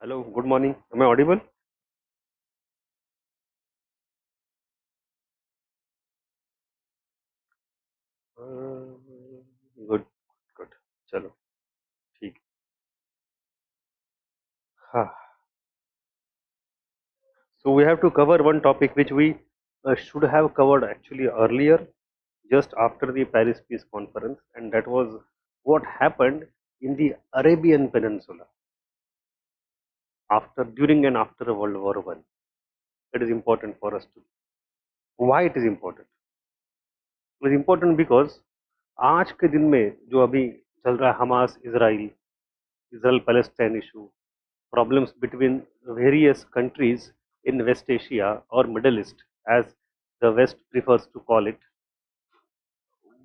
Hello, good morning. Am I audible? Good, good. चलो ठीक. हाँ. So we have to cover one topic which we should have covered actually earlier, just after the Paris Peace Conference, and that was what happened in the Arabian Peninsula after, during, and after World War One. It is important for us to. Why it is important? It is important because आज के दिन में जो अभी चल रहा है Hamas Israel Palestine issue, problems between various countries in West Asia or Middle East, as the West prefers to call it,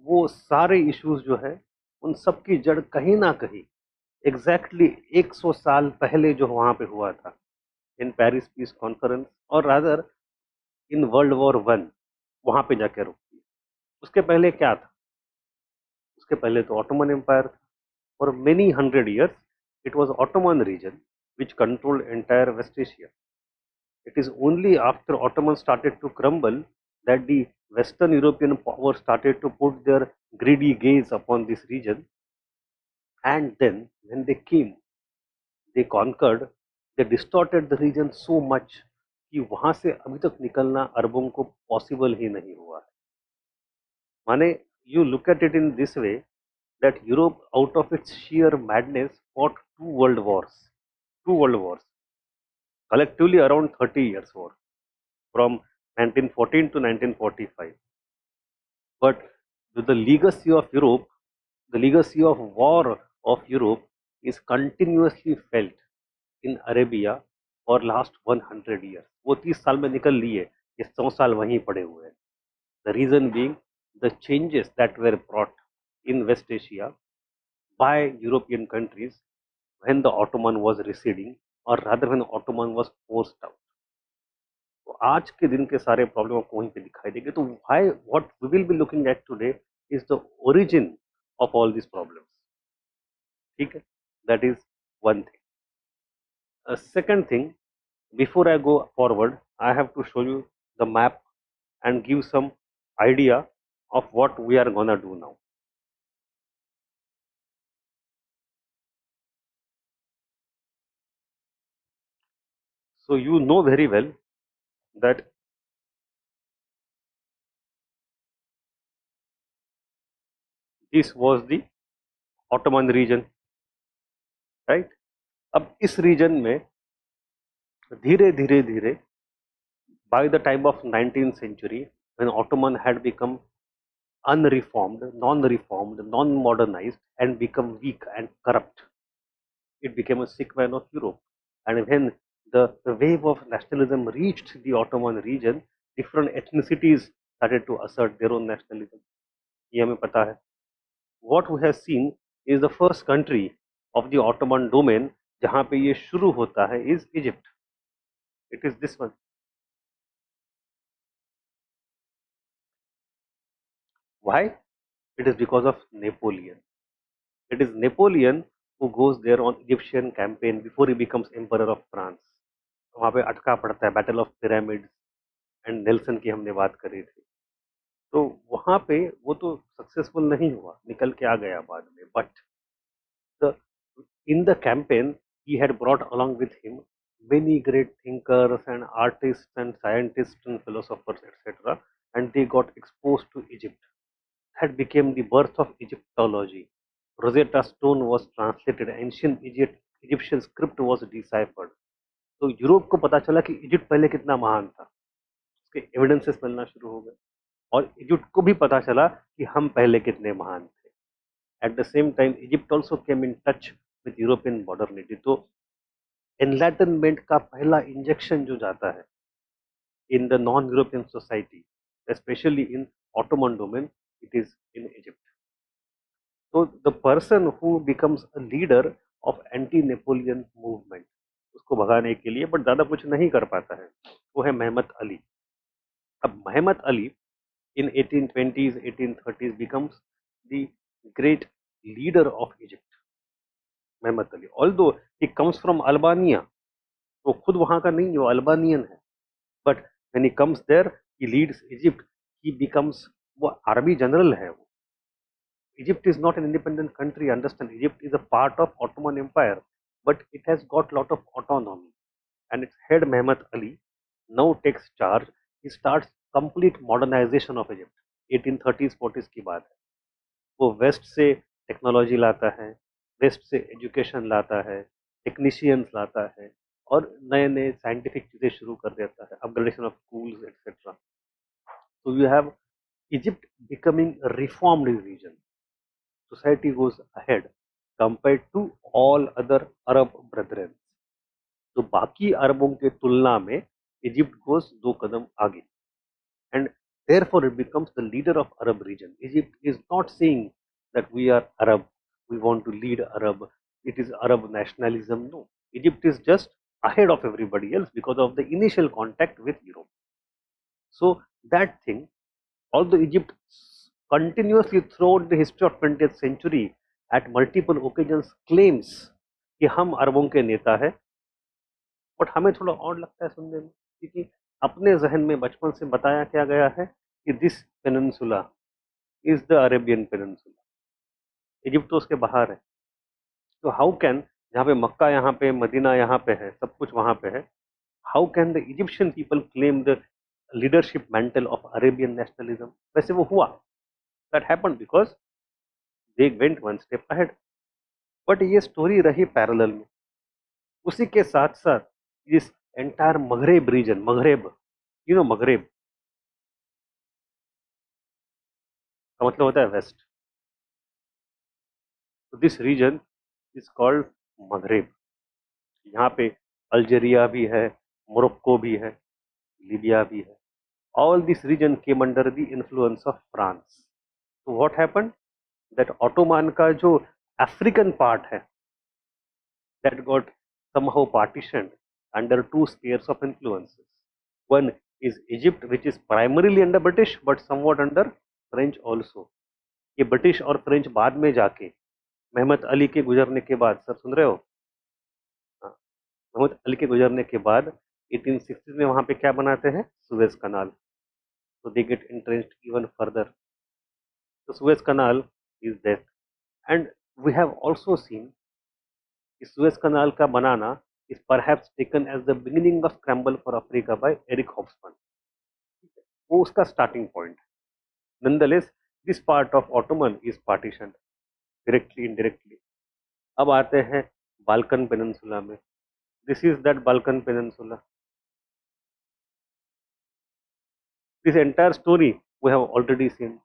वो सारे इश्यूज जो है उन सब की जड़ कहीं ना कहीं एग्जैक्टली 100 साल पहले जो वहां पे हुआ था इन पेरिस पीस कॉन्फ्रेंस, और rather in world war one, वहां पे जाके रुकती है. उसके पहले क्या था? उसके पहले तो ऑटोमन एम्पायर था. For many hundred years it was Ottoman region which controlled entire West Asia. It is only after Ottomans started to crumble that the Western European powers started to put their greedy gaze upon this region, and then when they came, they conquered, they distorted the region so much कि वहां से अभी तक निकलना अरबों को possible ही नहीं हुआ है. माने you look at it in this way that Europe, out of its sheer madness, fought two world wars, collectively around 30 years war, from 1914 to 1945. But the legacy of Europe, the legacy of war of Europe is continuously felt in Arabia for last 100 years. वो 30 साल में निकल लिए, ये 100 साल वहीं पड़े हुए हैं. The reason being the changes that were brought in West Asia by European countries when the Ottoman was receding, or rather when the Ottoman was forced out. तो आज के दिन के सारे प्रॉब्लम आपको वहीं पे दिखाई देंगे. तो why what we will be looking at today is the origin of all this problems. ठीक है, that is one thing. Second thing, before I go forward, I have to show you the map and give some idea of what we are gonna do now. So you know very well that this was the Ottoman region, right? अब इस reason में धीरे धीरे धीरे by the time of 19th century, when Ottoman had become unreformed, non-reformed, non-modernized, and become weak and corrupt, it became a sick man of Europe. And when the wave of nationalism reached the Ottoman region, different ethnicities started to assert their own nationalism. ये हमें पता है. What we have seen is the first country of the Ottoman domain जहाँ पे ये शुरू होता है is Egypt. It is this one. Why? It is because of Napoleon. It is Napoleon who goes there on Egyptian campaign before he becomes emperor of France. वहाँ पे अटका पड़ता है battle of pyramid, and Nelson की हमने बात करी थी. तो वहाँ पे वो तो सक्सेसफुल नहीं हुआ, निकल के आ गया बाद में. But the in the campaign he had brought along with him many great thinkers and artists and scientists and philosophers, etc., and they got exposed to Egypt. That became the birth of Egyptology. Rosetta Stone was translated, ancient Egyptian script was deciphered. तो Europe को पता चला कि Egypt पहले कितना महान था, उसके एविडेंसेस मिलना शुरू हो गए, और इजिप्ट को भी पता चला कि हम पहले कितने महान थे. At the same time Egypt also came in touch with European modernity. तो एनलाइटनमेंट का पहला इंजेक्शन जो जाता है in the non European society, especially in Ottoman domain, it is in Egypt. So the person who becomes a leader of anti-Napoleon movement, उसको भगाने के लिए बट ज़्यादा कुछ नहीं कर पाता है, वो है मेहमत अली. अब मेहमत Ali in 1820s 1830s becomes the great leader of Egypt. Mehmet Ali, although he comes from Albania, वो खुद वहां का नहीं, वो अल्बानियन है, but when he comes there, he leads Egypt, he becomes, वो अरबी जनरल है वो। Egypt is not an independent country. Understand, Egypt is a part of Ottoman Empire, but it has got lot of autonomy. And its head Mehmet Ali now takes charge. He starts complete modernization of Egypt. 1830s 40s की बात है। वो waste से technology लाता है, waste से education लाता है, टेक्नीशियंस लाता है, और नए नए साइंटिफिक चीजें शुरू कर देता है, upgradation of schools etcetera. So you have Egypt becoming a reformed region. Society goes ahead compared to all other Arab brethren. तो बाकी अरबों के तुलना में इजिप्ट गोस दो कदम आगे, and therefore it becomes the leader of Arab region. Egypt is not saying that we are Arab, we want to lead Arab, it is Arab nationalism. No, Egypt is just ahead of everybody else because of the initial contact with Europe. So that thing, although Egypt continuously throughout the history of 20th century at multiple occasions claims कि हम अरबों के नेता है, but हमें थोड़ा और लगता है सुनने में, क्योंकि अपने जहन में बचपन से बताया क्या गया है कि this peninsula is the Arabian peninsula. Egypt तो उसके बाहर है, तो हाउ कैन, जहाँ पे मक्का यहाँ पे, मदीना यहाँ पे है, सब कुछ वहाँ पे है, how can the Egyptian people claim the leadership mantle of Arabian nationalism? वैसे वो हुआ, that happened because they went one step ahead. But ये स्टोरी रही पैरेलल में, उसी के साथ साथ this entire Maghreb region, Maghreb, you know Maghreb का मतलब होता है वेस्ट, तो this region is called Maghreb. यहाँ पे अल्जीरिया भी है, मोरक्को भी है, लीबिया भी है। All this region came under the influence of France. तो व्हाट हैपेंड, दैट ऑटोमान का जो अफ्रीकन पार्ट है, that got somehow partitioned under two spheres of influences. One is Egypt, which is primarily under British but somewhat under French also. ये British और French बाद में जाके Mehmed Ali के गुजरने के बाद, सर सुन रहे हो? हाँ, मेहमद अली के गुजरने के बाद 1860 में वहां पे क्या बनाते हैं? Suez canal. तो they get entrenched even further. तो Suez canal is there, and we have also seen कि सुएज कनाल का बनाना is perhaps taken as the beginning of scramble for Africa by Eric Hobsbawm. वो उसका starting point है। Nonetheless, this part of Ottoman is partitioned directly, indirectly. अब आते हैं Balkan peninsula में। This is that Balkan peninsula. This entire story we have already seen.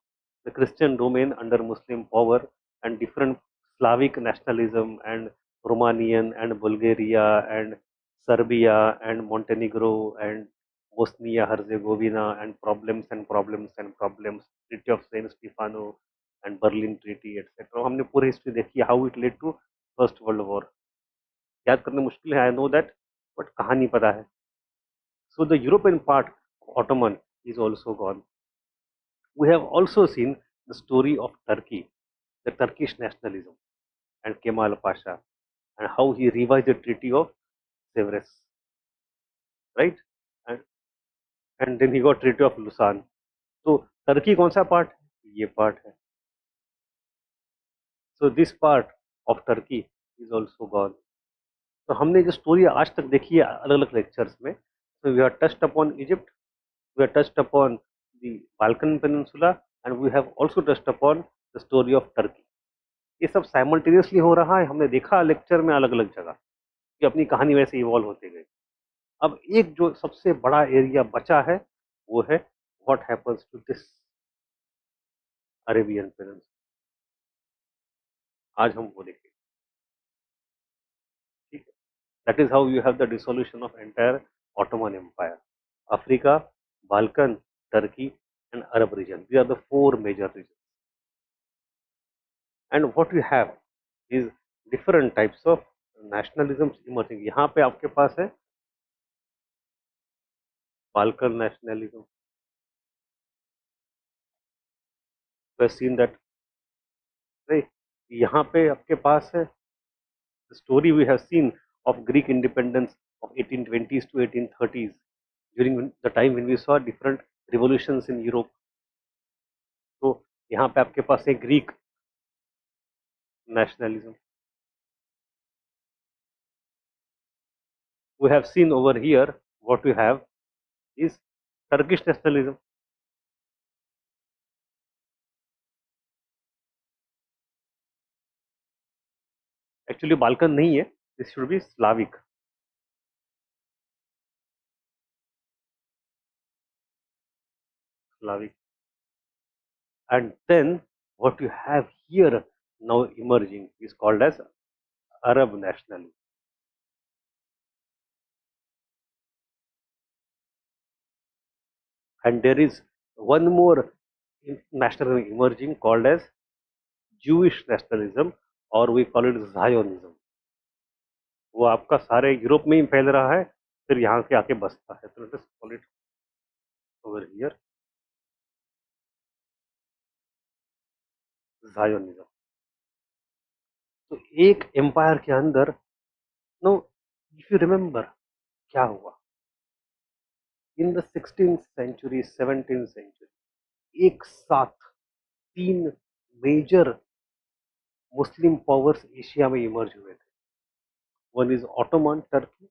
The Christian domain under Muslim power and different Slavic nationalism and Romanian and Bulgaria and Serbia and Montenegro and Bosnia Herzegovina and problems and problems and problems, Treaty of Saint Stefano and Berlin Treaty etc. हमने पूरी history देखी, how it led to First World War. याद करना मुश्किल है, I know that, but कहानी पता है. So the European part of Ottoman is also gone. We have also seen the story of Turkey, the Turkish nationalism, and Kemal Pasha, and how he revised the Treaty of Sevres, right? And, and then he got Treaty of Lausanne. So Turkey कौन सा part? ये part है. So this part of Turkey is also gone. तो हमने जो story आज तक देखी है अलग अलग लेक्चर्स में, so we have touched upon Egypt, we have touched upon the Balkan Peninsula, and we have also touched upon the story of Turkey. ये सब साइमल्टेनियसली हो रहा है, हमने देखा लेक्चर में अलग अलग जगह कि अपनी कहानी वैसे इवॉल्व होते गई। अब एक जो सबसे बड़ा एरिया बचा है वो है what happens to this Arabian peninsula. आज हम वो देखेंगे, ठीक है। That is how you have the dissolution of entire Ottoman empire. Africa, Balkan, Turkey and Arab region, these are the four major region. And what you have is different types of nationalism emerging. यहाँ पे आपके पास है Balkan nationalism, seen that, यहाँ पे आपके पास है the story we have seen of Greek independence of 1820s to 1830s, during the time when we saw different revolutions in Europe. तो यहाँ पे आपके पास है Greek nationalism. We have seen over here what we have is Turkish nationalism. Actually Balkan नहीं है, this should be Slavic. Slavic. And then what you have here now emerging is called as Arab nationalism. And there is one more nationalism emerging called as Jewish nationalism, or we call it Zionism. वो आपका सारे Europe में ही फैल रहा है, फिर यहाँ के आके बसता है. तो late us call it over here Zionism. तो एक एम्पायर के अंदर, नो, इफ यू रिमेम्बर क्या हुआ in the 16th century, 17th century, एक साथ तीन मेजर मुस्लिम पावर्स एशिया में इमर्ज हुए थे. One is Ottoman Turkey,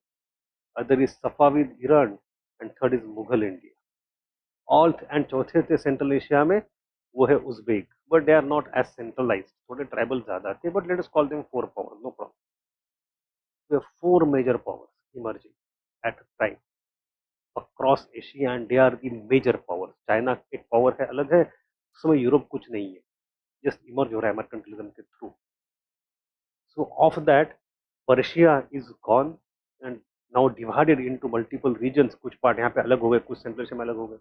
other is Safavid Iran, and third is Mughal India. All and चौथे थे सेंट्रल एशिया में, वो है Uzbek, but they are not as centralised, थोड़े ट्राइबल ज्यादा थे, but let us call them four power, no problem. वे four major powers emerging at a time across Asia, and they are the major power. China एक power है, अलग है, उसमें Europe कुछ नहीं है, जस्ट इमर्ज हो रहा है मर्केंटलिज्म के through. So of that, Persia is gone and now divided into multiple regions. कुछ पार्ट यहाँ पे अलग हो गए, कुछ सेंट्रल एशिया में अलग हो गए.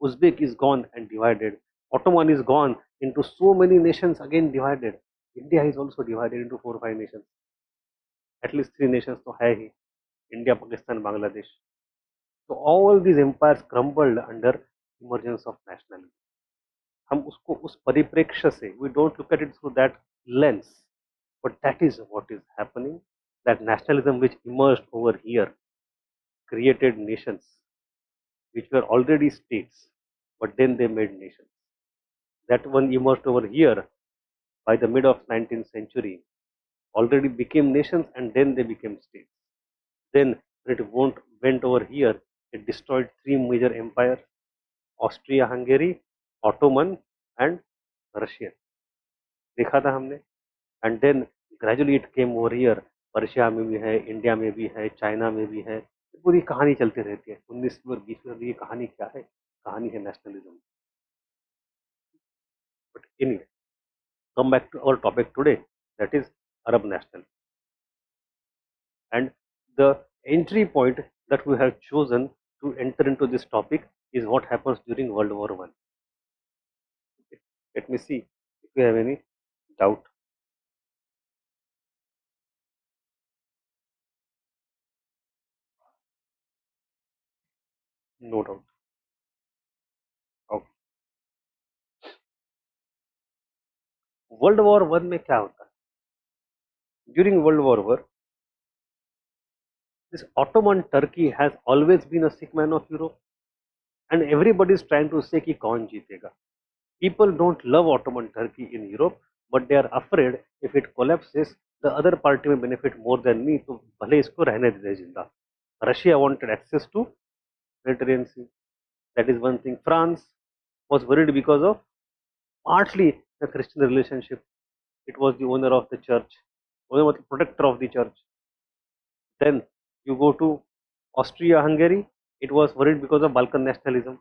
Uzbek is gone and divided. Ottoman is gone into so many nations, again divided. India is also divided into 4 or 5 nations. At least 3 nations तो है ही, India, Pakistan, Bangladesh. So all these empires crumbled under emergence of nationalism. हम उसको उस परिप्रेक्ष्य से, we don't look at it through that lens, but that is what is happening. That nationalism which emerged over here created nations which were already states, but then they made nations. That one emerged over here by the mid of 19th century, already became nations, and then they became states. Then when it went over here, it destroyed three major empires: Austria-Hungary, Ottoman, and Russian. देखा था हमने. And then gradually it came over here. Persia में भी है, India में भी है, China में भी है. पूरी कहानी चलती रहती है. 19वीं और 20वीं सदी की कहानी क्या है? कहानी है nationalism. But anyway, come back to our topic today, that is Arab national. And the entry point that we have chosen to enter into this topic is what happens during World War One. Let me see if you have any doubt. No doubt. Okay. World war one में क्या होता है? During world war one, this Ottoman Turkey has always been a sick man of Europe, and everybody is trying to say कि कौन जीतेगा. People don't love Ottoman Turkey in Europe, but they are afraid if it collapses, the other party may benefit more than me, तो भले इसको रहने दे जिंदा. Russia wanted access to Mediterranean Sea. That is one thing. France was worried because of partly the Christian relationship. It was the owner of the church, owner, protector of the church. Then you go to Austria-Hungary, it was worried because of Balkan nationalism,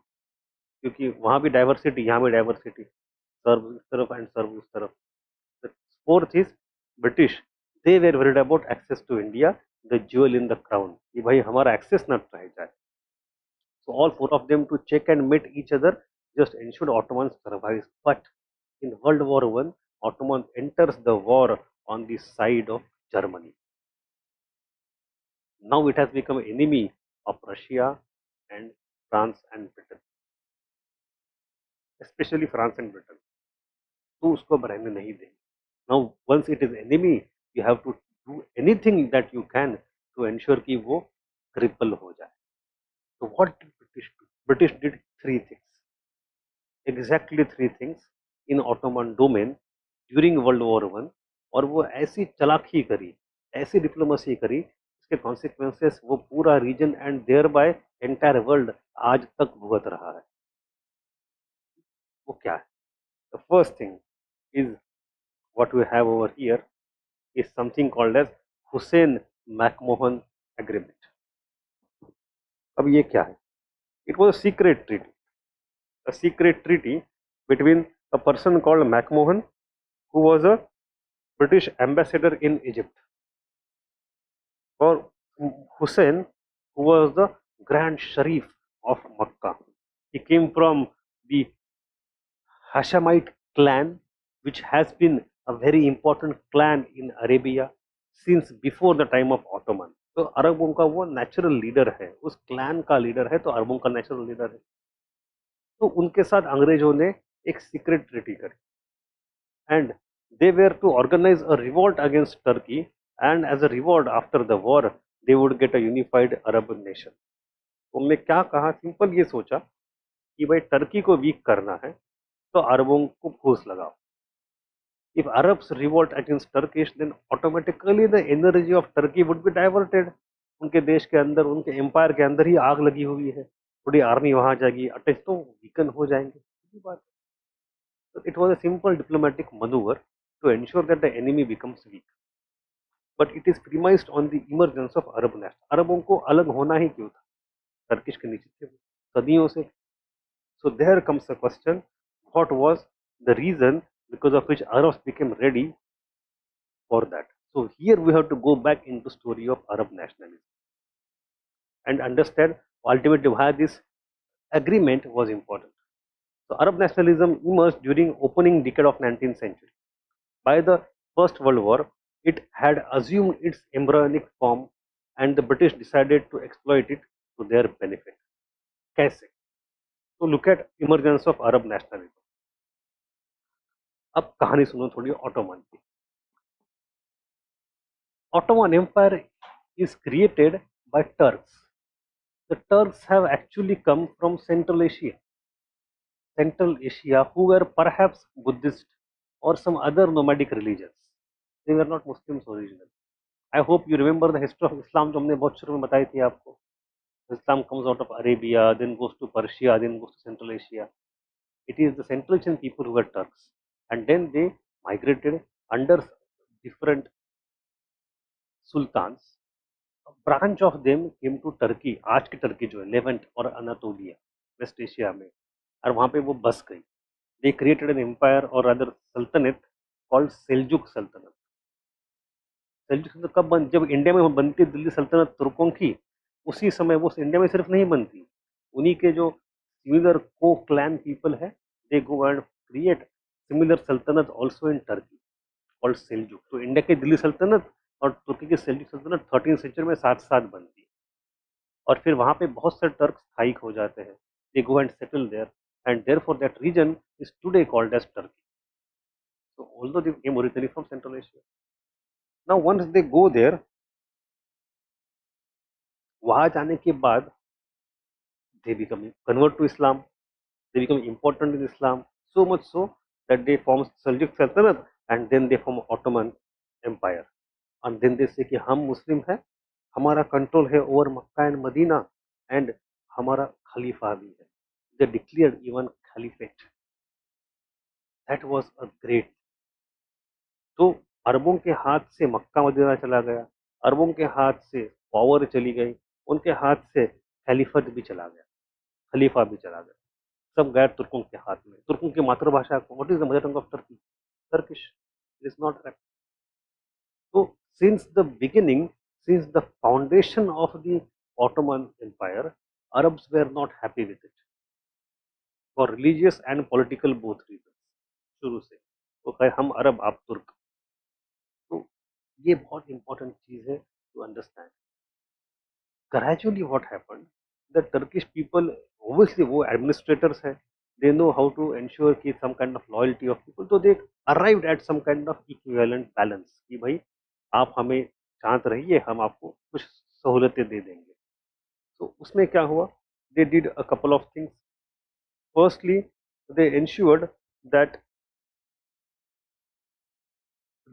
क्योंकि वहाँ भी diversity, यहाँ भी diversity, SERB इस तरफ and SERB उस तरफ. The fourth is British. They were worried about access to India, the jewel in the crown, कि भाई हमारा access ना रह जाए. So all four of them to check and meet each other just ensured Ottomans survives. But in World War One, Ottoman enters the war on the side of Germany. Now it has become enemy of Russia and France and Britain, especially France and Britain. तो उसको रहने नहीं देंगे. Now once it is enemy, you have to do anything that you can to ensure कि वो cripple हो जाए। तो what did British do? British did three things, exactly three things in Ottoman domain during world war 1। और वो ऐसी चालाकी करी, ऐसी डिप्लोमेसी करी, इसके कॉन्सिक्वेंसेस वो पूरा region and thereby entire world आज तक भुगत रहा है। वो क्या है? The first thing is what we have over here is something called as Hussein McMahon agreement. अब ये क्या है? It was a secret treaty between a person called Macmahon, who was a British ambassador in Egypt, or Hussein, who was the Grand Sharif of Makkah. He came from the Hashemite clan, which has been a very important clan in Arabia since before the time of Ottoman. तो अरबों का वो natural leader है, उस clan का leader है, तो अरबों का नेचुरल लीडर है। तो उनके साथ अंग्रेजों ने एक सीक्रेट ट्रीटी करी, and they were to organize a revolt against Turkey, and as a reward after the war they would get a unified Arab nation. उनने क्या कहा? सिंपल ये सोचा कि भाई टर्की को वीक करना है तो अरबों को फूस लगाओ। If Arabs revolt against Turkish, then automatically the energy of Turkey would be diverted. उनके देश के अंदर, उनके एम्पायर के अंदर ही आग लगी हुई है, थोड़ी आर्मी वहां जाएगी, अटैक तो वीकन हो जाएंगे। बात, so it was a simple diplomatic maneuver to ensure that the enemy becomes weak. But it is premised on the emergence of Arab nation. अरबों को अलग होना ही क्यों था? टर्किश के नीचे थे सदियों से। So there comes a question: what was the reason because of which Arabs became ready for that? So here we have to go back into story of Arab nationalism and understand ultimately why this agreement was important. So Arab nationalism emerged during opening decade of 19th century. By the First World War, it had assumed its embryonic form and the British decided to exploit it to their benefit. कैसे? So look at emergence of Arab nationalism. अब कहानी सुनो थोड़ी Ottoman की। Ottoman Empire is created by Turks. The Turks have actually come from Central Asia, who were perhaps Buddhist or some other nomadic religions. They were not Muslims originally. I hope you remember the history of Islam जो हमने बहुत शुरू में बताई थी आपको। Islam comes out of Arabia, then goes to Persia, then goes to Central Asia. It is the Central Asian people who were Turks, and then they migrated under different sultans. A branch of them came to Turkey, आज की Turkey जो है, Levant और Anatolia, waste Asia में, और वहाँ पे वो बस गई। They created an empire or rather sultanate called Seljuk Sultanate. Seljuk सल्तनत कब बन? जब इंडिया में बनती दिल्ली सल्तनत तुर्कों की, उसी समय वो इंडिया में सिर्फ नहीं बनती, उन्हीं के जो सिमिलर को क्लैन पीपल है, दे गो एंड क्रिएट सिमिलर सल्तनत also in Turkey called Seljuk. तो इंडिया की दिल्ली सल्तनत और तुर्की की सेल्जुक सल्तनत 13th सेंचुरी में साथ साथ बनती है, और फिर वहाँ पे बहुत से टर्क स्थायिक हो जाते हैं, they go and settle there, and therefore that reason is today called as Turkey. So although they came originally from Central Asia, now once they go there, वहां जाने के बाद they become convert to Islam, they become important in Islam, so much so that they form Seljuk Sultanate and then they form Ottoman Empire, and then they say कि हम मुस्लिम हैं, हमारा control है over Mecca and Medina, and हमारा खलीफा भी है। they declared even caliphate. That was a great। तो अरबों के हाथ से मक्का मदीना चला गया, अरबों के हाथ से पावर चली गई, उनके हाथ से खलीफत भी चला गया, खलीफा भी चला गया, सब गैर तुर्कों के हाथ में। तुर्कों की मातृभाषा को, what is the mother tongue of Turkey? Turkish. It is not correct. तो since the beginning, since the foundation of the Ottoman empire, Arabs were not happy with it for religious and political both reason. शुरू से वो कहे हम अरब आप तुर्क। तो ये बहुत इंपॉर्टेंट चीज है to understand. Gradually what happened, the Turkish people, obviously वो administrators है, they know how to ensure कि some kind of loyalty of people, so they arrived at some kind of equivalent balance कि भाई आप हमें शांत रहिए, हम आपको कुछ सहूलतें दे देंगे। So उसमें क्या हुआ? They did a couple of things. Firstly, they ensured that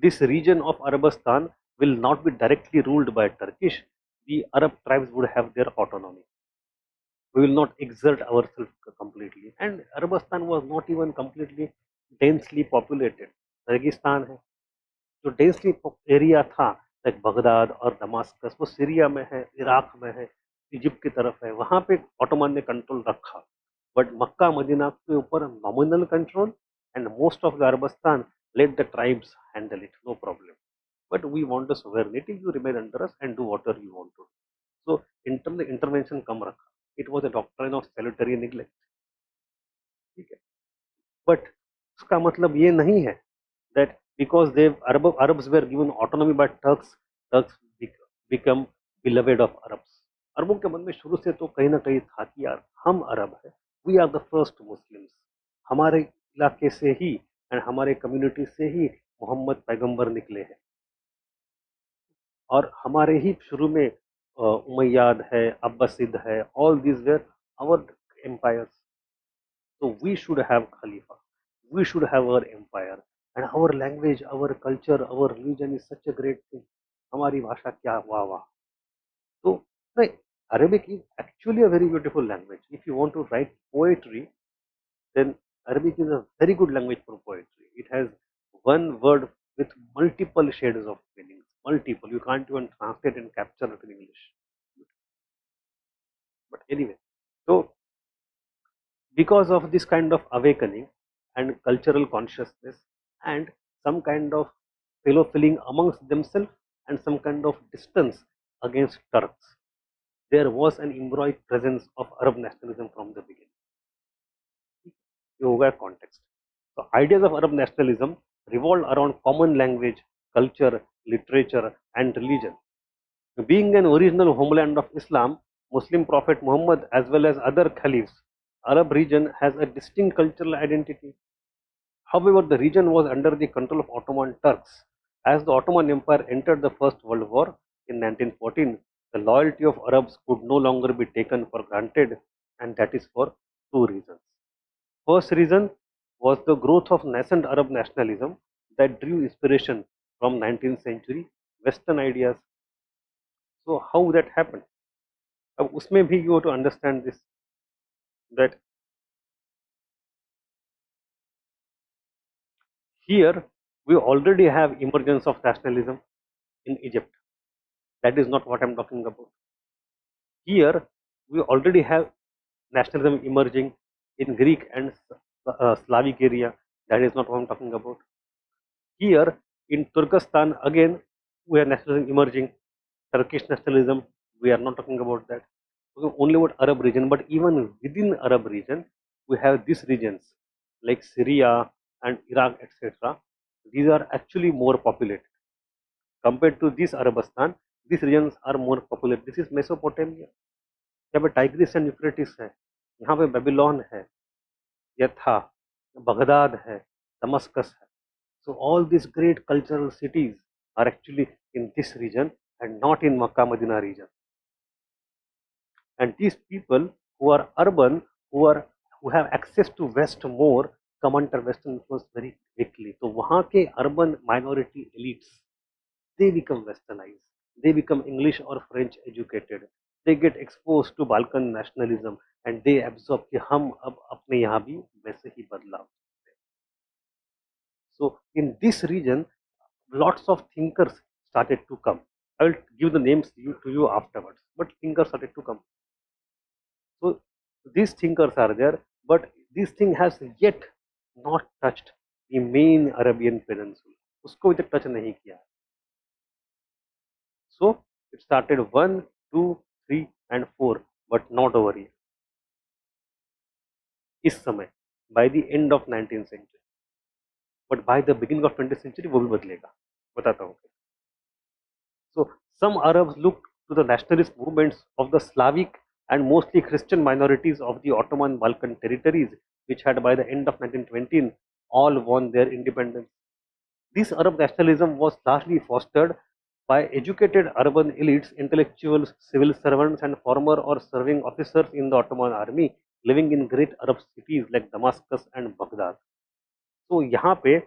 this region of Arabistan will not be directly ruled by Turkish. The Arab tribes would have their autonomy. We will not exert ourselves completely. And Arabistan was not even completely densely populated. रेगिस्तान है, जो densely area था, like Baghdad और Damascus, वो Syria में है, Iraq में है, इजिप्ट की तरफ है, वहां पे ऑटोमन ने कंट्रोल रखा. बट मक्का मदीना के ऊपर nominal control, and most of the अरबस्तान let the tribes handle it, no problem. But we want the sovereignty, you remain under us and do whatever you want to. So intervention कम रखा. It was a doctrine of salutary neglect. ठीक है, but उसका मतलब ये नहीं है that because they Arabs were given autonomy by Turks, Turks become beloved of Arabs. अरबों के मन में शुरू से तो कहीं ना कहीं था कि यार हम अरब हैं, we are the first Muslims, हमारे इलाके से ही एंड हमारे कम्युनिटी से ही मोहम्मद पैगंबर निकले हैं, और हमारे ही शुरू में उमैयाद है, अब्बासिद है, all these were our empires. So we should have Khalifa. We should have our empire. And our language, our culture, our religion is such a great thing. हमारी भाषा क्या वाह वाह. So no, Arabic is actually a very beautiful language. If you want to write poetry, then Arabic is a very good language for poetry. It has one word with multiple shades of meanings. Multiple. You can't even translate and capture it in English. But anyway, so because of this kind of awakening and cultural consciousness and some kind of fellow feeling amongst themselves and some kind of distance against Turks, there was an embroiled presence of Arab nationalism from the beginning. Yoga context. So ideas of Arab nationalism revolved around common language, culture, literature, and religion. Being an original homeland of Islam, Muslim Prophet Muhammad as well as other caliphs, Arab region has a distinct cultural identity. However, the region was under the control of Ottoman Turks. As the Ottoman Empire entered the First World War in 1914, the loyalty of Arabs could no longer be taken for granted, and that is for two reasons. First reason was the growth of nascent Arab nationalism that drew inspiration from 19th century Western ideas. So how that happened? अब उसमें भी you have to understand this, that here we already have emergence of nationalism in Egypt. That is not what I'm talking about. Here we already have nationalism emerging in Greek and Slavic area. That is not what I'm talking about. Here in Turkestan again we have nationalism emerging. Turkish nationalism, we are not talking about that. Only about Arab region, but even within Arab region, we have these regions like Syria and Iraq, etc. These are actually more populated compared to this Arabistan. These regions are more populated. This is Mesopotamia. यहाँ पे Tigris and Euphrates है, यहाँ पे Babylon है, यथा, Baghdad है, Damascus है. So all these great cultural cities are actually in this region and not in Makkah Medina region. And these people who are urban, who have access to West more, come under Western influence very quickly. So वहाँ के urban minority elites, they become westernized, they become English or French educated, they get exposed to Balkan nationalism and they absorb कि हम अब अपने यहाँ भी वैसे ही बदलाव. So in this region, lots of thinkers started to come. I will give the names to you afterwards, but thinkers started to come. So these thinkers are there, but this thing has yet not touched the main Arabian Peninsula. उसको अभी तक touch नहीं किया. So it started 1, 2, 3 and 4, but not over here. इस समय, by the end of 19th century, but by the beginning of 20th century वो भी बदलेगा. बताता हूँ. So some Arabs looked to the nationalist movements of the Slavic and mostly Christian minorities of the Ottoman Balkan territories, which had by the end of 1920 all won their independence. This Arab nationalism was largely fostered by educated urban elites, intellectuals, civil servants, and former or serving officers in the Ottoman army living in great Arab cities like Damascus and Baghdad. So यहाँ पे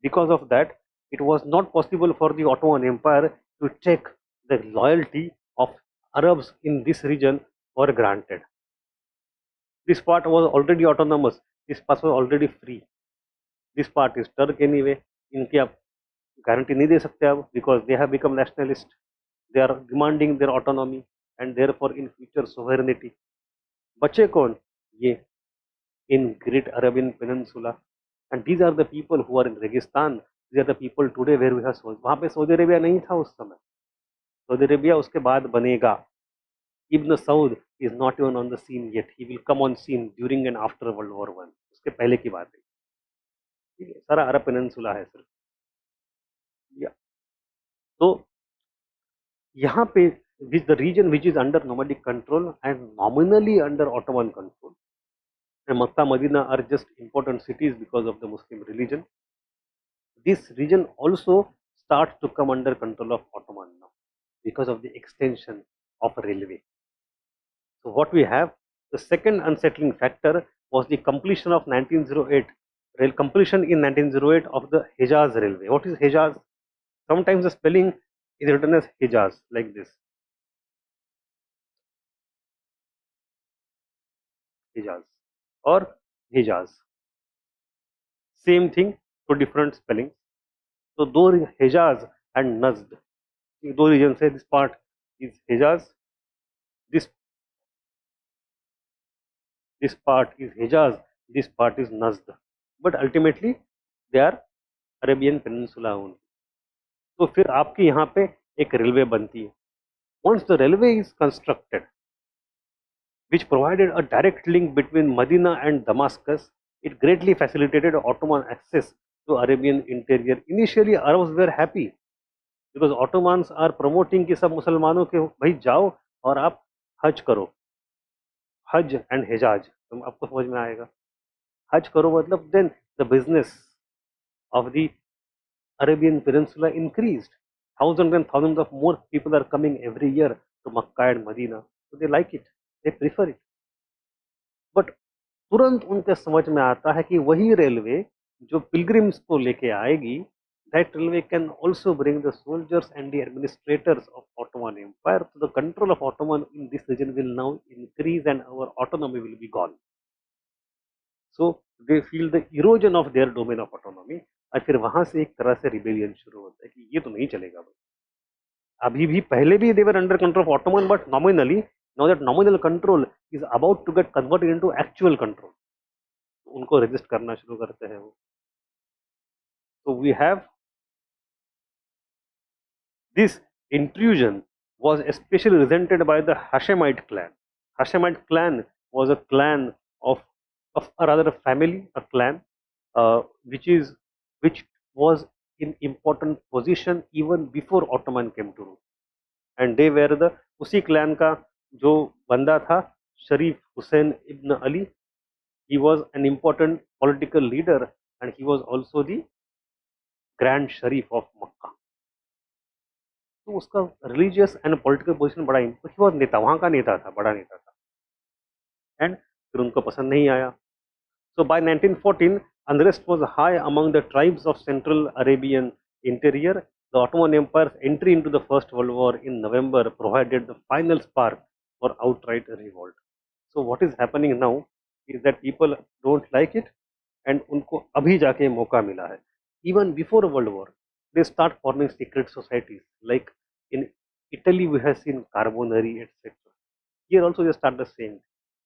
because of that it was not possible for the Ottoman Empire to check the loyalty of Arabs in this region for granted. This part was already autonomous. This part was already free. This part is Turk anyway. इनकी आप guarantee नहीं दे सकते अब because they have become nationalist. They are demanding their autonomy and therefore in future sovereignty. बचे कौन? ये in Great Arabian Peninsula. And these are the people who are in Registan. These are the people today where we have वहाँ पे Saudi Arabia नहीं था उस समय. Saudi Arabia उसके बाद बनेगा. Ibn Saud is not even on the scene yet. He will come on scene during and after World War One. उसके पहले की बात है. ठीक है, सारा अरब पेनिनसुला है सिर्फ. या तो यहाँ पे this the region which is under nomadic control and nominally under Ottoman control. And Makkah, Medina are just important cities because of the Muslim religion. This region also starts to come under control of Ottoman now because of the extension of railway. So what we have, the second unsettling factor was the completion of 1908 completion in 1908 of the Hejaz railway. What is Hejaz? Sometimes the spelling is written as Hejaz like this. Hejaz or Hejaz. Same thing, two different spellings. So though Hejaz and Najd, दो regions say this part is Hejaz, this part is Hejaz, this part is Najd, but ultimately they are Arabian Peninsula only. तो फिर आपकी यहाँ पे एक railway बनती है. Once the railway is constructed, which provided a direct link between Medina and Damascus, it greatly facilitated Ottoman access to Arabian interior. Initially, Arabs were happy because Ottomans are promoting कि सब मुसलमानों के भाई जाओ और आप हज करो. हज एंड हिजाज तुम आपको समझ में आएगा. हज करो मतलब then the business of the Arabian Peninsula increased. Thousands and thousands of more people are coming every year to Makkah and Medina. So they like it. They prefer it. But तुरंत उनके समझ में आता है कि वही रेलवे जो pilgrims को लेके आएगी, that railway can also bring the soldiers and the administrators of Ottoman Empire. So the control of Ottoman in this region will now increase and our autonomy will be gone. So they feel the erosion of their domain of autonomy. और फिर वहां से एक तरह से rebellion शुरू होता है कि ये तो नहीं चलेगा भाई. अभी भी पहले भी they were under control of Ottoman, but nominally now that nominal control is about to get converted into actual control. उनको रेजिस्ट करना शुरू करते हैं वो. So we have this intrusion was especially resented by the Hashemite clan. Hashemite clan was a clan of a rather a family, a clan which was in important position even before Ottoman came to rule. And they were the उसी clan का जो बंदा था शरीफ हुसैन इब्न Ali. He was an important political leader and he was also the Grand Sharif of Makkah. तो उसका religious and political position बड़ा he was नेता, वहाँ का नेता था, बड़ा नेता था. एंड फिर उनको पसंद नहीं आया. So by 1914, unrest was high among the tribes of Central Arabian interior. The Ottoman Empire's entry into the First World War in November provided the final spark for outright revolt. So what is happening now is that people don't like it and उनको अभी जाके मौका मिला है. Even before World War, they start forming secret societies. Like in Italy, we have seen Carbonari, etc. Here also they start the same.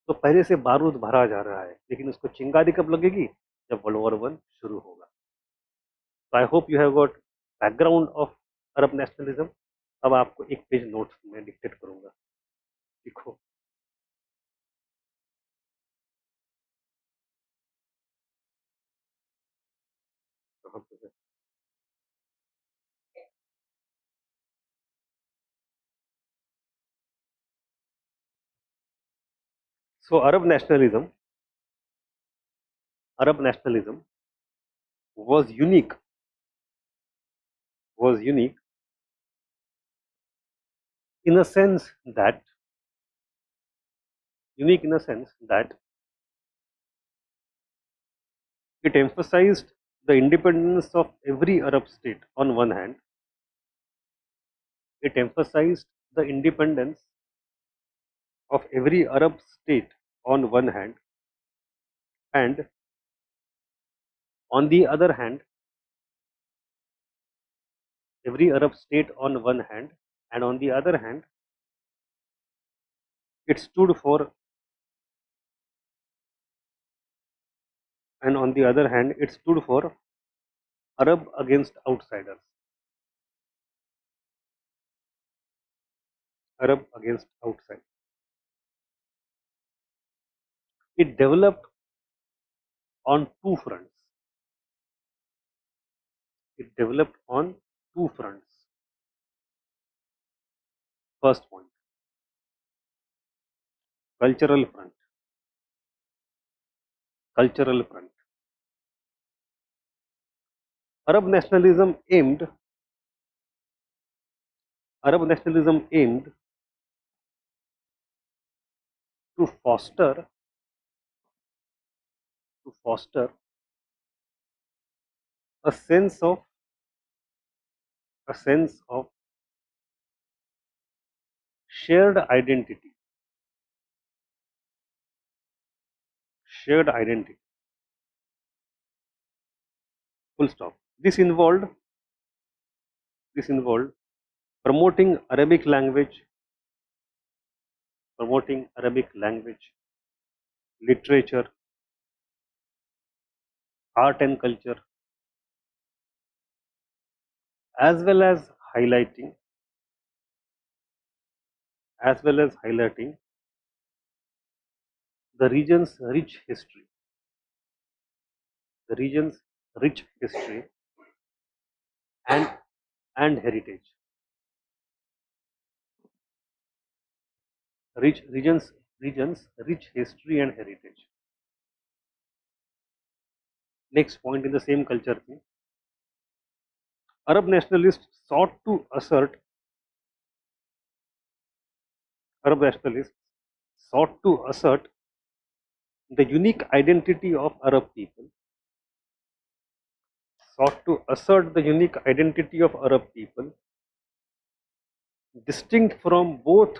तो पहले से बारूद भरा जा रहा है, लेकिन उसको चिंगारी कब लगेगी? जब वर्ल्ड वॉर वन शुरू होगा. तो आई hope you have got background of Arab nationalism. अब आपको एक पेज नोट्स में डिक्टेट करूंगा, लिखो. So Arab nationalism was unique in a sense that unique in a sense that it emphasized the independence of every Arab state on one hand. It emphasized the independence of every Arab state on one hand, and on the other hand, every Arab state on one hand, and on the other hand, it stood for, and on the other hand, it stood for Arab against outsiders. Arab against outside. It developed on two fronts. It developed on two fronts. First point, cultural front. Cultural front. Arab nationalism aimed Arab nationalism aimed to foster a sense of a sense of shared identity. Shared identity. Full stop. This involved promoting Arabic language, literature, art and culture, as well as highlighting the region's rich history, the region's rich history and heritage. Region's rich history and heritage. Next point in the same culture thing. Arab nationalists sought to assert Arab nationalists sought to assert the unique identity of Arab people, distinct from both,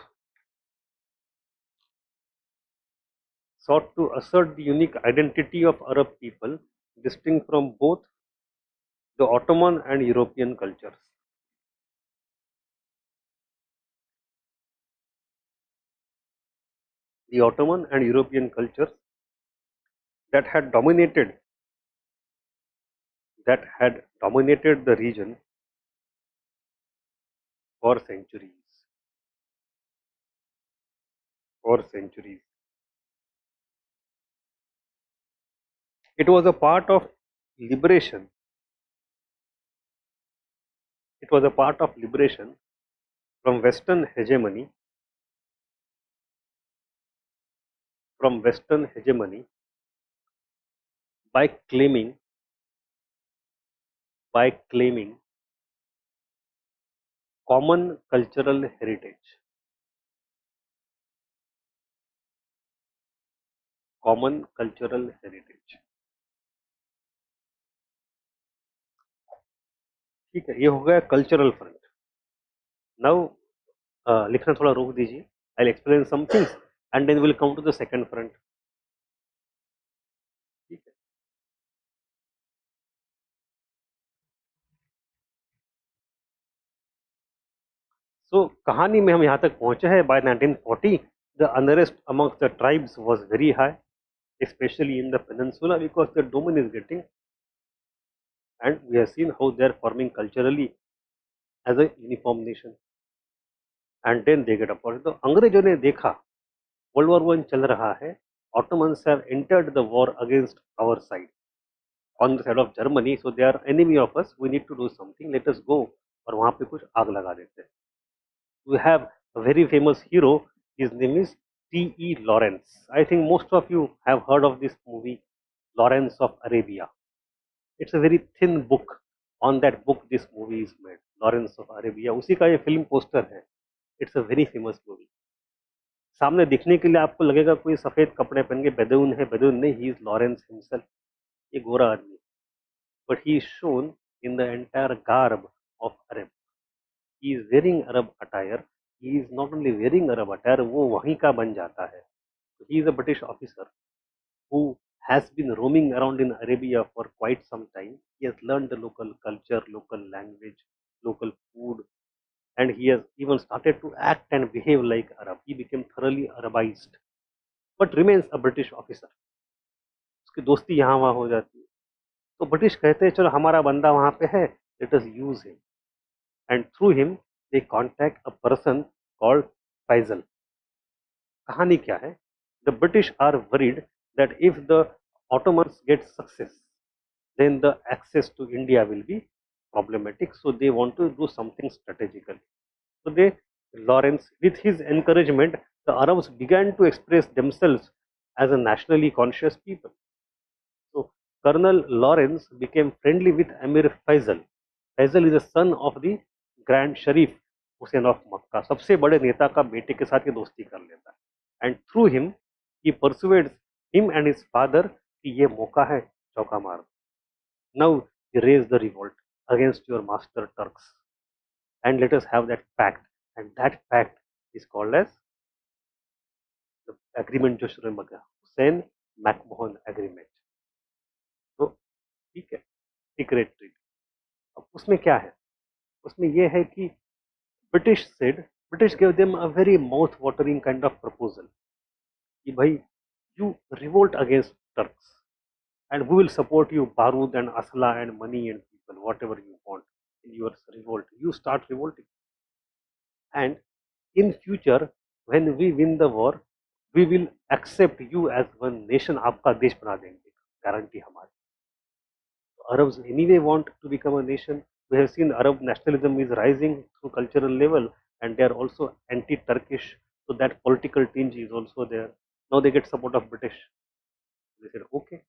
sought to assert the unique identity of Arab people, distinct from both the Ottoman and European cultures. The Ottoman and European cultures that had dominated the region for centuries. It was a part of liberation. It was a part of liberation from Western hegemony, by claiming common cultural heritage. Common cultural heritage. ठीक है, ये हो गया cultural front. Now लिखना थोड़ा रोक दीजिए. I'll explain some things and then we'll come to the second front. ठीक है. So कहानी में हम यहाँ तक पहुंचे हैं. By 1940 the unrest amongst the tribes was very high, especially in the peninsula, because the domain is getting, and we have seen how they are forming culturally as a uniform nation, and then they get apart. तो अंग्रेजों ने देखा world war 1 चल रहा है, Ottomans have entered the war against our side, on the side of Germany, so they are enemy of us, we need to do something, let us go, और वहाँ पे कुछ आग लगा देते हैं. We have a very famous hero, his name is T.E. Lawrence. I think most of you have heard of this movie, Lawrence of Arabia. It's a very thin book. On that book this movie is made, Lawrence of Arabia. उसी का ये film poster है. It's a very famous movie. सामने दिखने के लिए आपको लगेगा कोई सफेद कपड़े पहन के बेदून है, बेदून नहीं, ही इज लॉरेंस हिमसेल्फ। ये गोरा आदमी, but he is shown in the entire garb of Arab. He is wearing Arab attire. He is not only wearing Arab attire, वो वहीं का बन जाता है। He is a British officer who has been roaming around in Arabia for quite some time. He has learned the local culture, local language, local food, and he has even started to act and behave like Arab. He became thoroughly Arabized, but remains a British officer. उसकी दोस्ती यहाँ वहाँ हो जाती है, तो British कहते हैं चलो हमारा बंदा वहाँ पे है, let us use him, and through him they contact a person called Faisal. कहानी क्या है? The British are worried that if the Ottomans get success, then the access to India will be problematic. So they want to do something strategically. So they, Lawrence, with his encouragement, the Arabs began to express themselves as a nationally conscious people. So Colonel Lawrence became friendly with Amir Faisal. Faisal is a son of the Grand Sharif Hussein of Makkah. सबसे बड़े नेता का बेटे के साथ ये दोस्ती कर लेता है, and through him he persuades him and his father कि ये मौका है चौका मार। Now you raise the revolt against your master Turks, and let us have that pact. And that pact is called as the agreement जो शुरू में गया, हुसैन मैकमोहन एग्रीमेंट। तो ठीक है, सीक्रेट ट्रीटी। अब उसमें क्या है? उसमें यह है कि British gave them a very mouth watering kind of proposal कि भाई you revolt against Turks and we will support you barood and asla and money and people, whatever you want in your revolt. You start revolting, and in future when we win the war, we will accept you as one nation, आपका देश बना देंगे, guarantee हमारी। Arabs anyway want to become a nation. We have seen Arab nationalism is rising through cultural level, and they are also anti-Turkish, so that political tinge is also there. Now they get support of British. They said okay,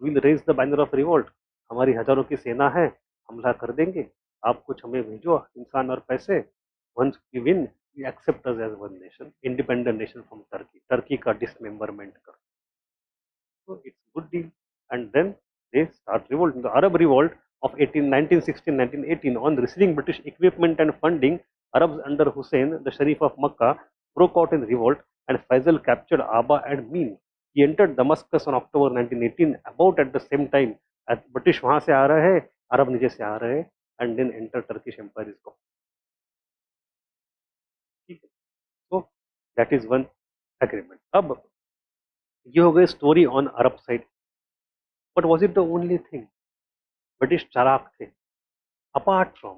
will raise the banner of revolt. हमारी हजारों की सेना है, हमला कर देंगे, आप कुछ हमें भेजो इंसान और पैसे। Once we win, we accept us as one nation, independent nation from Turkey. Turkey का डिसमेंबरमेंट कर, so it's good deal. And then they start revolt. The Arab revolt of 1916-1918, on receiving British equipment and funding, Arabs under Hussein, the Sharif of Makkah, broke out in revolt, and Faisal captured Aba and Meen. He entered Damascus on October 1918, about at the same time as British वहां से आ रहे हैं, अरब नीचे से आ रहे हैं, and then enter Turkish Empire is gone. So that is one agreement. अब ये हो गई story on Arab side, but was it the only thing? British चालाक थे। Apart from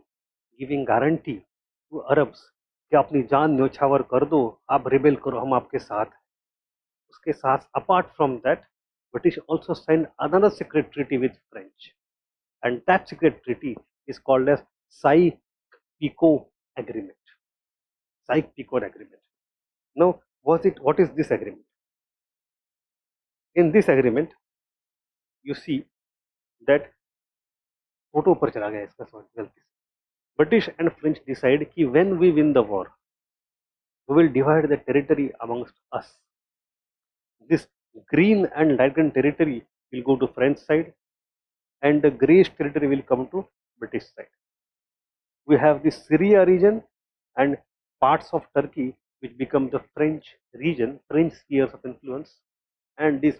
giving guarantee to Arabs कि अपनी जान न्योछावर कर दो, आप रिबेल करो, हम आपके साथ हैं, उसके साथ apart from that British also sign another secret treaty with French, and that secret treaty is called as Sykes Picot agreement. Sykes Picot agreement. Now what is this agreement? In this agreement you see that, photo ऊपर चला गया इसका, sorry गलती से। British and French decide कि when we win the war, we will divide the territory amongst us. This green and light green territory will go to French side, and the greyish territory will come to British side. We have the Syria region and parts of Turkey which become the French region, French spheres of influence, and this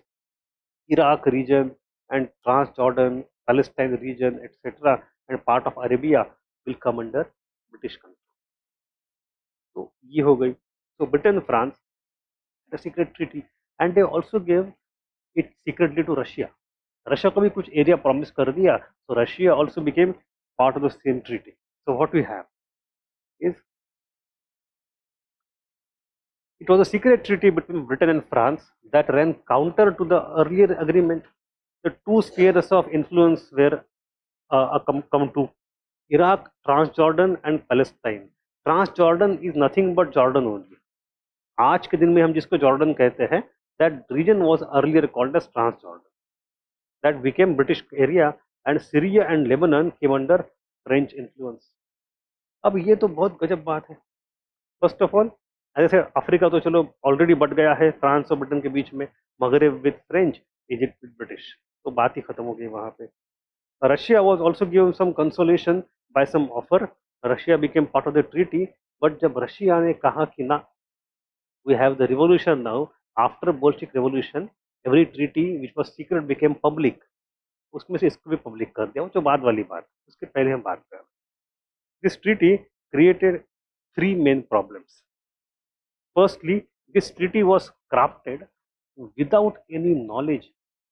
Iraq region and Transjordan, Palestine region, etc., and part of Arabia will come under British control. तो ये हो गई। So Britain, France, the secret treaty, and they also gave it secretly to Russia. Russia को भी कुछ area promise कर दिया, so Russia also became part of the same treaty. So what we have is, it was a secret treaty between Britain and France that ran counter to the earlier agreement. The two spheres of influence were come to Iraq, Transjordan and Palestine. Transjordan is nothing but Jordan only. आज के दिन में हम जिसको Jordan कहते हैं, that region was earlier called as Transjordan. That became British area, and Syria and Lebanon came under French influence. अब ये तो बहुत गजब बात है। फर्स्ट ऑफ ऑल, जैसे अफ्रीका तो चलो ऑलरेडी बट गया है फ्रांस और ब्रिटेन के बीच में, Maghreb with French, Egypt with British, तो बात ही खत्म हो गई वहां पे. Russia was also given some consolation by some offer. Russia became part of the treaty. But जब रशिया ने कहा कि ना, we have the revolution now, after Bolshevik revolution every treaty which was secret became public, उसमें से इसको भी पब्लिक कर दिया, वो जो बाद वाली बात, उसके पहले हम बात कर रहे हैं. This treaty created three main problems. Firstly, this treaty was crafted without any knowledge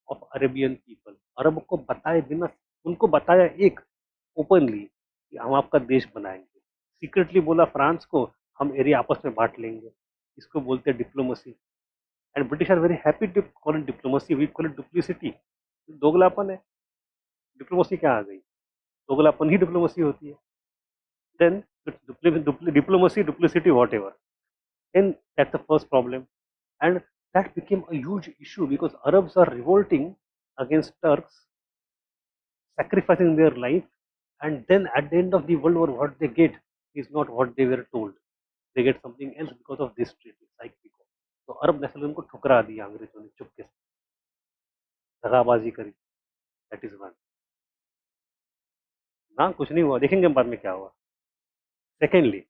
of Arabian people. अरब को बताए बिना, उनको बताया एक ओपनली कि हम आपका देश बनाएंगे, सीक्रेटली बोला फ्रांस को हम एरिया आपस में बांट लेंगे, इसको बोलते हैं diplomacy. And British are very happy to call it diplomacy, we call it duplicity. दोगलापन है. डिप्लोमेसी क्या आ गई, दोगलापन ही डिप्लोमेसी होती है. Then diplomacy, duplicity, whatever. And that's the first problem. And that became a huge issue because Arabs are revolting against Turks, sacrificing their life, and then at the end of the World War, what they get is not what they were told. They get something else because of this treaty, psychic. तो अरब nationalism को ठुकरा दिया अंग्रेजों ने चुपके से, दगाबाजी करी. That is one. ना कुछ नहीं हुआ, देखेंगे बाद में क्या हुआ. Secondly,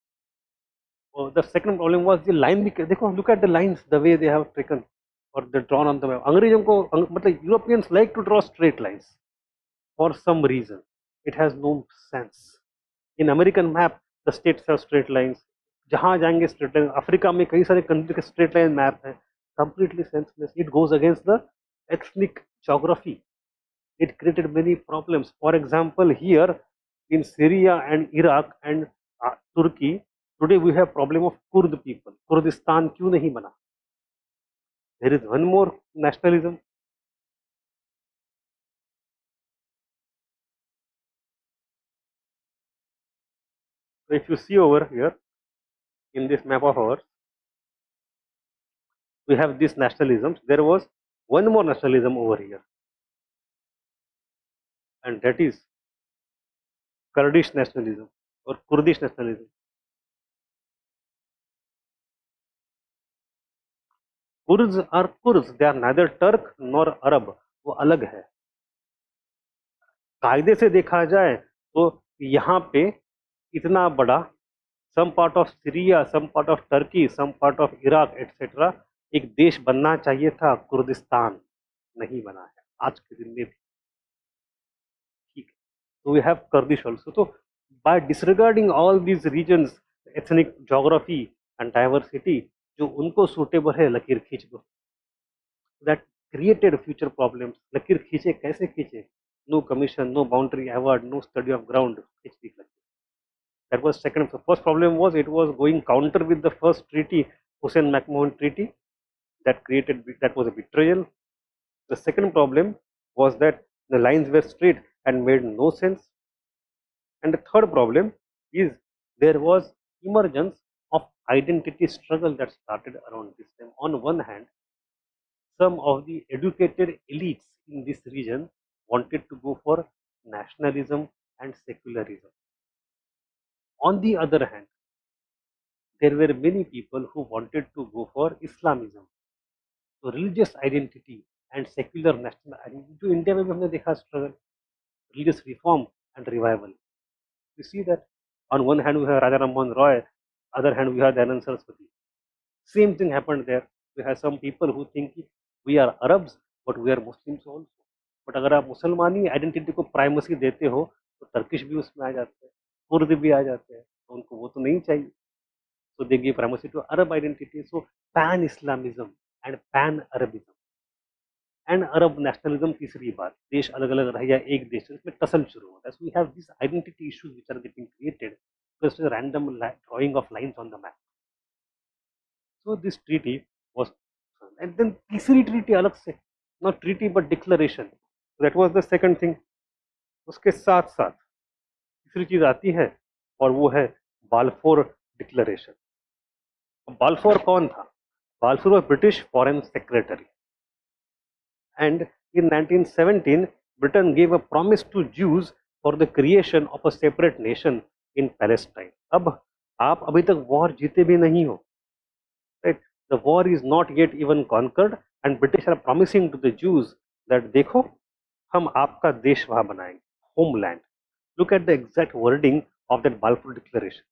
the second problem was the line. देखो, look at the lines, the way they have taken or they drawn on the map. अंग्रेजों को मतलब Europeans like to draw straight lines for some reason. It has no sense. In American map, the states have straight lines. जहाँ जाएंगे straight line. Africa में कई सारे country के straight line map है. Completely senseless. It goes against the ethnic geography. It created many problems. For example, here in Syria and Iraq and Turkey, today we have problem of Kurd people. Kurdistan क्यों नहीं बना? There is one more nationalism. So if you see over here in this map of ours, we have this nationalism. There was one more nationalism over here, and that is Kurdish nationalism or Kurdish nationalism. Kurds are Kurds. They are neither Turk nor Arab. वो अलग है. कायदे से देखा जाए तो यहाँ पे इतना बड़ा, some part of Syria, some part of Turkey, some part of Iraq, etc. एक देश बनना चाहिए था. कुर्दिस्तान नहीं बना है आज के दिन में भी. ठीक है. So we have Kurdish also. So by disregarding all these regions, ethnic geography and diversity, जो उनको suitable है लकीर खींच दो. That created future problems. लकीर खींचे कैसे खींचे? No commission, no boundary award, no study of ground. खींच दी लकीर. That was second. The first problem was it was going counter with the first treaty, Hussein-McMahon Treaty. That was a betrayal. The second problem was that the lines were straight and made no sense. And the third problem is there was emergence of identity struggle that started around this time. On one hand, some of the educated elites in this region wanted to go for nationalism and secularism. On the other hand, there were many people who wanted to go for Islamism. So religious identity and secular national identity. तो India में भी हमने देखा struggle, religious reform and revival. You see that on one hand we have Raja Ram Mohan Roy, other hand we have Dayanand Saraswati. Same thing happened there. We have some people who think we are Arabs but we are Muslims also. But अगर आप मुसलमानी identity को primacy देते हो तो Turkish भी उसमें आ जाते हैं, कुर्द भी आ जाते हैं, तो उनको वो तो नहीं चाहिए. So they give primacy to Arab identity. So pan-Islamism and pan-Arabism and Arab nationalism. तीसरी बात, देश अलग अलग रह या एक देश, इसमें टसल शुरू होता है. So we have these identity issues which are getting created because of random drawing of lines on the map. So this treaty was, and then तीसरी treaty अलग से, not treaty but declaration. So that was the second thing. उसके साथ साथ तीसरी चीज आती है और वो है बाल्फोर डिक्लेरेशन. बाल्फोर कौन था? Balfour was British Foreign Secretary. And in 1917, Britain gave a promise to Jews for the creation of a separate nation in Palestine. अब आप अभी तक वॉर जीते भी नहीं हो, right? The war is not yet even conquered and British are promising to the Jews that देखो हम आपका देश वहां बनाएंगे, homeland. Look at the exact wording of that Balfour Declaration.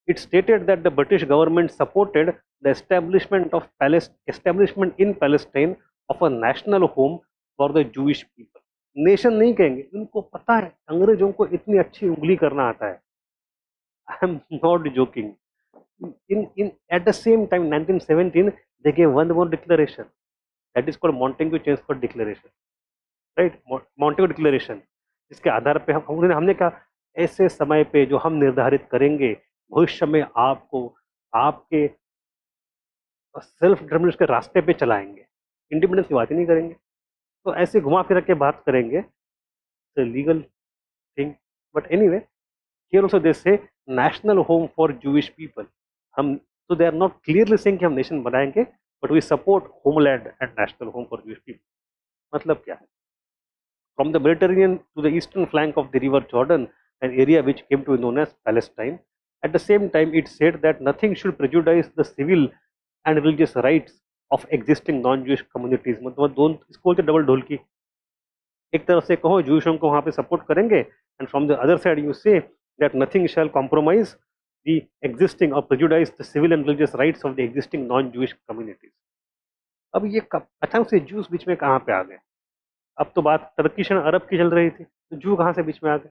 It stated that the British government supported the establishment in Palestine of a national home for the Jewish people. Nation नहीं कहेंगे, उनको पता है अंग्रेजों को इतनी अच्छी उंगली करना आता है. I am not joking. In at the same time 1917 they gave one more declaration that is called Montagu Chelmsford Declaration, right? मॉन्टेगो declaration. इसके आधार पे हम हमने कहा ऐसे समय पे जो हम निर्धारित करेंगे भविष्य में आपको आपके सेल्फ डिटर्मिनेशन के रास्ते पे चलाएंगे, इंडिपेंडेंस की बात ही नहीं करेंगे. तो ऐसे घुमा फिरा के बात करेंगे, legal thing. But anyway, here also they say national home for Jewish people. हम तो they are not clearly saying कि हम नेशन बनाएंगे, but we support homeland and national home for Jewish people. मतलब क्या है? From the Mediterranean to the eastern flank of the river Jordan, an area which came to be known as Palestine. At the same time, it said that nothing should prejudice the civil and religious rights of existing non-Jewish communities. मतलब दोनों इसको बोलते double ढोल की. एक तरफ से कहो जूइशों को वहां पे सपोर्ट करेंगे, and from the other side you say that nothing shall compromise the existing और prejudice the civil and religious rights of the existing non Jewish communities. अब ये अचानक से जूस बीच में कहाँ पे आ गए? अब तो बात टर्किश एंड अरब की चल रही थी, तो जू कहाँ से बीच में आ गए?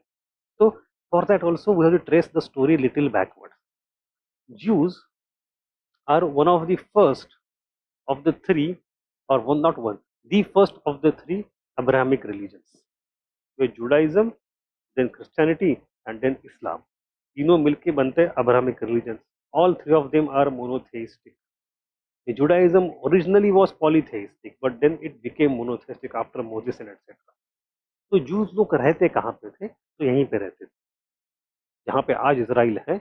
तो for that also we have to trace the story little backward. Jews are one of the first of the three, or one not one, the first of the three Abrahamic religions. वे Judaism, then Christianity and then Islam, तीनों मिलके बनते हैं Abrahamic religion. All three of them are monotheistic. Judaism originally was polytheistic, but then it became monotheistic after Moses and etc. तो juice लोग रहते कहाँ पे थे? तो यहीं पे रहते थे जहाँ पे आज इसराइल है.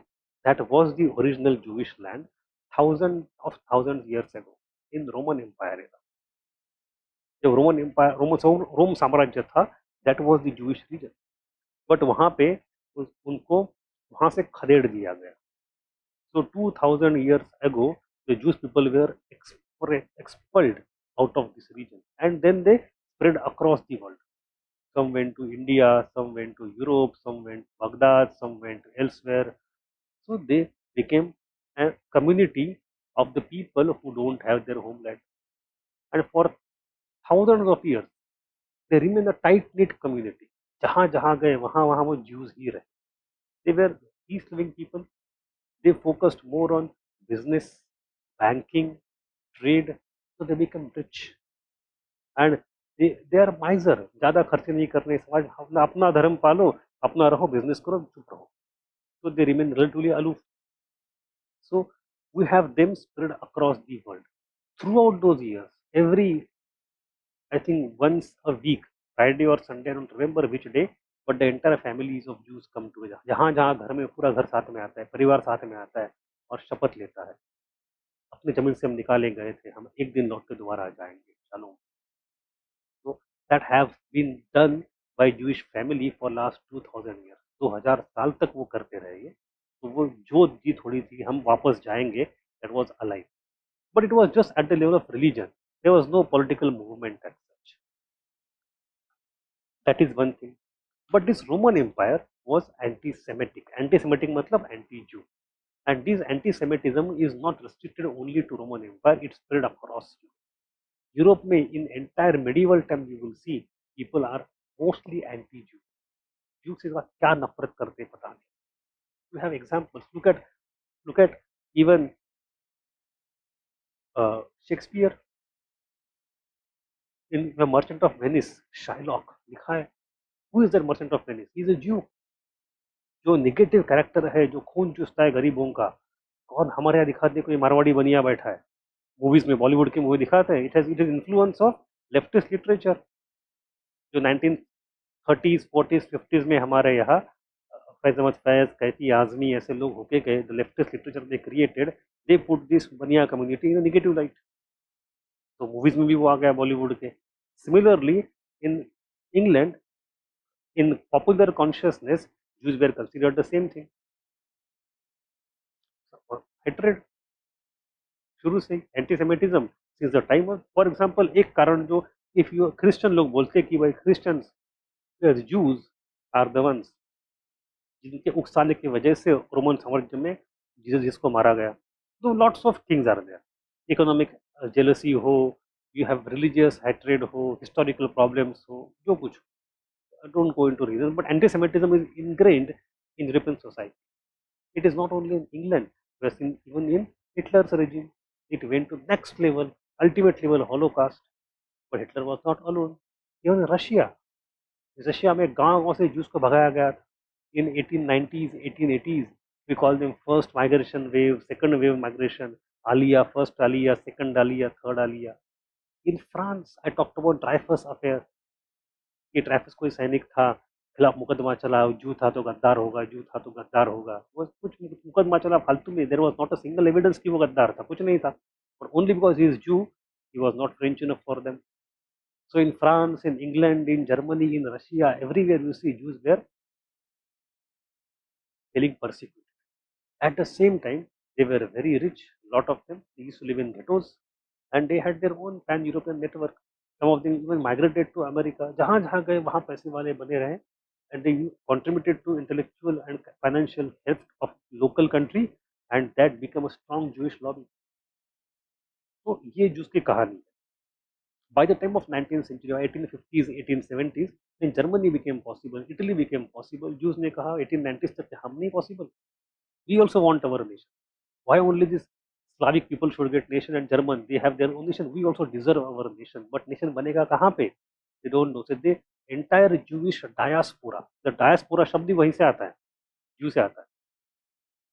That was the original Jewish land thousand years ago in Roman empire era. जब रोमन एम्पायर रोम साम्राज्य था, that was the Jewish region. But वहाँ पे उनको वहाँ से खदेड़ दिया गया. So 2000 years ago, the Jewish people were expelled out of this region, and then they spread across the world. Some went to India, some went to Europe, some went to Baghdad, some went elsewhere. So they became a community of the people who don't have their homeland. And for thousands of years, they remain a tight-knit community. जहाँ जहाँ गए वहाँ वहाँ वो Jews ही रहे. They were peace-loving people. They focused more on business, banking, trade, so they become rich. And they are miser. ज़्यादा खर्चे नहीं करने, समाज अपना अपना धर्म पालो, अपना रहो, बिजनेस करो, चुप रहो. So they remain relatively aloof. So we have them spread across the world. Throughout those years, every, I think once a week, Friday or Sunday, I don't remember which day, but the entire families of Jews come together. जहाँ जहाँ घर में पूरा घर साथ में आता है, परिवार साथ में आता है और शपथ लेता है, अपनी जमीन से हम निकाले गए थे, हम एक दिन लौट के दोबारा आ जाएंगे, चलो. तो that have been done by Jewish family for last 2000 year. 2000 साल तक वो करते रहे ये. तो वो जो जीत थोड़ी थी हम वापस जाएंगे, that was alive. But it was just at the level of religion. There was no political movement as such. That is one thing. But this Roman empire was anti-Semitic. Anti-Semitic matlab anti-Jew. And this anti-Semitism is not restricted only to Roman Empire, it spread across Europe. Europe में in entire medieval time you will see people are mostly anti-Jew. Jews से क्या नफरत करते पता नहीं. You have examples. Look at even Shakespeare in The Merchant of Venice. Shylock लिखा है. Who is that Merchant of Venice? He is a Jew. जो negative character है, जो खून चूसता है गरीबों का, कौन हमारे यहाँ दिखाते कोई मारवाड़ी बनिया बैठा है. मूवीज में, बॉलीवुड की मूवी दिखाते हैं. It is influence of leftist literature. जो 1930s 40s 50s में हमारे यहाँ फैज अहमद फैज, कैफी आजमी ऐसे लोग होके गए, the leftist literature they created, they put this बनिया कम्युनिटी इन नेगेटिव लाइट. तो मूवीज में भी वो आ गया बॉलीवुड के. Similarly in England, in popular consciousness, Jews were considered the same thing. Hatred शुरू से antisemitism since the time of, for example एक कारण जो इफ यू क्रिश्चियन लोग बोलते हैं कि भाई Christians Jews are the ones जिनके उकसाने की वजह से रोमन साम्राज्य में जीसस जिसको मारा गया, तो lots of things are there, economic jealousy हो, यू हैव रिलीजियस हैट्रेड हो, हिस्टोरिकल प्रॉब्लम्स हो, जो कुछ, don't go into reason, but antisemitism is ingrained in European society. It is not only in England, but even in Hitler's regime. It went to next level, ultimate level Holocaust. But Hitler was not alone. Even Russia, Russia में गांव गांव से juice को भगाया गया था. In 1890s, 1880s, we call them first migration wave, second wave migration, Aliyah, first Aliyah, second Aliyah, third Aliyah. In France, I talked about Dreyfus affair. कि ड्राइफस कोई सैनिक था, खिलाफ मुकदमा चला, जू था तो गद्दार होगा, जू था तो गद्दार होगा, वो कुछ मुकदमा चला फालतू में. There was not a single evidence कि वो गद्दार था, कुछ नहीं था, but only because he is Jew he was not French enough for them. So in France, in England, in Germany, in Russia, everywhere you see Jews were feeling persecuted. At the same time, they were very rich. Lot of them they used to live in ghettos, and they had their own pan-European network. Some of them even migrated to America. जहाँ जहाँ गए वहाँ पैसे वाले बने रहे, and they contributed to intellectual and financial health of local country, and that became a strong Jewish lobby. तो ये जूस की कहानी. By the time of 19th century, 1850s, 1870s, then Germany became possible, Italy became possible. Jews ने कहा 1890s तक हम नहीं possible. We also want our nation. Why only this Slavic people should get nation and German? They have their own nation. We also deserve our nation. But nation बनेगा कहाँ पे? They don't know. So the entire Jewish diaspora, the diaspora शब्द ही वहीं से आता है, Jew से आता है,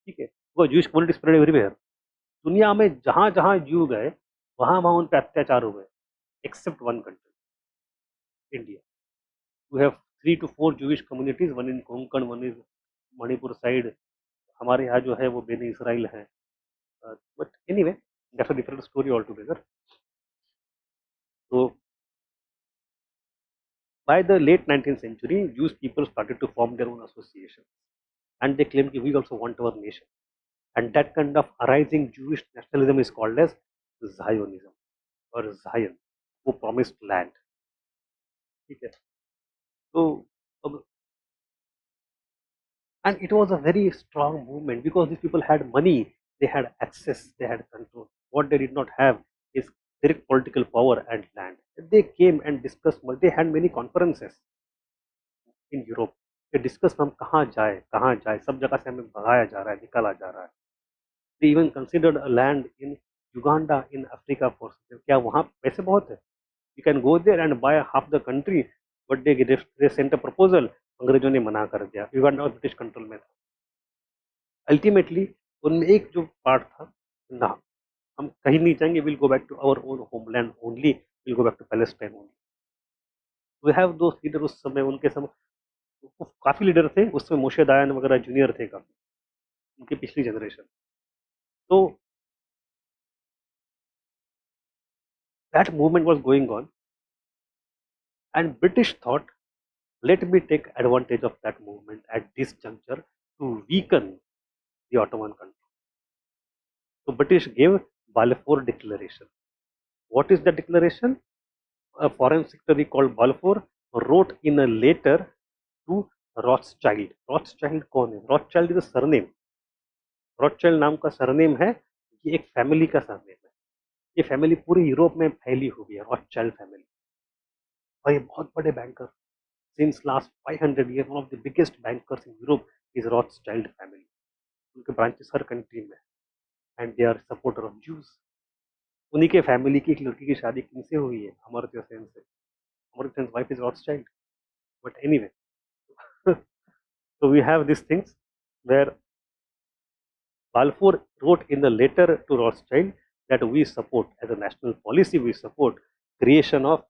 ठीक है? वो Jewish community spread everywhere. दुनिया में जहाँ जहाँ Jew गए, वहाँ वहाँ उन पे अत्याचार हो गए, except one country, India. We have 3 to 4 Jewish communities, one in Konkan, one is Manipur side. हमारे यहाँ जो है वो बेनी इसराइल है. But anyway, that's a different story altogether. So by the late 19th century, Jewish people started to form their own associations, and they claimed that we also want our nation. And that kind of arising Jewish nationalism is called as Zionism or Zion, who promised land. ठीक है? So and it was a very strong movement because these people had money, they had access, they had control. What they did not have is direct political power and land. They came and discussed, they had many conferences in Europe. They discussed हम कहाँ जाए, सब जगह से हमें भगाया जा रहा है, निकाला जा रहा है. They even considered a land in Uganda in Africa for sale. क्या वहाँ पैसे बहुत है? You can go there and buy half the country, but they sent a proposal. अंग्रेजों ने मना कर दिया. Uganda और ब्रिटिश कंट्रोल में था. अल्टीमेटली उनमें एक जो पार्ट था ना, हम कहीं नहीं जाएंगे, will go back to our own homeland only, will go back to Palestine only. We have दो लीडर उस समय, उनके समय काफी लीडर थे उस समय, मोशे दायान वगैरह जूनियर थे काफी, उनकी पिछली जनरेशन. तो that movement was going on and British thought let me take advantage of that movement at this juncture to weaken the Ottoman control. So British gave Balfour Declaration. What is the declaration? A foreign secretary called Balfour wrote in a letter to Rothschild. Rothschild कौन है? Rothschild is a surname. Rothschild नाम का surname है, ये एक family का surname है. ये फैमिली पूरे यूरोप में फैली हुई है, Rothschild फैमिली, और ये बहुत बड़े banker. Since last 500 years, one of the biggest bankers in Europe is Rothschild family. उनके ब्रांचेस हर कंट्री में, and they are supporter of Jews. उन्हीं के फैमिली की एक लड़की की शादी किनसे हुई है? अमर्त्य सेन से. Amartya Sen wife is Rothschild. But anyway, so we have these things where Balfour wrote in the letter to Rothschild that we support, as a national policy, we support creation of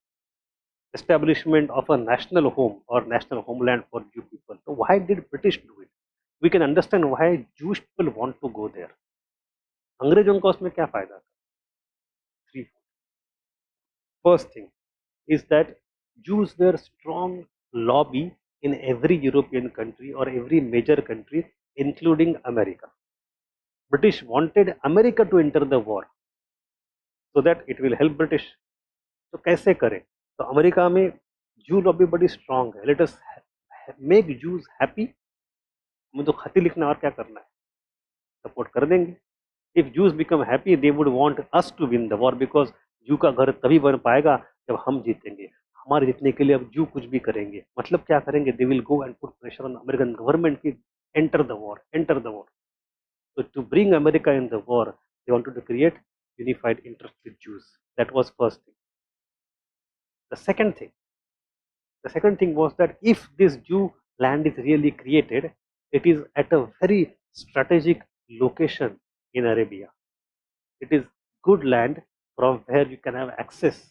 establishment of a national home or national homeland for Jew people. So why did British do it? We can understand why Jewish people want to go there. अंग्रेजों का उसमें क्या फायदा था? Three. First thing is that Jews were strong lobby in every European country or every major country, including America. British wanted America to enter the war so that it will help British. तो कैसे करें? तो America में जू lobby बड़ी strong है. Let us make juice happy. मुझे तो खती लिखना और क्या करना है, सपोर्ट कर देंगे. If Jews become happy they would want us to win the war, because Jew का घर तभी बन पाएगा जब हम जीतेंगे. हमारे जीतने के लिए अब जू कुछ भी करेंगे. मतलब क्या करेंगे? They will go and put pressure on American government की enter the war, enter the war. So to bring America in the war, they wanted to create unified interest with Jews. That was first thing. The second thing, the second thing was that if this Jew land is really created, it is at a very strategic location in Arabia. It is good land from where you can have access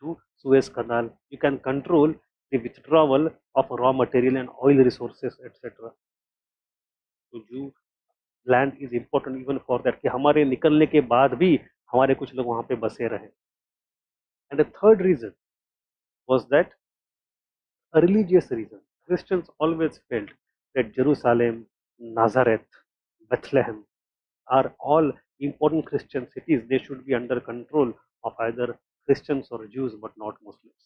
to Suez Canal. You can control the withdrawal of raw material and oil resources, etc. So Jew land is important even for that कि हमारे निकलने के बाद भी हमारे कुछ लोग वहां पे बसे रहे. And the third region was that a religious reason. Christians always felt that Jerusalem, Nazareth, Bethlehem are all important Christian cities. They should be under control of either Christians or Jews, but not Muslims.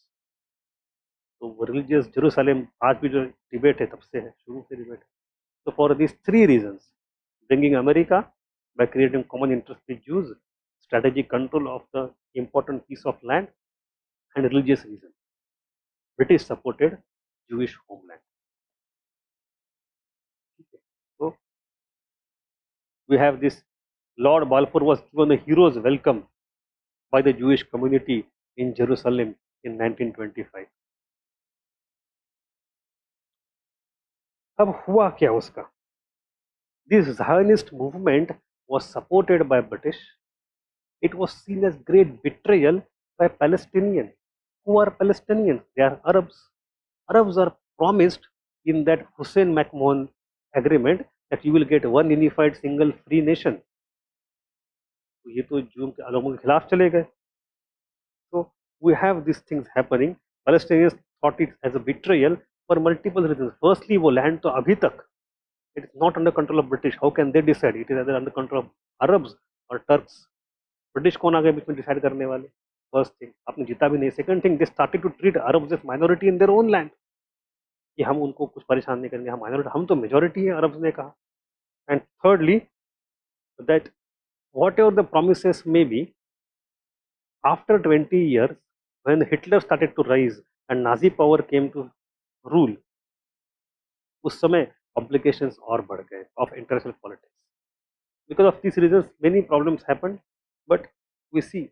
तो religious Jerusalem आज भी जो debate है तब से है, शुरू से डिबेट है. So for these three reasons, bringing America by creating common interest with Jews, strategic control of the important piece of land, and religious reason, British supported Jewish homeland. So we have this. Lord Balfour was given a hero's welcome by the Jewish community in Jerusalem in 1925. अब हुआ क्या उसका? This Zionist movement was supported by British. It was seen as great betrayal by Palestinians. Who are Palestinians? They are Arabs. Arabs are promised in that Hussein McMahon agreement that you will get one unified single free nation. तो ये तो zoom के आलमों के खिलाफ चले गए. So we have these things happening. Palestinians thought it as a betrayal for multiple reasons. Firstly, वो land तो अभी तक it is not under control of British. How can they decide? It is either under control of Arabs or Turks. British कौन आ गए बीच में decide करने वाले? First thing, आपने जीता भी नहीं. Second thing, they started to treat Arabs as minority in their own land, कि हम उनको कुछ परेशान नहीं करेंगे, हम माइनॉरिटी, हम तो मेजॉरिटी है, अरब्स ने कहा. And thirdly that what ever the promises may be, after 20 years when Hitler started to rise and Nazi power came to rule, उस समय complications और बढ़ गए of international politics. Because of these reasons, many problems happened, but we see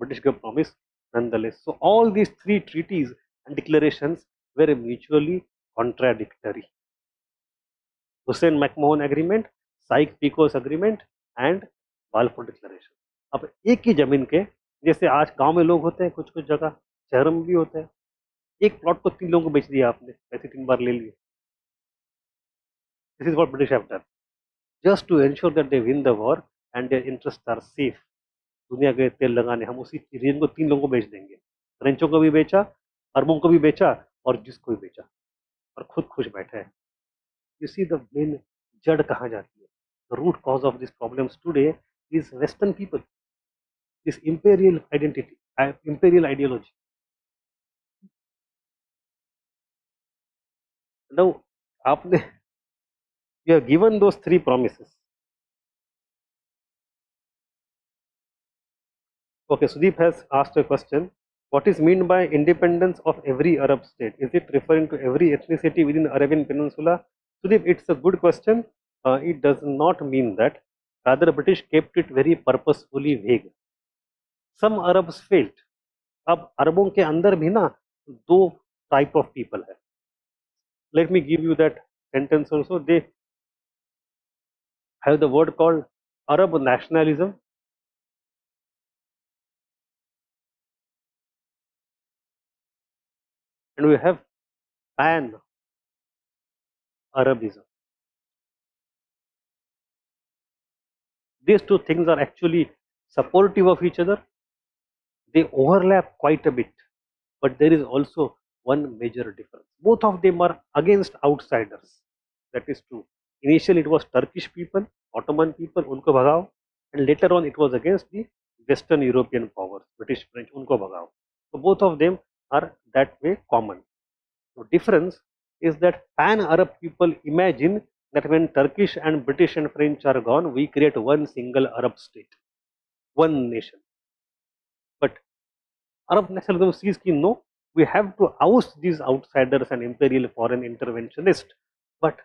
British gave promise nonetheless. So all these three treaties and declarations were mutually contradictory. Hussein-McMahon Agreement, Sykes-Picot Agreement and Balfour Declaration. अब एक ही जमीन के, जैसे आज गांव में लोग होते हैं, कुछ कुछ जगह शहरों में भी होते हैं, एक प्लॉट को 3 लोगों को बेच दिया आपने, ऐसे 3 बार ले लिए. This is what British have done, just to ensure that they win the war and their interests are safe. दुनिया गए तेल लगाने, हम उसी रीजन को 3 लोगों को बेच देंगे. फ्रेंचों को भी बेचा, अरबों को भी बेचा और जिसको भी बेचा, और खुद खुश बैठे हैं. You see the main जड़ कहाँ जाती है? The root cause of these problems today is Western people, this imperial identity, imperial ideology. Now, आपने you have given those 3 promises. Okay, Sudeep has asked a question. What is meant by independence of every Arab state? Is it referring to every ethnicity within the Arabian Peninsula? Sudeep, it's a good question. It does not mean that. Rather, British kept it very purposefully vague. Some Arabs failed. अब अरबों के अंदर भी ना 2 type of people है. Let me give you that sentence also. They have the word called Arab nationalism, and we have pan Arabism. These 2 things are actually supportive of each other. They overlap quite a bit, but there is also one major difference. Both of them are against outsiders. That is true. Initially, it was Turkish people, Ottoman people, उनको भगाओ, and later on it was against the Western European powers, British, French, उनको भगाओ. So both of them are that way common. The difference is that pan-Arab people imagine that when Turkish and British and French are gone, we create one single Arab state, one nation. But Arab nationalism sees that no, we have to oust these outsiders and imperial foreign interventionists. But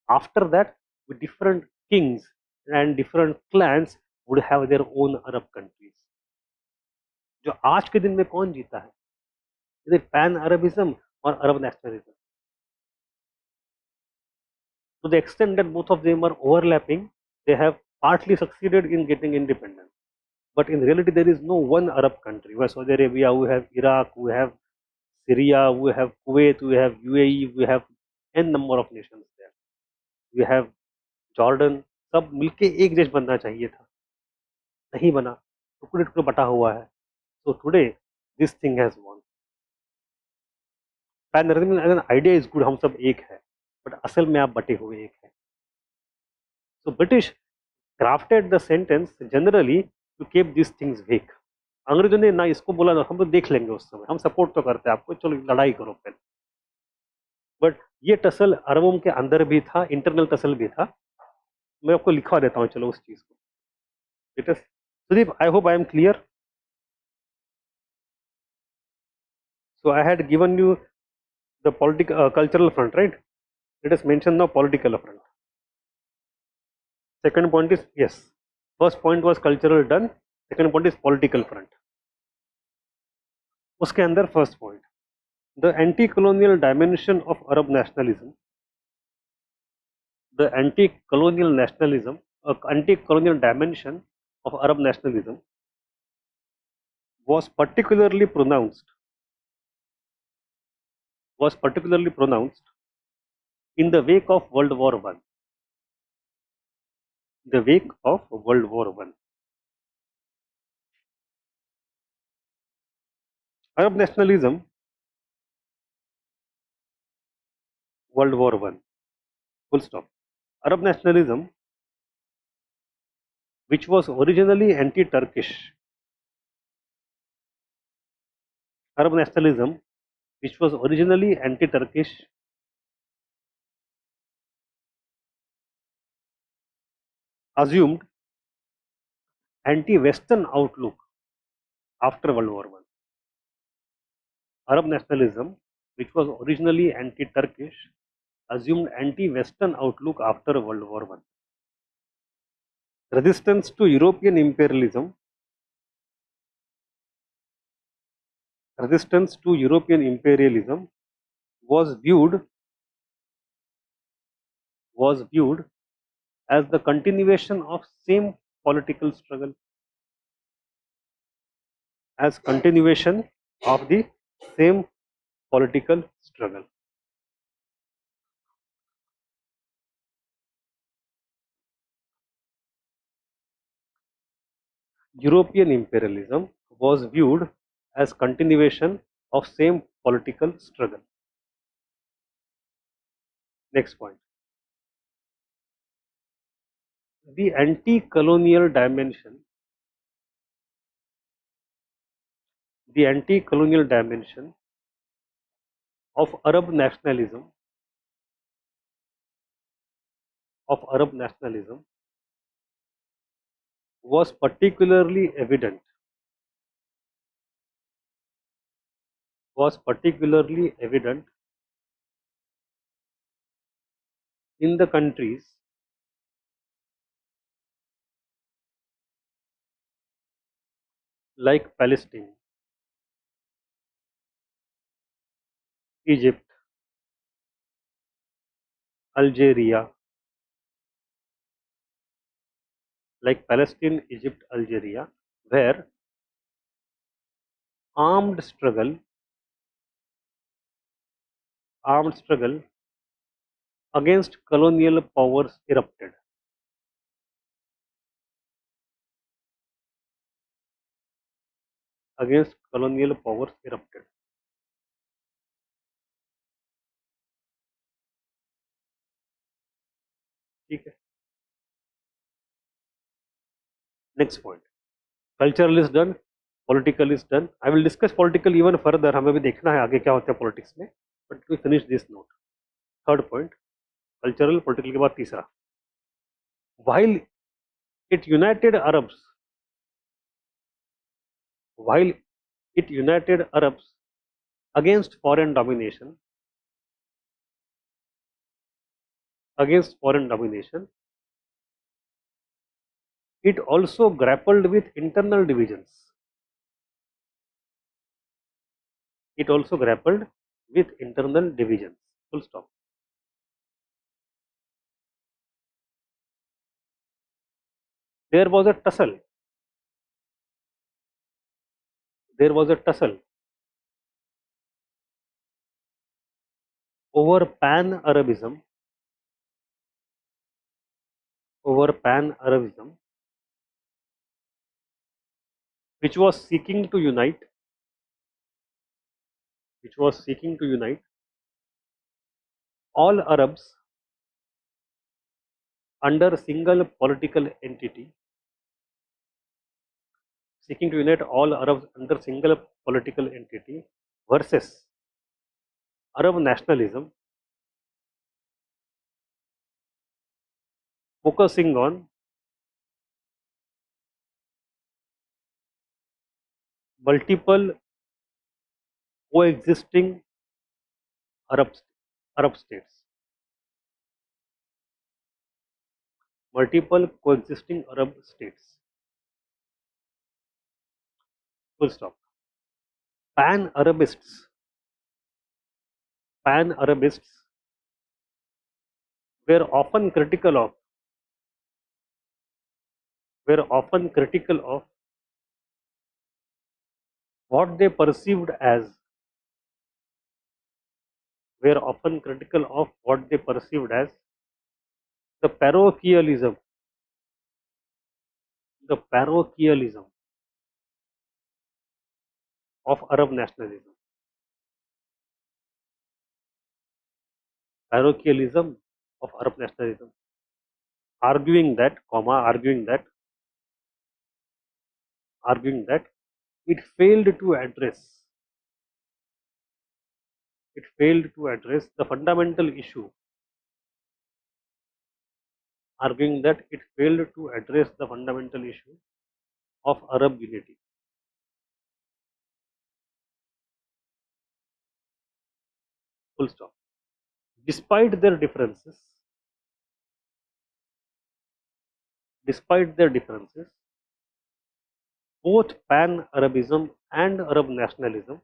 after that, with different kings and different clans would have their own Arab countries. जो आज के दिन में कौन जीता है? Is it pan-Arabism or Arab nationalism? To the extent that both of them are overlapping, they have partly succeeded in getting independence. But in reality, there is no one Arab country. We have Saudi Arabia, we have Iraq, we have Syria, we have Kuwait, we have UAE, we have n number of nations there. We have Jordan. सब मिलके एक देश बनना चाहिए था, नहीं बना, टुकड़े टुकड़े बटा हुआ है. So today this thing has won. Pan as an idea is good, हम सब एक है, बट असल में आप बटे हुए एक है. So British crafted the sentence generally to keep this things vague. अंग्रेजों ने ना इसको बोला ना हम तो देख लेंगे उस समय, हम सपोर्ट तो करते हैं आपको, चलो लड़ाई करो पहले. बट ये टसल अरबों के अंदर भी था, इंटरनल टसल भी था. मैं आपको लिखवा देता हूँ चलो उस चीज को. It is Sudeep, I hope I am clear. So I had given you the political cultural front, right? Let us mention now political front. Second point is yes. First point was cultural done. Second point is political front. उसके अंदर first point, the anti-colonial dimension of Arab nationalism, the anti-colonial nationalism, anti-colonial dimension of Arab nationalism was particularly pronounced in the wake of World War One. The wake of World War One. Arab nationalism, World War One. Full stop. Arab nationalism, which was originally anti-Turkish. Arab nationalism, which was originally anti-Turkish, assumed anti-Western outlook after World War One. Arab nationalism, which was originally anti-Turkish, assumed anti-Western outlook after World War One. Resistance to European imperialism, was viewed as the continuation of same political struggle, European imperialism was viewed as continuation of same political struggle. Next point. The anti-colonial dimension of Arab nationalism was particularly evident in the countries like Palestine, Egypt, Algeria, where armed struggle against colonial powers erupted. ठीक है. Next point, cultural is done, political is done. I will discuss political even further, हमें भी देखना है आगे क्या होता है पॉलिटिक्स में, but we finish this note. Third point, cultural political के बाद तीसरा, while it united Arabs, while it united Arabs against foreign domination, it also grappled with internal divisions. It also grappled with internal divisions. Full stop. There was a tussle. There was a tussle over pan-Arabism, which was seeking to unite, all Arabs under a single political entity, seeking to unite all Arabs under single political entity versus Arab nationalism, focusing on multiple coexisting Arab states. Multiple coexisting Arab states. Full stop. Pan-Arabists were often critical of what they perceived as the parochialism of Arab nationalism. Parochialism of Arab nationalism, arguing that it failed to address the fundamental issue, of Arab unity. Full stop. Despite their differences, both pan-Arabism and Arab nationalism,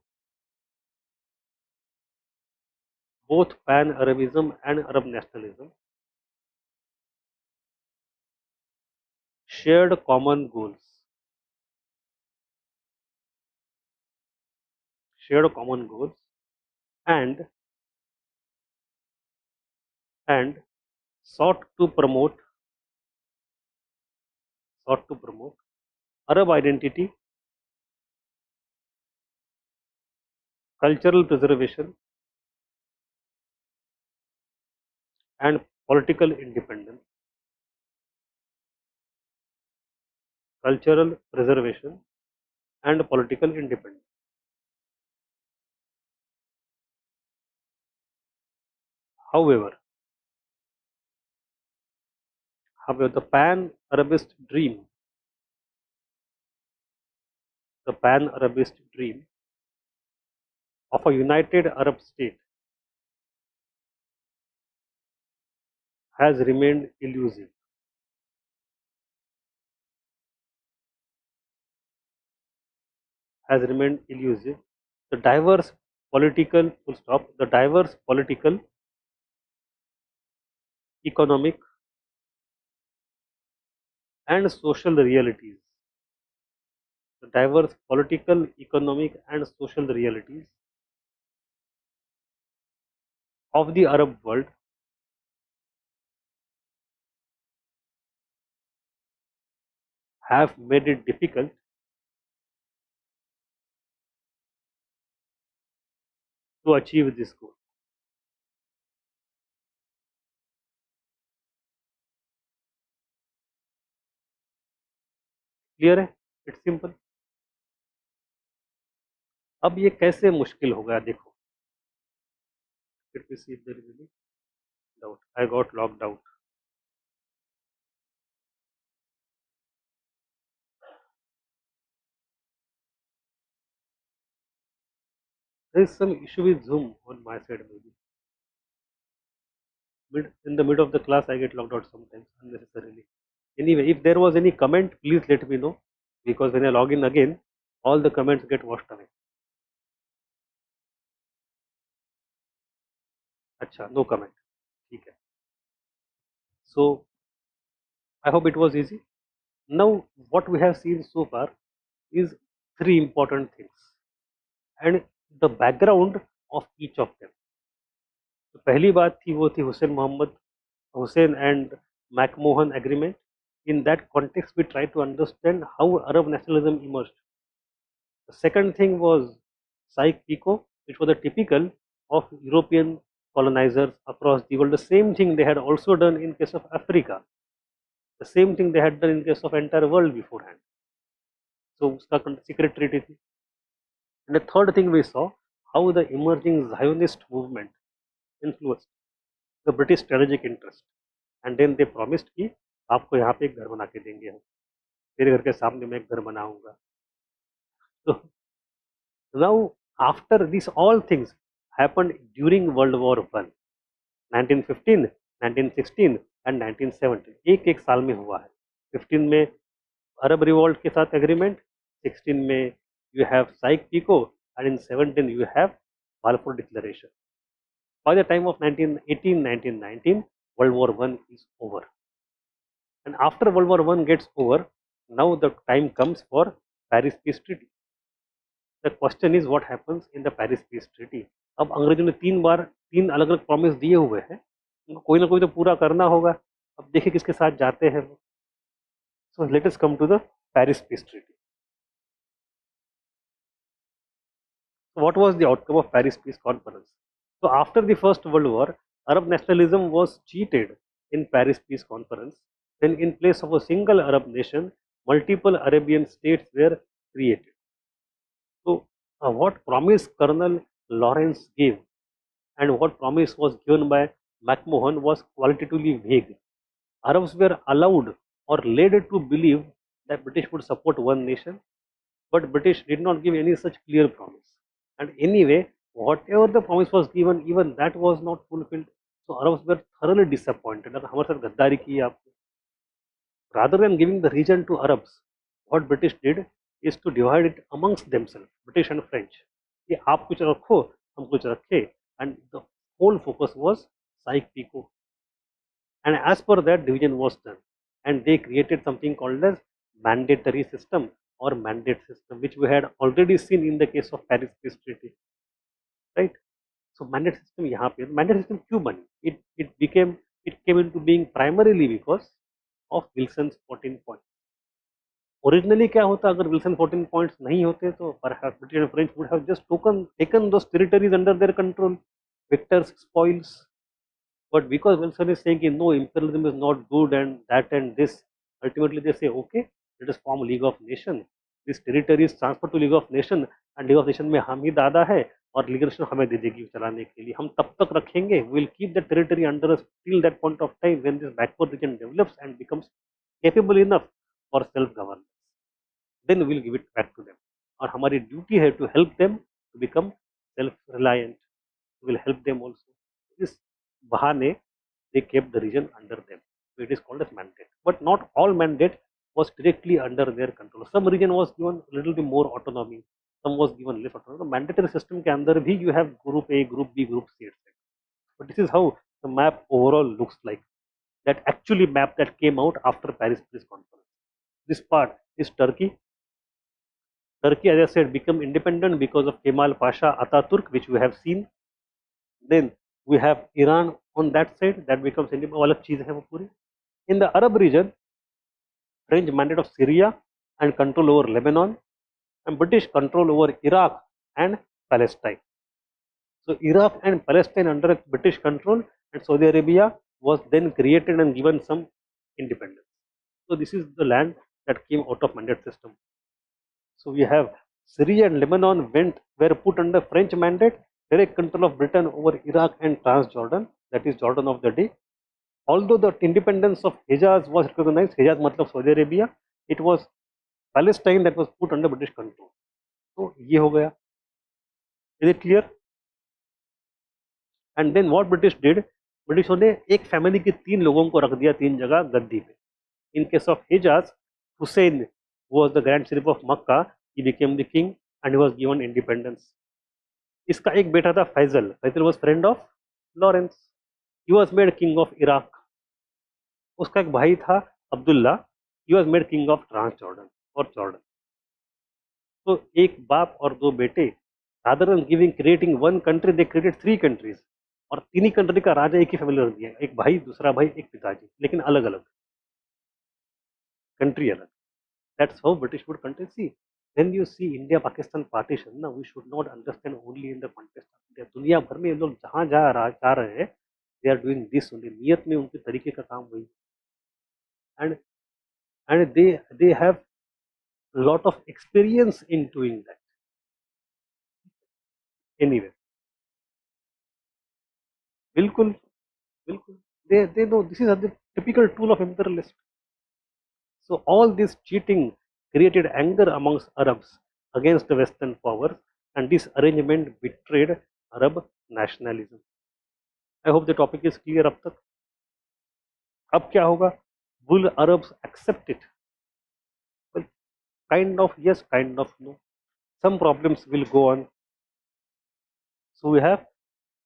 shared common goals, and sought to promote Arab identity, cultural preservation, and political independence. Cultural preservation and political independence. However, the Pan-Arabist dream of a united Arab state has remained elusive. The diverse political, economic, and social realities. The diverse political, economic, and social realities of the Arab world have made it difficult to achieve this goal. Clear है? It's simple. अब ये कैसे मुश्किल होगा देखो, let me see if there is any doubt. I got locked out. There is some issue with Zoom on my side maybe. In the mid of the class I get logged out sometimes unnecessarily. Anyway, if there was any comment, please let me know, because when I log in again, all the comments get washed away. Acha, no comment. ठीक है. So I hope it was easy. Now what we have seen so far is three important things and the background of each of them. तो पहली बात थी वो थी Hussein and McMahon agreement. In that context, we try to understand how Arab nationalism emerged. The second thing was Sykes-Picot, which was the typical of European colonizers across the world. The same thing they had also done in case of Africa. The same thing they had done in case of entire world beforehand. So उसका secret treaty थी. And the third thing we saw how the emerging Zionist movement influenced the British strategic interest. And then they promised कि आपको यहाँ पे एक घर बना के देंगे हम, तेरे घर के सामने मैं एक घर बनाऊंगा. So now after these all things happened during World War One, 1915, 1916 and 1917, एक एक साल में हुआ है. 15 में अरब रिवॉल्ट के साथ एग्रीमेंट, 16 में you have Sykes-Picot and in 17 you have Balfour Declaration. By the time of 1918, 1919, World War One is over. And after World War One gets over, now the time comes for Paris Peace Treaty. The question is what happens in the Paris Peace Treaty. अब अंग्रेजों ने तीन अलग अलग promise दिए हुए हैं, उनको कोई ना कोई तो पूरा करना होगा. अब देखिए किसके साथ जाते हैं वो. So let us come to the Paris Peace Treaty. So what was the outcome of Paris Peace Conference? So after the First World War, Arab nationalism was cheated in Paris Peace Conference. Then in place of a single Arab nation, multiple Arabian states were created. So what promise Colonel Lawrence gave and what promise was given by McMahon was qualitatively vague. Arabs were allowed or led to believe that British would support one nation, but British did not give any such clear promise. And anyway, whatever the promise was given, even that was not fulfilled. So Arabs were thoroughly disappointed. अगर हमारे साथ गद्दारी की आपने. Rather than giving the region to Arabs, what British did is to divide it amongst themselves, British and French. कि आप कुछ रखो, हम कुछ रखे, and the whole focus was Sykes-Picot. And as per that, division was done, and they created something called as mandatory system or mandate system, which we had already seen in the case of Paris Peace Treaty, right? So mandate system यहाँ पे mandate system क्यों बनी? It came into being primarily because of Wilson's 14 points. Originally क्या होता अगर Wilson 14 points नहीं होते तो perhaps British and French would have just taken those territories under their control, victors, spoils. But because Wilson is saying no, imperialism is not good and that and this, ultimately they say okay, let us form League of Nations. This territory is transferred to League of Nations and League of Nations में हम ही दादा है और League of Nations हमें दे देगी चलाने के लिए. हम तब तक रखेंगे. We will keep the territory under us till that point of time when this backward region develops and becomes capable enough for self-governance. Then we will give it back to them. और हमारी duty है to help them to become self-reliant. We will help them also. इस बहाने they kept the region under them. So it is called as mandate. But not all mandate was directly under their control. Some region was given a little bit more autonomy. Some was given less autonomy. The mandatory system के अंदर भी you have group A, group B, group C, etc. But this is how the map overall looks like. That actually map that came out after Paris Peace Conference. This part is Turkey. Turkey, as I said, became independent because of Kemal Pasha Ataturk, which we have seen. Then we have Iran on that side, that becomes independent. अलग चीज है वो पूरी. In the Arab region, French mandate of Syria and control over Lebanon, and British control over Iraq and Palestine. So Iraq and Palestine under British control, and Saudi Arabia was then created and given some independence. So this is the land that came out of mandate system. So we have Syria and Lebanon were put under French mandate, direct control of Britain over Iraq and Transjordan, that is Jordan of the day. Although the independence of Hejaz was recognized, Hejaz matlab Saudi Arabia, it was Palestine that was put under British control. So ये हो गया. Is it clear? And then what British did? ब्रिटिशों ने एक family के 3 लोगों को रख दिया 3 जगह गद्दी पे. In case of Hejaz, Hussein was the Grand Sharif of Makkah. He became the king and he was given independence. इसका एक बेटा था Faizal. Faizal was friend of Lawrence. He was made king of Iraq. उसका एक भाई था Abdullah. He was made king of Transjordan or Jordan. तो एक बाप और 2 बेटे, rather than creating one country, they created 3 countries. और 3 ही कंट्री का राजा एक ही फैमिली रख दिया. एक भाई, दूसरा भाई, एक पिताजी, लेकिन अलग अलग कंट्री अलग. That's how British would continue. See, when you see India-Pakistan partition, now we should not understand only in the context of India. दुनिया भर में ये लोग जहाँ जा रहे हैं, they are doing this only. नियत में उनके तरीके का काम वही. And they have lot of experience in doing that. Anyway, बिल्कुल बिल्कुल. They know this is the typical tool of imperialist. So all this cheating created anger amongst Arabs against the Western powers, and this arrangement betrayed Arab nationalism. I hope the topic is clear अब तक. अब क्या होगा? Will Arabs accept it? Well, kind of yes, kind of no. Some problems will go on. So we have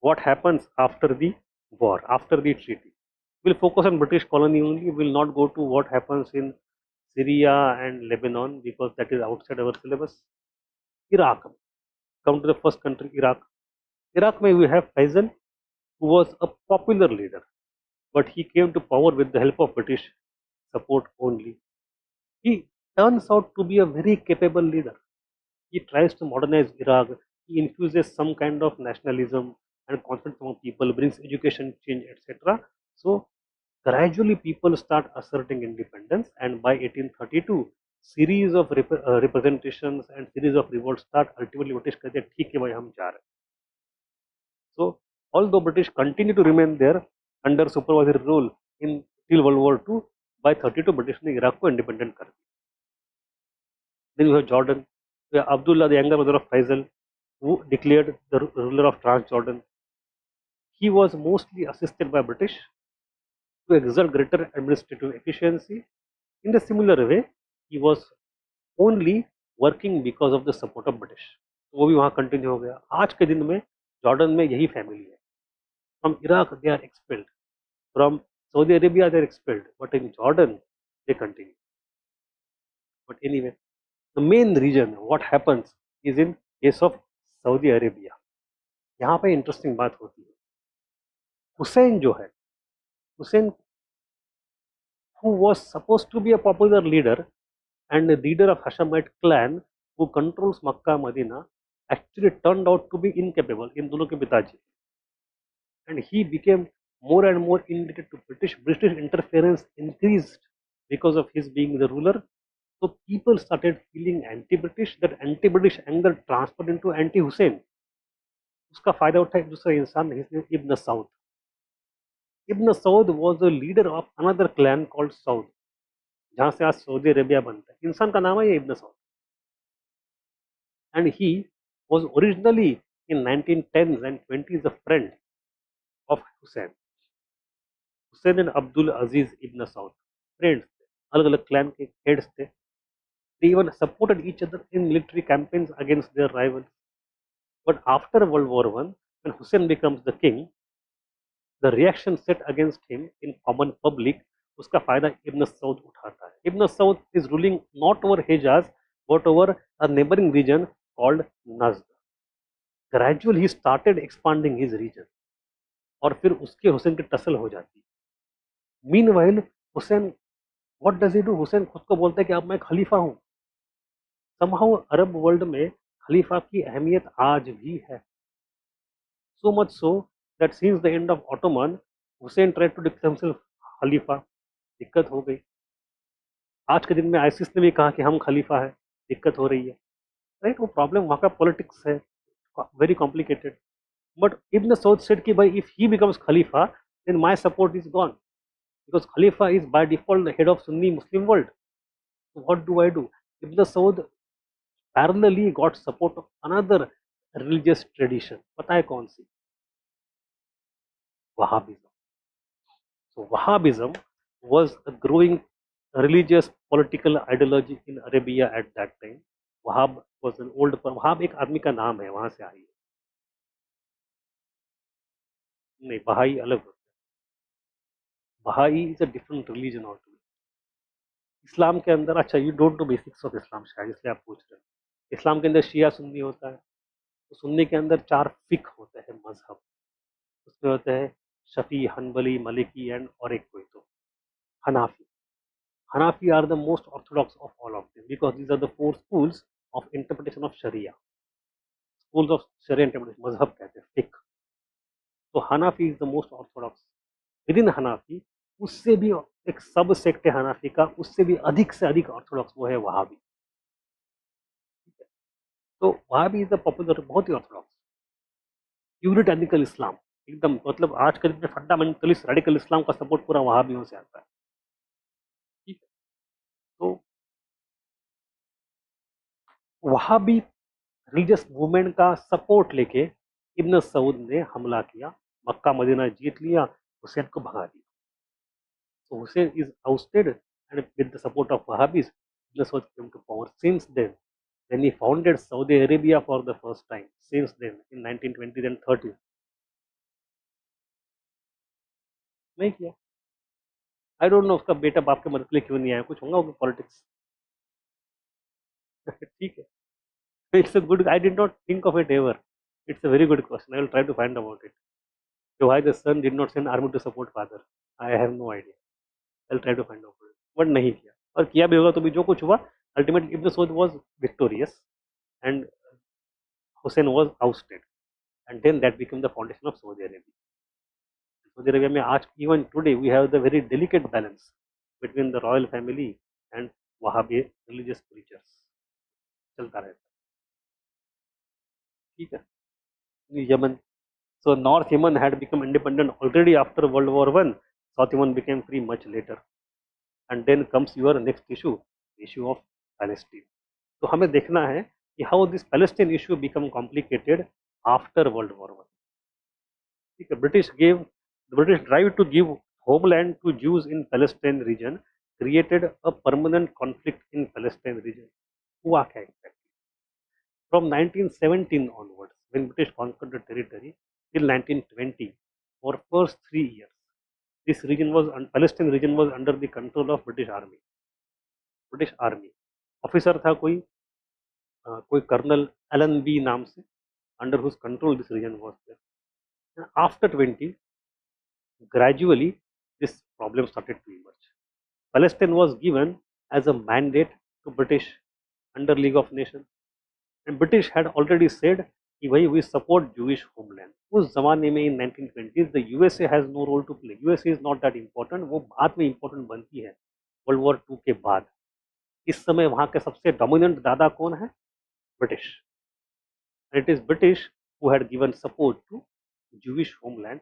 what happens after the war, after the treaty. We'll focus on British colony only. We'll not go to what happens in Syria and Lebanon because that is outside our syllabus. Iraq. Come to the first country, Iraq. Iraq may we have Faisal, who was a popular leader, but he came to power with the help of British support only. He turns out to be a very capable leader. He tries to modernize Iraq. He infuses some kind of nationalism and confidence among people, brings education change, etc. So gradually people start asserting independence, and by 1832, series of representations and series of revolts start. Ultimately, British कहते हैं ठीक है भाई हम जा रहे हैं. So although British continue to remain there under supervisory rule in till World War II, by 32 British ने इराक को independent कर दिया. Then you have Jordan, where Abdullah, the younger brother of Faisal, who declared the ruler of Transjordan. He was mostly assisted by British to exert greater administrative efficiency. In the similar way, he was only working because of the support of British. वो भी वहाँ continue हो गया. आज के दिन में Jordan में यही फैमिली है. From Iraq they are expelled. From Saudi Arabia they are expelled. But in Jordan they continue. But anyway, the main reason what happens is in case of Saudi Arabia. यहाँ पे interesting बात होती है. हुसैन जो है, Hussain who was supposed to be a popular leader and the leader of Hashemite clan who controls Makkah Medina actually turned out to be incapable. इन दोनों के पिताजी. And he became more and more indebted to British. British interference increased because of his being the ruler. So people started feeling anti-British. That anti-British anger transferred into anti-Hussein. उसका फायदा उठाया दूसरा इंसान, his name Ibn Saud. Ibn Saud was the leader of another clan called Saud, जहाँ से आज Saudi Arabia बनता है. इंसान का नाम है ये Ibn Saud. And he was originally in 1910s and 20s a friend of Hussein. Hussein and Abdul Aziz Ibn Saud, friends थे, अलग अलग क्लैन के हेड्स थे. They even supported each other in military campaigns against their rivals. But after World War I, when Hussein becomes the king, the reaction set against him in common public, उसका फायदा Ibn Saud उठाता है. Ibn Saud is ruling not over Hejaz but over a neighboring region called Najd. Gradually he started expanding his region और फिर उसके हुसैन की tussle हो जाती है. Meanwhile, Hussein, what does he do? Hussein खुद को बोलता है कि अब मैं खलीफा हूँ. Somehow अरब वर्ल्ड में खलीफा की अहमियत आज भी है. So much so that since the end of Ottoman, Hussein tried to declare himself खलीफा. दिक्कत हो गई. आज के दिन में आईसिस ने भी कहा कि हम खलीफा है, दिक्कत हो रही है, राइट? वो प्रॉब्लम वहाँ का पॉलिटिक्स है, very complicated. But Ibn Saud said कि भाई इफ ही बिकम्स खलीफा then my support is gone, because खलीफा is by default the head of Sunni Muslim world. What do I do? Ibn Saud parallelly got support of another religious tradition. पता है कौन सी? Wahhabism. So Wahhabism was a growing religious political ideology in Arabia at that time. Wahhab was an old, Wahhab एक आदमी का नाम है, वहां से आई है. नहीं, बहाई अलग होता है. Baha'i is a different religion ऑल टू. इस्लाम के अंदर, अच्छा you don't know basics of Islam शायद इसलिए आप पूछ रहे हैं. इस्लाम के अंदर शिया सुन्नी होता है. तो सुन्नी के अंदर चार फिक होते हैं मजहब. उसमें होते हैं शफी, हनबली, मलिकी एंड और एक कोई तो Hanafi. Hanafi are the most orthodox of all of them because these are the four schools of interpretation of Sharia. Schools of Sharia interpretation, मजहब कहते हैं, fiqh. तो Hanafi is the most Orthodox. With in Hanafi उससे भी एक सब sect है Hanafi का, उससे भी अधिक से अधिक ऑर्थोडॉक्स, वो है वहाबी. तो वहाबी इज द पॉपुलर, बहुत ही ऑर्थोडॉक्स यूनिटैनिकल इस्लाम. एकदम मतलब आज के दिन में फंडामेंटलिस्ट रेडिकल इस्लाम का सपोर्ट पूरा वहाबियों से आता है. ठीक है. तो वहाबी रिलीजियस मूवमेंट का सपोर्ट लेके इब्न सऊद ने हमला किया, मक्का मदीना जीत लिया, हुसैन को भगा दिया. So Hussein is ousted, and with the support of Wahhabis, Ibn Saud came to power. Since then, when he founded Saudi Arabia for the first time, since then in 1920s and 30s, नहीं किया. I don't know उसका बेटा बाप के मदद के लिए क्यों नहीं आया, कुछ होगा उसका पॉलिटिक्स. ठीक है. It's a good, I did not think of it ever. It's a very good question. I will try to find about it. Why the son did not send army to support father? I have no idea. I'll try to find out. But नहीं किया, और किया भी होगा तो भी जो कुछ हुआ, ultimately ibn Saud was victorious and Hussein was ousted, and then that became the foundation of Saudi Arabia. Saudi Arabia में आज even today we have the very delicate balance between the royal family and Wahhabi religious preachers. चलता रहता है. ठीक है. Yemen. So North Yemen had become independent already after World War One. South Yemen became free much later. And then comes your next issue, issue of Palestine. तो हमें देखना है कि how this Palestine issue become complicated after World War One. ठीक है. British drive to give homeland to Jews in Palestine region created a permanent conflict in Palestine region. हुआ क्या exactly? From 1917 onwards, when British conquered the territory, till 1920, for first 3 years, this region was Palestine region was under the control of British Army. British Army officer था कोई colonel Elon B नाम से, under whose control this region was there. And after 20, gradually this problem started to emerge. Palestine was given as a mandate to British under League of Nations, and British had already said कि भाई we support Jewish homeland. उस जमाने में in 1920s the USA has no role to play. USA is not that important. वो बाद में important बनती है World War II के बाद. इस समय वहाँ के सबसे डोमिनेंट दादा कौन है? British. And it is British who had given support to Jewish homeland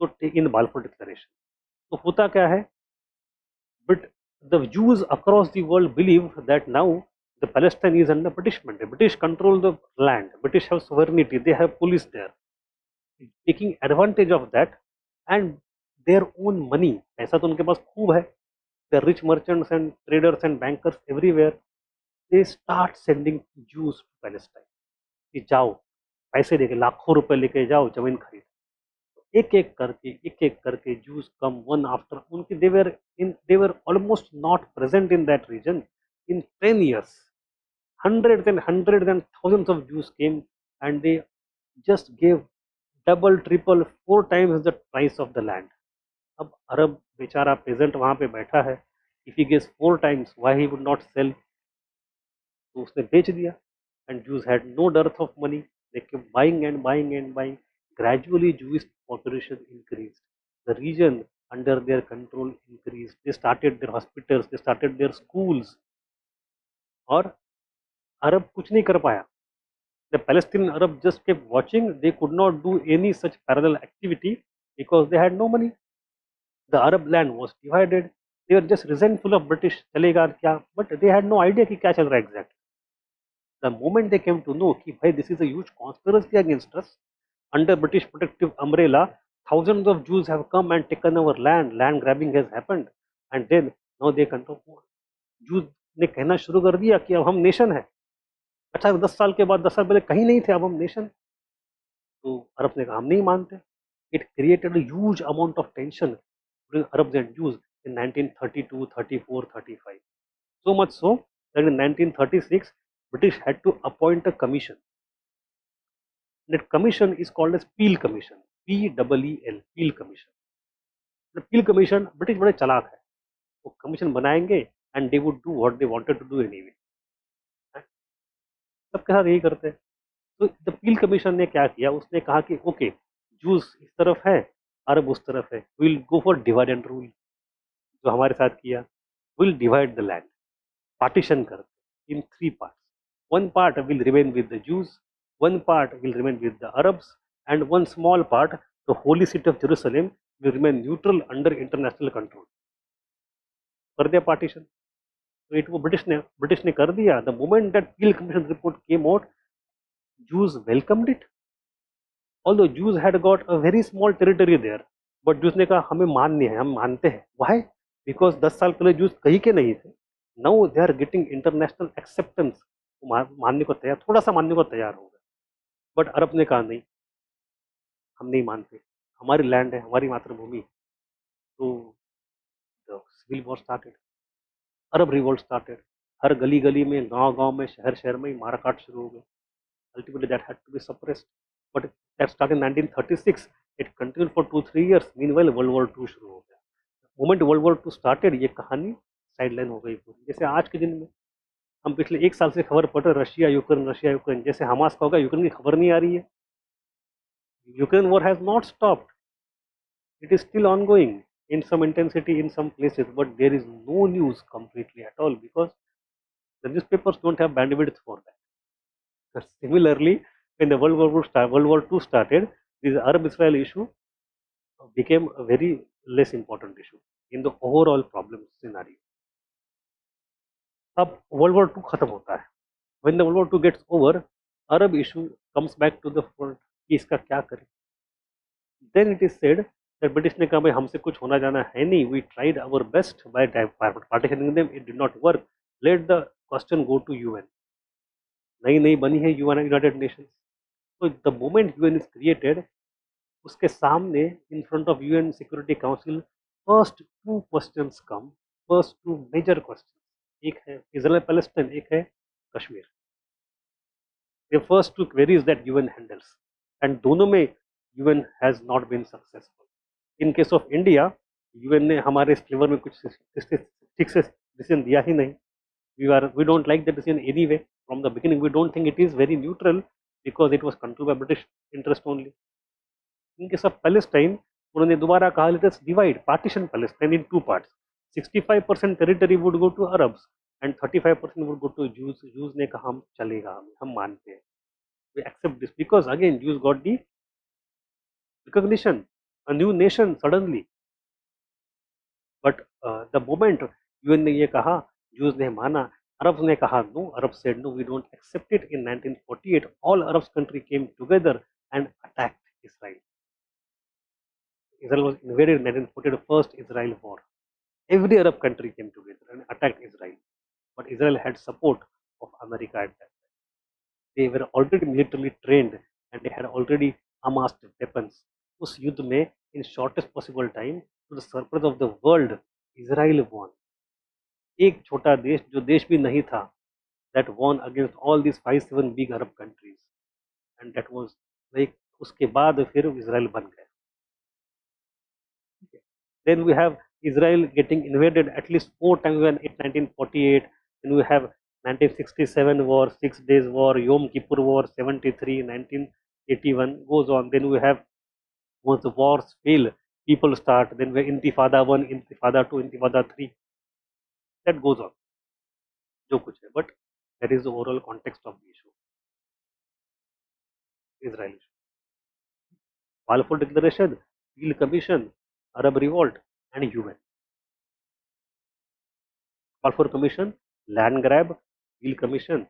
to take in Balfour Declaration. तो होता क्या है? But the Jews across the world believe that now the Palestine is under British mandate. British control the land. British have sovereignty. They have police there. Taking advantage of that and their own money. पैसा तो उनके पास खूब है. The rich merchants and traders and bankers everywhere. They start sending Jews to Palestine. कि जाओ पैसे देके लाखों रुपए लेके जाओ जमीन खरीद. एक एक करके Jews come one after उनके they were almost not present in that region in 10 years. Hundreds and thousands of Jews came and they just gave double, triple, 4 times the price of the land. अब अरब बेचारा pageant वहां पे बैठा है. If he gives 4 times, why he would not sell? तो उसने बेच दिया. And Jews had no dearth of money. They kept buying and buying and buying. Gradually Jewish population increased. The region under their control increased. They started their hospitals, they started their schools. और अरब कुछ नहीं कर पाया. The Palestinian Arab just kept watching. They could not do any such parallel activity because they had no money. The Arab land was divided. They were just resentful of British. चलेगा क्या? But they had no idea कि क्या चल रहा है exactly. The moment they came to know कि भाई this is a huge conspiracy against us under British protective umbrella, thousands of Jews have come and taken our land. Land grabbing has happened, and then now they control. Jews ने कहना शुरू कर दिया कि अब हम नेशन है. अच्छा 10 साल के बाद 10 साल पहले कहीं नहीं थे, अब हम नेशन. तो अरब ने कहा हम नहीं मानते. It created a huge amount of tension between Arabs and Jews in 1932, 34, 35. So much so that in 1936, British had to appoint a commission. That commission is called as Peel Commission. P-E-E-L, Peel Commission. The Peel Commission, British बड़े चालाक है. वो commission बनाएंगे and they would do what they wanted to do anyway. सबके साथ यही करते हैं. तो द पील कमीशन ने क्या किया, उसने कहा कि ओके जूस इस तरफ है, अरब उस तरफ है, will go for divide and rule. जो हमारे साथ किया, will divide the land, partition करते इन 3 parts. One part will remain with the juice, one part will remain with the Arabs, and one small part the holy city of Jerusalem will remain neutral under international control. कर दिया partition. तो it वो British ने कर दिया. The moment that peel commission report came out, Jews welcomed it. Although Jews had got a very small territory there, but Jews ने कहा हमें मान्य है, हम मानते हैं. Why? Because 10 साल पहले Jews कहीं के नहीं थे. Now they are getting international acceptance. मानने को तैयार, थोड़ा सा मानने को तैयार हो गए. बट अरब ने कहा नहीं, हम नहीं मानते, हमारी लैंड है, हमारी मातृभूमि. तो सिविल वॉर स्टार्टेड, अरब रिवोल्ट स्टार्टेड. हर गली गली में, गांव गांव में, शहर शहर में मारा काट शुरू हो गया. Ultimately, that had to be suppressed. But that started in 1936. It continued for 2-3 years. Meanwhile, World War II शुरू हो गया. Moment World War II started, ये कहानी साइडलाइन हो गई पूरी. जैसे आज के दिन में हम पिछले 1 साल से खबर पढ़ रहे, रशिया यूक्रेन, जैसे हमास का होगा, यूक्रेन की खबर नहीं आ रही है. Ukraine war has not stopped. It is still ongoing in some intensity in some places, but there is no news completely at all because the newspapers don't have bandwidth for that. Similarly, when the World War II started, this Arab-Israel issue became a very less important issue in the overall problem scenario. अब World War II खत्म होता है. When the World War II gets over, Arab issue comes back to the front कि इसका क्या करें. Then it is said that British ने कहा भाई हमसे कुछ होना जाना है नहीं. We tried our best by partitioning them. It did not work. Let the question go to UN. नई बनी है यूनाइटेड नेशंस. तो the moment UN is created, उसके सामने in front of UN security council first 2 questions come. First 2 major questions, एक है Israel Palestine, एक है Kashmir. The first 2 queries that UN handles, and दोनों में UN has not been successful. In case of India, UN ने हमारे flavour में कुछ ठीक से डिसीजन दिया ही नहीं. We don't like the decision anyway. From the beginning, we don't think it is very neutral because it was controlled by British interest only. In case of Palestine, उन्होंने दोबारा कहा let us divide, partition Palestine in 2 parts. 65% territory would go to Arabs and 35% would go to Jews. Jews ने कहा हम चलेगा, हम मानते हैं. We accept this because again Jews got the recognition, a new nation suddenly. But the moment UN ने ये कहा, Jews ने माना, Arabs ने कहा no. Arabs said no, we don't accept it. In 1948, all Arab countries came together and attacked Israel. Israel was invaded in 1948, first Israel war. Every Arab country came together and attacked Israel. But Israel had support of America at that time. They were already militarily trained and they had already amassed weapons. उस युद्ध में in shortest possible time, to the surprise of the world, Israel won. एक छोटा देश, जो देश भी नहीं था, that won against all these 5-7 big Arab countries, and that was like उसके बाद फिर इजराइल बन गया. Then we have Israel getting invaded at least 4 times in 1948. Then we have 1967 war, 6 days war, Yom Kippur war, 73, 1981 goes on. Then we have once the wars fail, people start, then where Intifada 1, Intifada 2, Intifada 3, that goes on, जो कुछ है, but that is the overall context of the issue, Israel issue. Balfour Declaration, Peel Commission, Arab Revolt, and UN. Balfour Commission, Land Grab, Peel Commission,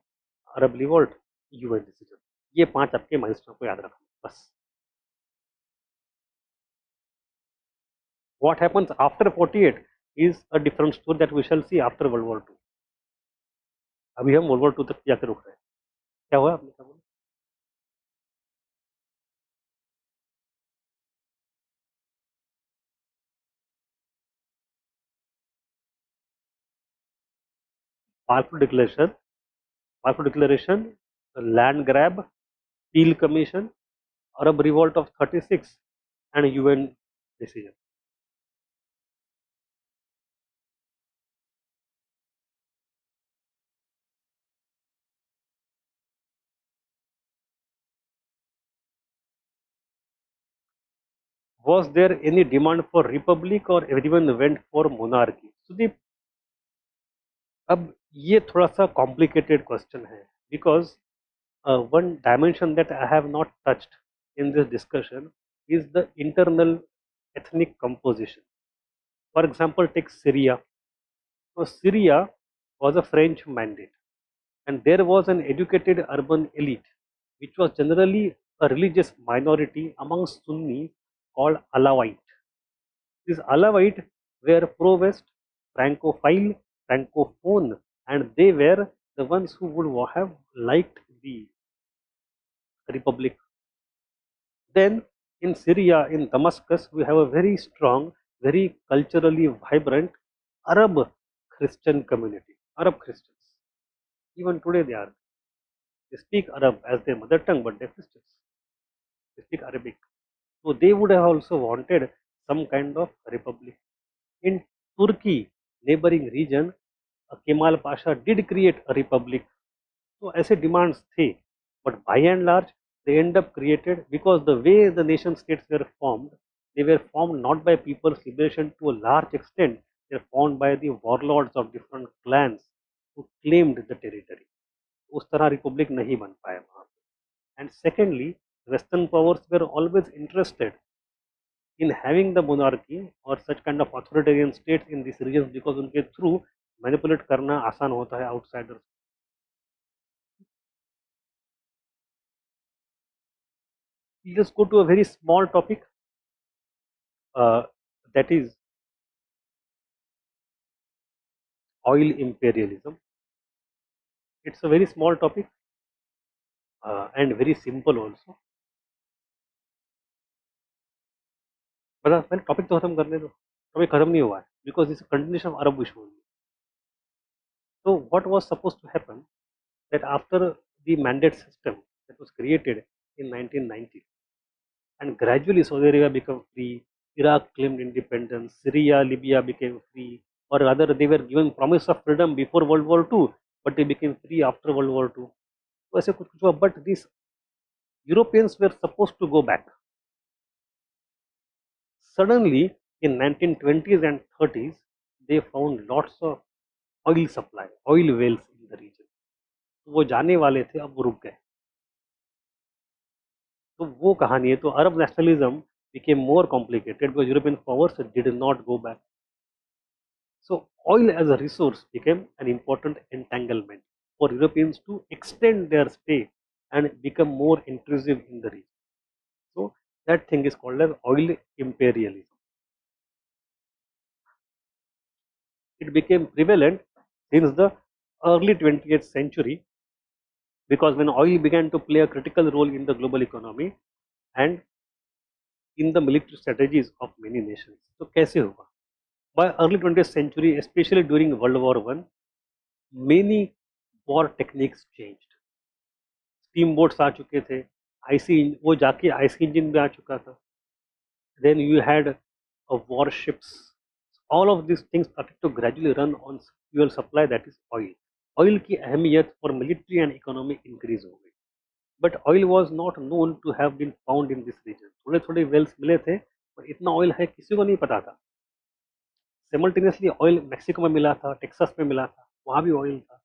Arab Revolt, UN decision. ये 5 आपके milestone को याद रखना बस. What happens after 48 is a different story that we shall see after World War II. अभी हम World War II तक जाकर रुक रहे हैं. क्या हुआ आपने क्या बोला? Balfour Declaration, Land Grab, Peel Commission, Arab Revolt of 36, and UN decision. Was there any demand for republic or everyone went for monarchy? Sudeep, अब ये थोड़ा सा complicated question है because one dimension that I have not touched in this discussion is the internal ethnic composition. For example, take Syria. So Syria was a French mandate, and there was an educated urban elite, which was generally a religious minority among Sunnis called Alawite. These Alawite were pro-West, Francophile, Francophone, and they were the ones who would have liked the republic. Then in Syria, in Damascus, we have a very strong, very culturally vibrant Arab Christian community, Arab Christians. Even today they are. They speak Arab as their mother tongue, but they're Christians. They speak Arabic. So they would have also wanted some kind of republic. In Turkey, neighboring region, Kemal Pasha did create a republic. So ऐसे demands थे, but by and large they end up created because the way the nation states were formed, they were formed not by people's liberation to a large extent. They were formed by the warlords of different clans who claimed the territory. उस तरह Republic नहीं बन पाया वहाँ पे. And secondly, Western powers were always interested in having the monarchy or such kind of authoritarian states in these regions because उनके through manipulate करना आसान होता है outsiders. Let's go to a very small topic, uh, that is oil imperialism. It's a very small topic and very simple also. बता पहले topic तो खत्म करने दो. टॉपिक खत्म नहीं हुआ है because it's a continuation of Arab issue only. So what was supposed to happen that after the mandate system that was created in 1990 and gradually Saudi Arabia became free, Iraq claimed independence, Syria, Libya became free, or rather they were given promise of freedom before World War II, but they became free after World War II. तो ऐसे कुछ कुछ हुआ, but these Europeans were supposed to go back. Suddenly in 1920s and 30s they found lots of oil supply, oil wells in the region. तो वो जाने वाले थे, अब वो रुक गए. तो वो कहानी है. तो अरब nationalism became more complicated because European powers did not go back. So oil as a resource became an important entanglement for Europeans to extend their stay and become more intrusive in the region. So that thing is called as oil imperialism. It became prevalent since the early 20th century because when oil began to play a critical role in the global economy and in the military strategies of many nations. तो कैसे होगा? By early 20th century, especially during World War I, many war techniques changed. Steamboats आ चुके थे, IC वो जाके IC engine में आ चुका था. Then you had warships. All of these things started to gradually run on fuel supply, that is oil. Oil की अहमियत for military and economy increase हो गई. But oil was not known to have been found in this region. थोड़े थोड़े wells मिले थे, पर इतना ऑयल है किसी को नहीं पता था। सिमल्टेनियसली ऑयल मैक्सिको में मिला था, टेक्सास में मिला था, वहाँ भी ऑयल था,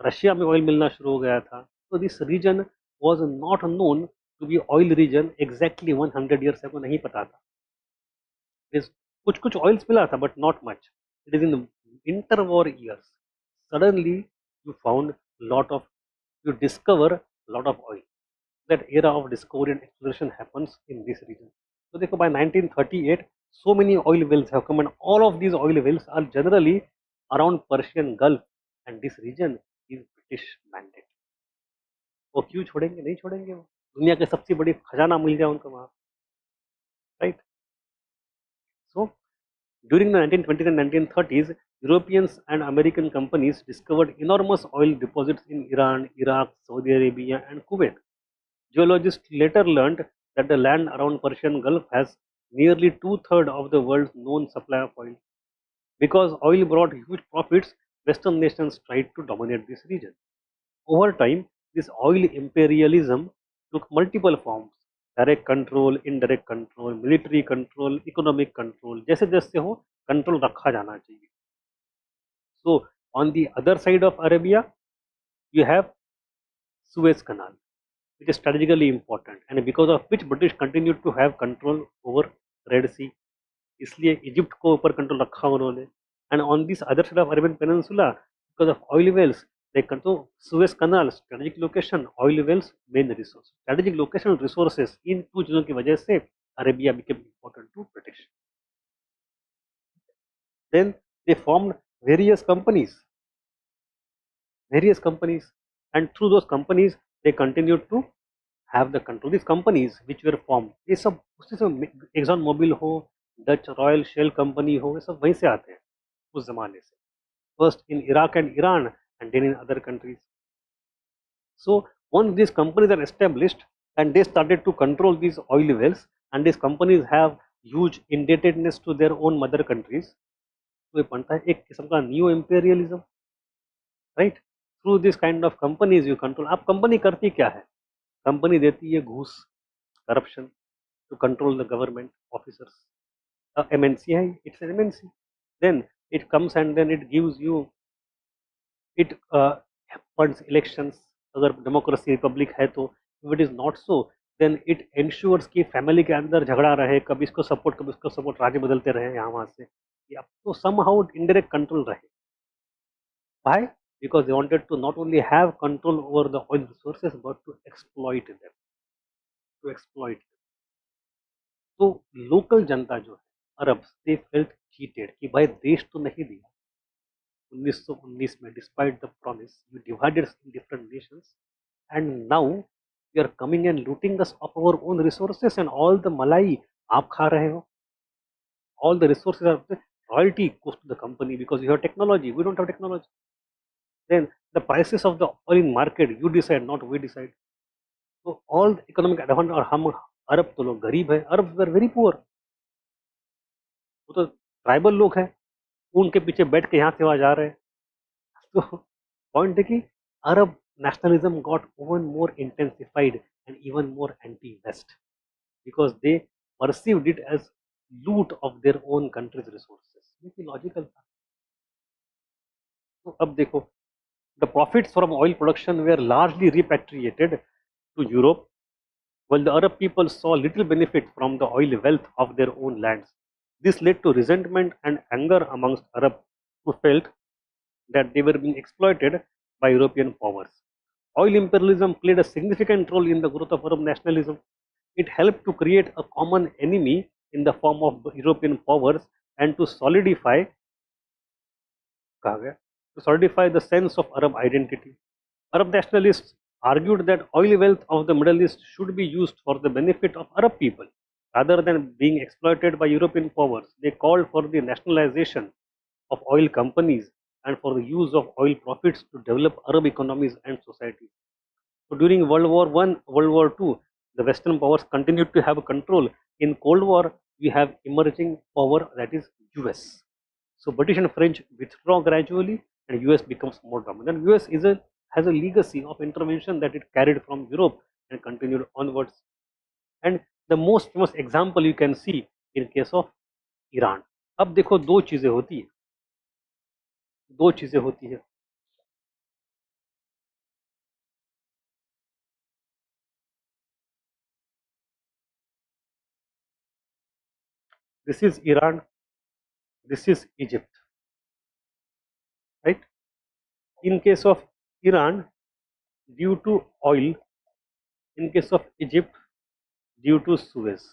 रशिया में ऑयल मिलना शुरू हो गया था। तो this region was not known to be oil region exactly 100 years को नहीं पता था। This, कुछ कुछ ऑयल्स मिला था but not much. It is in interwar years suddenly you found lot of, you discover a lot of oil. That era of discovery and exploration happens in this region. So देखो by 1938 so many oil wells have come and all of these oil wells are generally around Persian Gulf and this region is British mandate. वो क्यों छोड़ेंगे, नहीं छोड़ेंगे, वो दुनिया के सबसे बड़ी खजाना मिल गया उनको वहाँ, right. So during the 1920s and 1930s, Europeans and American companies discovered enormous oil deposits in Iran, Iraq, Saudi Arabia, and Kuwait. Geologists later learned that the land around Persian Gulf has nearly two-thirds of the world's known supply of oil. Because oil brought huge profits, Western nations tried to dominate this region. Over time, this oil imperialism took multiple forms: direct control, indirect control, military control, economic control. जैसे जैसे हो control रखा जाना चाहिए. So on the other side of Arabia, you have Suez Canal, which is strategically important and because of which British continued to have control over Red Sea. इसलिए Egypt को ऊपर control रखा उन्होंने. And on this other side of Arabian peninsula because of oil wells they control Suez canal, strategic location, oil wells, main resource, strategic location, resources, इन 2 चीजों की वजह से Arabia became important to British. Then they formed various companies and through those companies they continued to have the control. These companies which were formed, ये सब उससे सब Exxon Mobil हो, डच रॉयल शेल कंपनी हो, ये सब वहीं से आते हैं उस जमाने से. First in Iraq and Iran and then in other countries. So once these companies are established and they started to control these oil wells and these companies have huge indebtedness to their own mother countries, तो ये बनता है एक किस्म का new imperialism, right. Through this kind of companies you control. आप company करती क्या है? कंपनी देती है घूस, corruption to control the government officers. MNC है, it's an MNC. Then it comes and then it gives you, it funds elections. अगर democracy republic है तो. If it is not so then it ensures कि family के अंदर झगड़ा रहे, कभी इसको सपोर्ट कभी इसको सपोर्ट, राज्य बदलते रहे यहाँ वहाँ से, या तो सम हाउ इनडायरेक्ट कंट्रोल रहे. Why? Because they wanted to not only have control over the oil resources but to exploit them, to exploit them. तो लोकल जनता जो है अरब, दे फेल्ट चीटेड कि भाई देश तो नहीं दिया 1919 में, despite the promise you divided in different nations and now you are coming and looting us of our own resources and all the मलाई आप खा रहे हो. All the resources are royalty goes to the company because you have technology, we don't have technology. Then the prices of the oil in market you decide, not we decide. So all the economic advantage. और हम अरब तो लोग गरीब है, अरब were very poor, वो तो tribal लोग हैं, उनके पीछे बैठ के यहाँ से वहाँ जा रहे हैं. तो पॉइंट है कि अरब nationalism got even more intensified and even more anti-West because they perceived it as loot of their own country's resources. ये लॉजिकल था. तो अब देखो, the profits from oil production were largely repatriated to Europe, while the Arab people saw little benefit from the oil wealth of their own lands. This led to resentment and anger amongst Arabs who felt that they were being exploited by European powers. Oil imperialism played a significant role in the growth of Arab nationalism. It helped to create a common enemy in the form of European powers and to solidify the sense of Arab identity. Arab nationalists argued that oil wealth of the Middle East should be used for the benefit of Arab people rather than being exploited by European powers. They called for the nationalization of oil companies and for the use of oil profits to develop Arab economies and societies. So during World War I, World War II, the Western powers continued to have control. In Cold War, we have emerging power, that is US. So British and French withdraw gradually and US becomes more dominant. US has a legacy of intervention that it carried from Europe and continued onwards. And the most famous example you can see in case of Iran. अब देखो दो चीजें होती है, दो चीजें होती है. This is Iran, this is Egypt, right. In case of Iran, due to oil. In case of Egypt, due to Suez.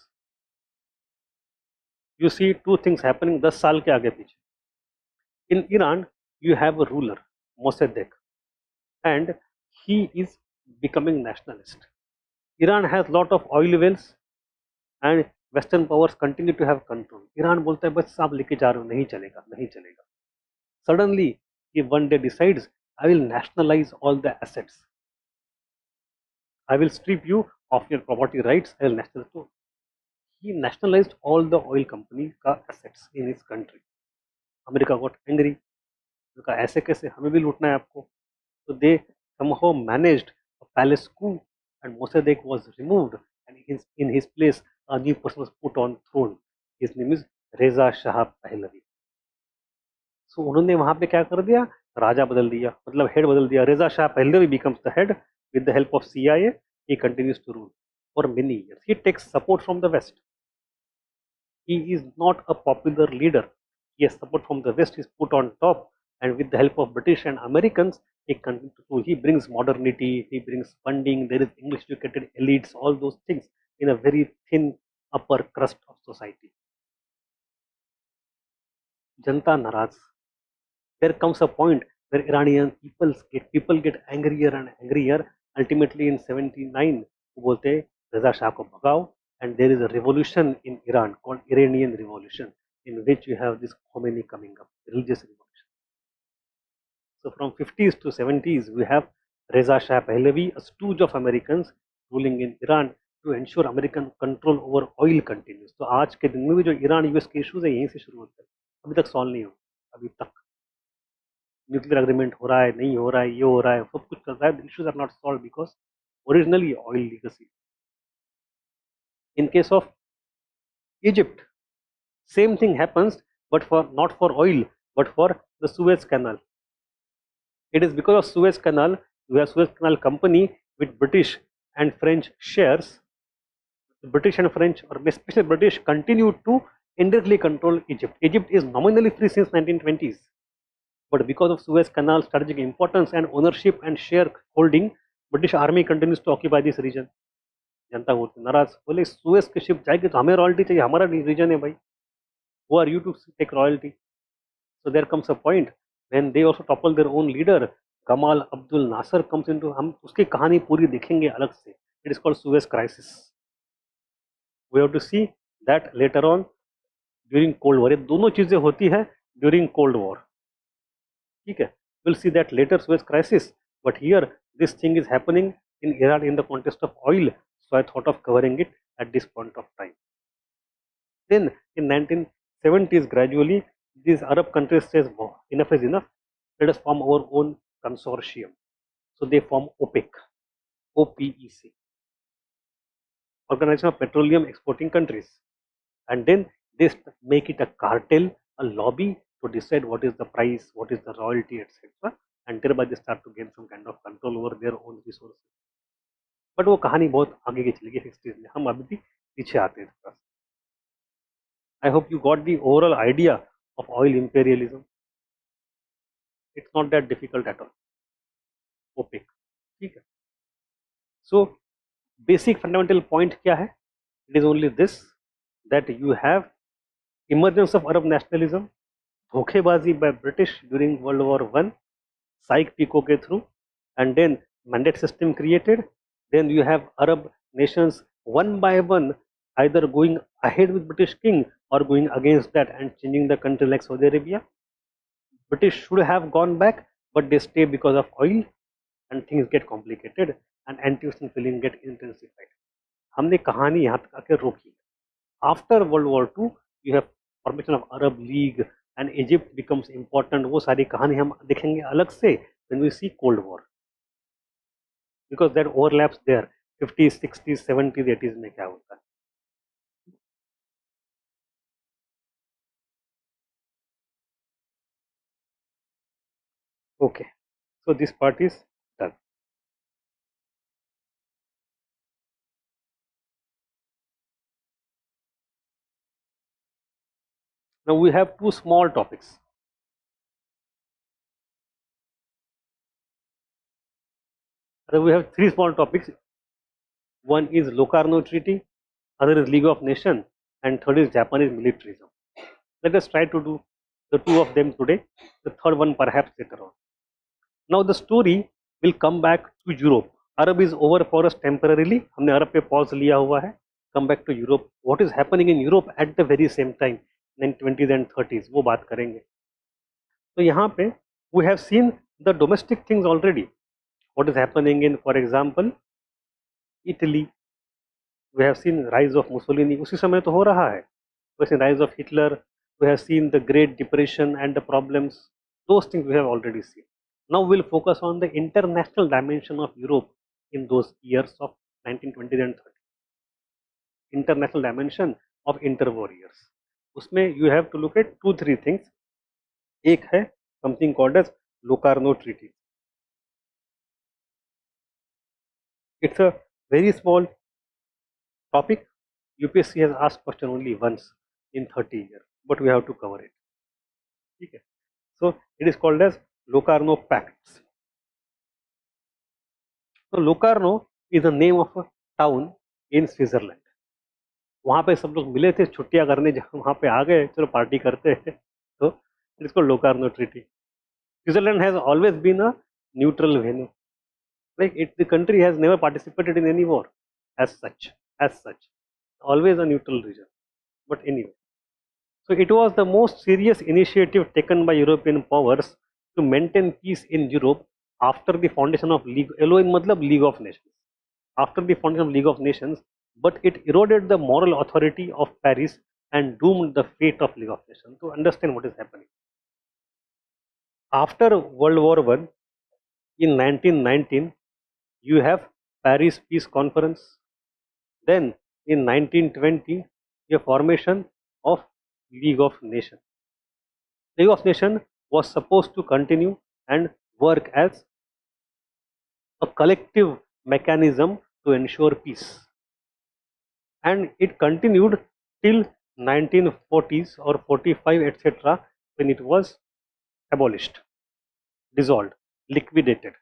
You see two things happening 10 साल के आगे पीछे. In Iran, you have a ruler, Mossadegh, and he is becoming nationalist. Iran has lot of oil wells and Western powers continue to have control. Iran बोलता है बस आप लेके जा रहे हो, नहीं चलेगा, नहीं चलेगा. Suddenly, he one day decides, I will nationalize all the assets. I will strip you of your property rights. I will nationalize. He nationalized all the oil companies का assets in his country. America got angry. उनका ऐसे कैसे, हमें भी लूटना है आपको. So they somehow managed a palace coup and Mossadegh was removed and in his place a new person was put on throne. His name is Reza Shah Pahlavi. So उन्होंने वहां पे क्या कर दिया, राजा बदल दिया, मतलब हेड बदल दिया. Reza Shah Pahlavi becomes the head with the help of CIA. He continues to rule for many years. He takes support from the West. He is not a popular leader. He has support from the West, is put on top, and with the help of British and Americans, he brings modernity, he brings funding, there is English educated elites, all those things in a very thin upper crust of society. Janta naraz. There comes a point where Iranian people get angrier and angrier. Ultimately in 79, बोलते Reza Shah को भगाओ, and there is a revolution in Iran called Iranian Revolution, in which you have this Khomeini coming up, religious revolution. So from 50s to 70s, we have Reza Shah Pahlavi, a stooge of Americans, ruling in Iran to ensure American control over oil continues. तो आज के दिन में भी जो Iran US के issues है यहीं से शुरू होते हैं, अभी तक सॉल्व नहीं हो, अभी तक न्यूक्लियर अग्रीमेंट हो रहा है, नहीं हो रहा है, ये हो रहा है, सब कुछ चल रहा है. Issues are not solve because originally oil legacy. In case of Egypt, same thing happens, but for not for oil, but for the Suez Canal. It is because of Suez Canal, we have Suez Canal Company with British and French shares. The British and French, or especially British, continue to indirectly control Egypt. Egypt is nominally free since 1920s. But because of Suez Canal strategic importance and ownership and share holding, British army continues to occupy this region. जनता होती नाराज, बोले Suez की ship जाएगी तो हमें royalty चाहिए, हमारा reason है भाई. Who are you to take royalty? So there comes a point when they also topple their own leader. Gamal Abdul Nasser comes into, हम उसकी कहानी पूरी देखेंगे अलग से. It is called Suez Crisis. We have to see that later on during Cold War. ये दोनों चीजें होती है during Cold War. ठीक है, we'll see that later Suez Crisis. But here this thing is happening in Iran in the context of oil. So I thought of covering it at this point of time. Then in 1970s, gradually these Arab countries says enough is enough. Let us form our own consortium. So they form OPEC, OPEC, Organization of Petroleum Exporting Countries, and then they make it a cartel, a lobby to decide what is the price, what is the royalty, etc. And thereby they start to gain some kind of control over their own resources. But वो कहानी बहुत आगे की चली गई 60s में, हम अभी भी पीछे आते हैं थोड़ा सा. I hope you got the overall idea of oil imperialism. It's not that difficult at all. OPEC, ठीक है. सो बेसिक फंडामेंटल पॉइंट क्या है? It is only this, that you have emergence of Arab nationalism, धोखेबाजी by British during world war one, Sykes Picot के through, and then mandate system created. Then you have Arab nations one by one either going ahead with British king or going against that and changing the country, like Saudi Arabia. British should have gone back, but they stay because of oil, and things get complicated and anti-Western feeling get intensified. हमने कहानी यहाँ तक आके रोकी. After World War II, you have formation of Arab League and Egypt becomes important. वो सारी कहानी हम देखेंगे अलग से when we see Cold War, because that overlaps there. 50s, 60s, 70s, 80s में क्या होता है. Okay, so this part is done. Now we have two small topics. We have three small topics. One is Locarno Treaty, other is League of Nations, and third is Japanese militarism. Let us try to do the two of them today, the third one perhaps later on. Now the story will come back to Europe. Arab is over for us temporarily. हमने अरब पे pause लिया हुआ है. Come back to Europe. What is happening in Europe at the very same time, 1920s and 30s, वो बात करेंगे. तो यहाँ पे we have seen the domestic things already. What is happening in, for example, Italy. We have seen rise of Mussolini. उसी समय तो हो रहा है. We have seen rise of Hitler. We have seen the Great Depression and the problems. Those things we have already seen. Now we'll focus on the international dimension of Europe in those years of 1920s and 30s. International dimension of interwar years. उसमें you have to look at 2-3 things. एक है something called as Locarno Treaty. It's a very small topic. UPSC has asked question only once in 30 years, but we have to cover it. Okay. So it is called as Locarno Pacts. So Locarno is the name of a town in Switzerland. वहाँ पे सब लोग मिले थे छुट्टियां करने, जब वहाँ पे आ गए चलो पार्टी करते हैं, तो it is called Locarno treaty. Switzerland has always been a neutral venue. Like the country has never participated in any war as such, always a neutral region. But anyway, so it was the most serious initiative taken by European powers to maintain peace in Europe after the foundation of League. LO in matlab League of Nations. After the foundation of League of Nations, but it eroded the moral authority of Paris and doomed the fate of League of Nations. To understand what is happening, after World War I, in 1919, you have Paris Peace Conference. Then in 1920, a formation of League of Nations. League of Nations was supposed to continue and work as a collective mechanism to ensure peace. And it continued till 1940s or 45, etc., when it was abolished, dissolved, liquidated.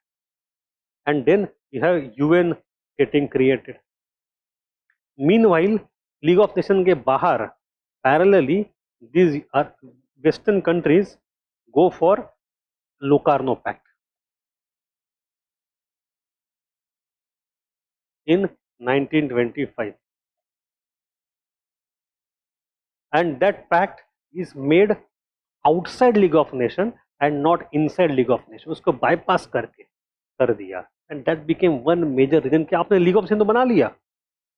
And then you have UN getting created. Meanwhile, League of Nations के बाहर parallelly these Western countries go for Locarno Pact in 1925, and that pact is made outside League of Nations and not inside League of Nations. उसको bypass करके कर दिया, and that became one major reason कि आपने League of Nations तो बना लिया.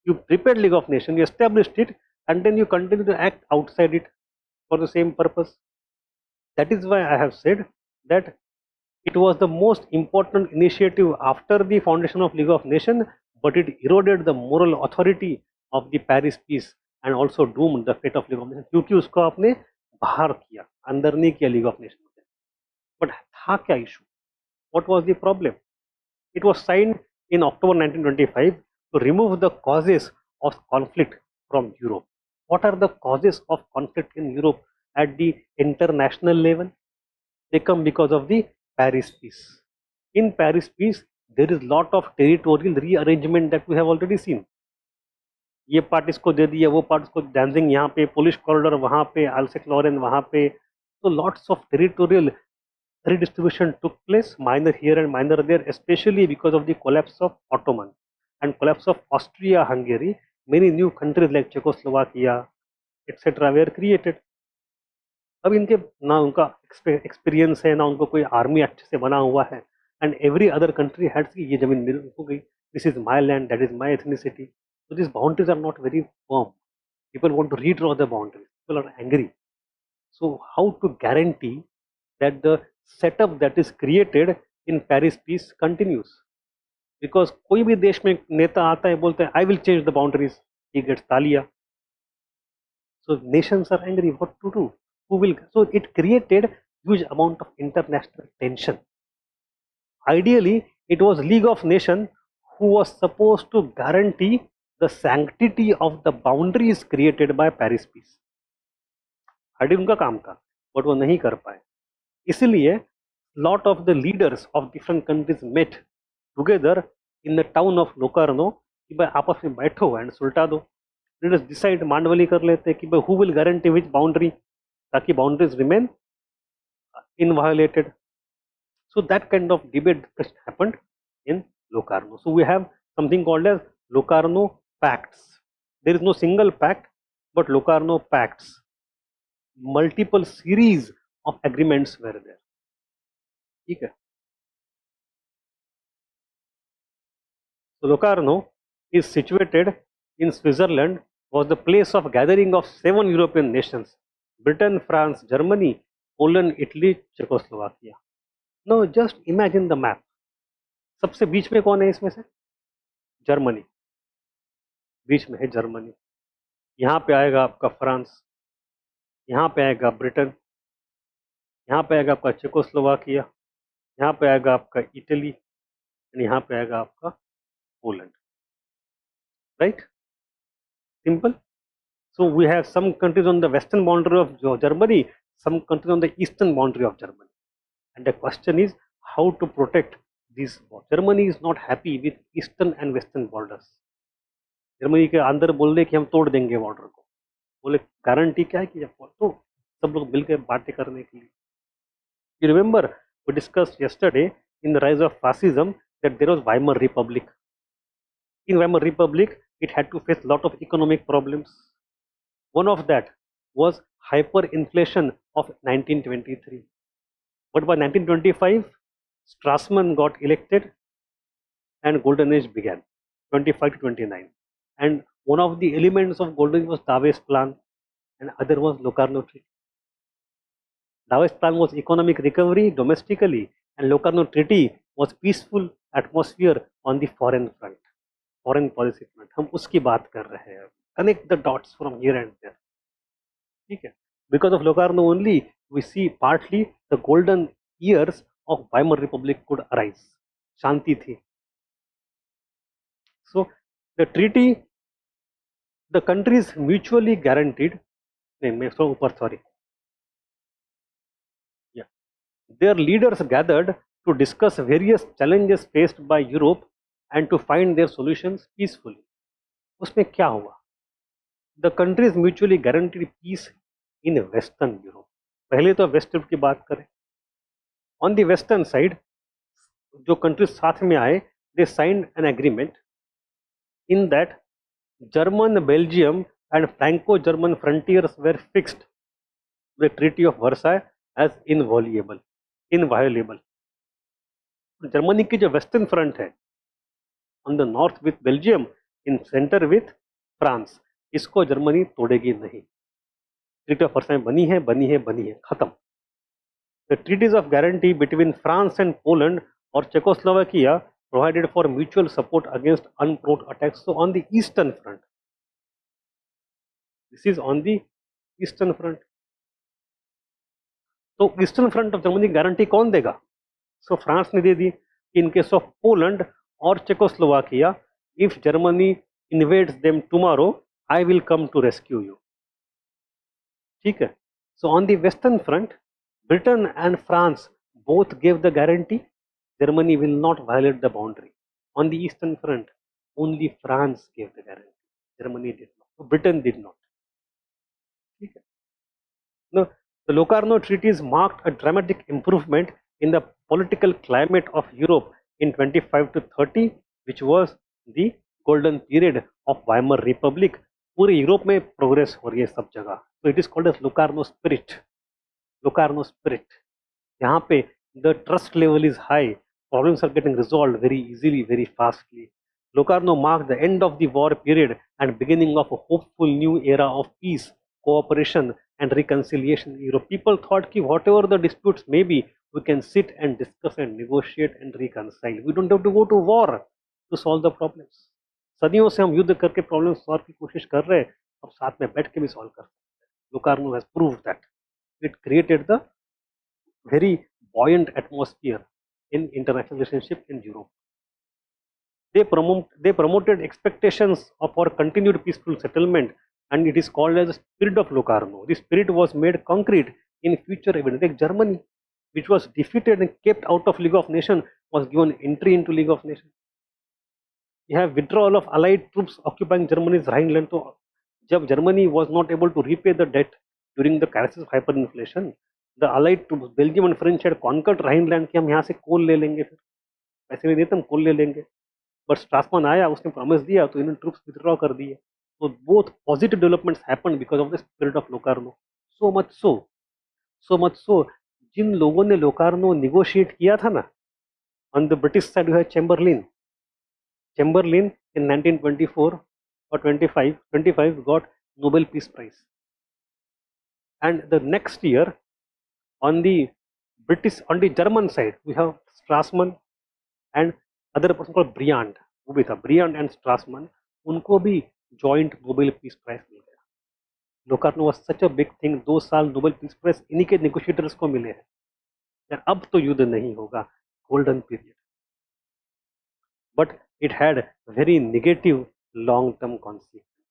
You prepared League of Nations, you established it, and then you continue to act outside it for the same purpose. That is why I have said that it was the most important initiative after the foundation of League of Nations, but it eroded the moral authority of the Paris Peace and also doomed the fate of League of Nations. क्योंकि उसको आपने बाहर किया, अंदर नहीं किया League of Nations. But था क्या issue? What was the problem? It was signed in October 1925 to remove the causes of conflict from Europe. What are the causes of conflict in Europe at the international level? They come because of the Paris Peace. In Paris Peace, there is lot of territorial rearrangement that we have already seen. ये part इसको दे दिया, वो part इसको, dancing यहाँ पे, Polish corridor वहाँ पे, अल्सेक Lauren वहाँ पे. So lots of territorial redistribution took place, minor here and minor there, especially because of the collapse of Ottoman and collapse of Austria-Hungary. Many new countries like Czechoslovakia, etc. were created. अब इनके ना उनका experience है, ना उनको कोई army अच्छे से बना हुआ है, and every other country had की ये जमीन मेरी हो गई, this is my land, that is my ethnicity. So these boundaries are not very firm. People want to redraw the boundaries. People are angry. So how to guarantee that the setup that is created in Paris Peace continues? Because कोई भी देश में नेता आता है बोलते हैं I will change the boundaries, he gets Talya. So nations are angry. What to do? Who will? So it created huge amount of international tension. Ideally, it was League of Nations who was supposed to guarantee the sanctity of the boundaries created by Paris Peace. Idea उनका काम था, but वो नहीं कर पाए. इसलिए lot of the leaders of different countries met together in the town of Locarno कि भाई आपस में बैठो एंड सुलटा दो. लेट अस डिसाइड, मांडवली कर लेते हैं कि भाई who will guarantee which boundary, ताकि boundaries remain inviolated. So that kind of debate just happened in Locarno. So we have something called as Locarno Pacts. There is no single pact, but Locarno Pacts. Multiple series of agreements were there. ठीक है. So Locarno is situated in Switzerland, was the place of gathering of 7 European nations: Britain, France, Germany, Poland, Italy, Czechoslovakia. Now just imagine the map. सबसे बीच में कौन है इसमें से? Germany. बीच में है जर्मनी. यहाँ पे आएगा आपका फ्रांस, यहाँ पे आएगा ब्रिटेन, यहाँ पे आएगा आपका चेकोस्लोवाकिया, यहाँ पे आएगा आपका इटली, एंड यहाँ पे आएगा आपका Poland. Right, simple. So we have some countries on the western boundary of Germany, some countries on the eastern boundary of Germany, and the question is how to protect these. Germany is not happy with eastern and western borders. Germany के अंदर बोल रहे कि हम तोड़ देंगे border को. बोले गारंटी क्या है कि तो सब लोग मिलकर बातें करने के लिए. You remember we discussed yesterday in the rise of fascism that there was Weimar Republic. In Weimar Republic, it had to face a lot of economic problems. One of that was hyperinflation of 1923. But by 1925, Strassmann got elected and Golden Age began, 25 to 29. And one of the elements of Golden Age was Davos Plan, and other was Locarno Treaty. Davos Plan was economic recovery domestically, and Locarno Treaty was peaceful atmosphere on the foreign front, foreign policy front. हम उसकी बात कर रहे हैं. Connect the dots from here and there. ठीक है. Because of Locarno only, we see partly the golden years of Weimar Republic could arise. शांति थी. So the treaty, the countries mutually guaranteed. Sorry. Yeah, their leaders gathered to discuss various challenges faced by Europe and to find their solutions peacefully. उसमें क्या हुआ? The countries mutually guaranteed peace in Western Europe. पहले तो waste Europe की बात करें. On the western side, जो countries साथ में आए, they signed an agreement in that German, Belgium and Franco-German frontiers were fixed. The Treaty of Versailles as inviolable. Germany की जो वेस्टर्न फ्रंट है, on the north with Belgium, in center with France, इसको Germany तोड़ेगी नहीं. Treaty of Versailles बनी है, खत्म. The treaties of guarantee between France and Poland or Czechoslovakia provided for mutual support against unprovoked attacks. So on the eastern front, this is on the eastern front. तो eastern front of Germany guarantee कौन देगा? So France ने दे दी. In case of Poland और Czechoslovakia, if Germany invades them tomorrow, I will come to rescue you. ठीक है. So on the western front, Britain and France both gave the guarantee Germany will not violate the boundary. On the eastern front, only France gave the guarantee. Germany did not. Britain did not. ठीक है. Now, the Locarno treaties marked a dramatic improvement in the political climate of Europe in 25 to 30, which was the golden period of Weimar Republic. पूरे Europe में progress हो रही है सब जगह. So it is called as Locarno spirit. Locarno spirit. यहाँ पे the trust level is high. Problems are getting resolved very easily, very fastly. Locarno marked the end of the war period and beginning of a hopeful new era of peace, cooperation and reconciliation in Europe. People thought that whatever the disputes may be, we can sit and discuss and negotiate and reconcile. We don't have to go to war to solve the problems. सदियों से हम युद्ध करके problem solve की कोशिश कर रहे हैं, अब साथ में बैठ के भी सॉल्व कर सकते हैं. Locarno has proved that. It created the very buoyant atmosphere in international relationship in Europe. They promoted expectations of our continued peaceful settlement, and it is called as the spirit of Locarno. This spirit was made concrete in future events. Like Germany, which was defeated and kept out of League of Nations, was given entry into League of Nations. You have withdrawal of Allied troops occupying Germany's Rhineland. So, जब Germany was not able to repay the debt during the crisis of hyperinflation, the Allied troops, Belgium and French had conquered Rhineland कि हम यहाँ से कोल ले लेंगे, फिर पैसे नहीं देते हम कोल ले लेंगे. बट स्ट्रासमैन आया, उसने प्रॉमिस दिया, तो इन्होंने ट्रूप्स विथड्रॉ कर दिए. तो both positive developments happened because of the spirit of Locarno. So much so जिन लोगों ने लोकार्नो निगोशिएट किया था ना, on the British side you have Chamberlain in 1924 or 25 got Nobel Peace Prize. And the next year on the German side we have Strassmann and other person called Briand, वो भी था. Briand and Strassmann, उनको भी joint Nobel Peace Prize मिल गया. Locarno was such a big thing. 2 साल Nobel Peace Prize इन्हीं के negotiators को मिले हैं. यार अब तो युद्ध नहीं होगा, golden period. But it had very negative long-term consequences.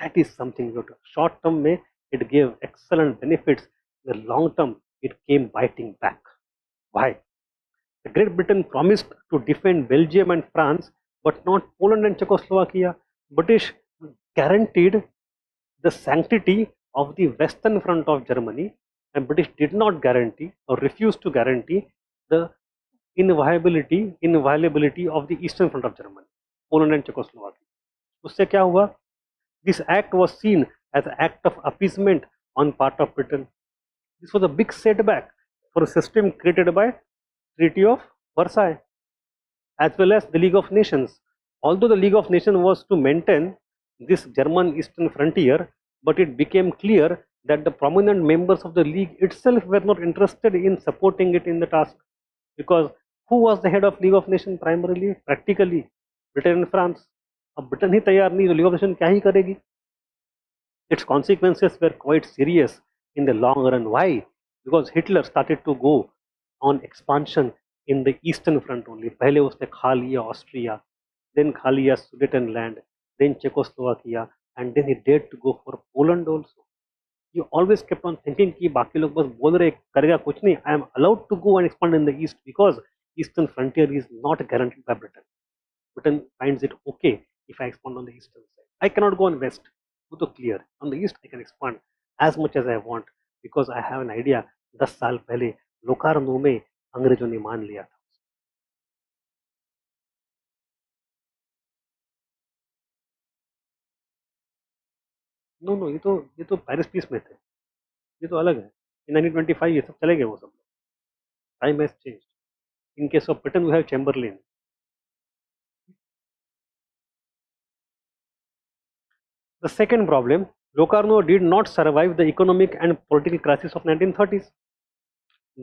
That is something good. Short term में it gave excellent benefits. The long term it came biting back. Why? The Great Britain promised to defend Belgium and France, but not Poland and Czechoslovakia. British guaranteed the sanctity of the western front of Germany, and British did not guarantee or refused to guarantee the inviolability of the eastern front of Germany, Poland and Czechoslovakia. उससे क्या हुआ? This act was seen as an act of appeasement on part of Britain. This was a big setback for a system created by Treaty of Versailles as well as the League of Nations. Although the League of Nations was to maintain this German eastern frontier, but it became clear that the prominent members of the League itself were not interested in supporting it in the task. Because who was the head of League of Nations primarily? Practically Britain and France. अब Britain ही तैयार नहीं तो league of nation क्या ही करेगी? Its consequences were quite serious in the long run. Why? Because Hitler started to go on expansion in the eastern front only. पहले उसने खा लिया ऑस्ट्रिया, then खा लिया Sudetenland, then Czechoslovakia, and then he dared to go for Poland also. He always kept on thinking कि बाकी लोग बस बोल रहे करेगा कुछ नहीं. I am allowed to go and expand in the east because eastern frontier is not guaranteed by Britain. Britain finds it okay if I expand on the eastern side. I cannot go on west. वो तो clear. On the east I can expand as much as I want because I have an idea. 10 साल पहले Locarno में अंग्रेजों ने मान लिया था. नो ये तो पेरिस पीस में थे. ये तो अलग है. In 1925 ये सब चले गए वो सब. Time has changed. In case of Britain we have Chamberlain. The second problem, Locarno did not survive the economic and political crisis of 1930s.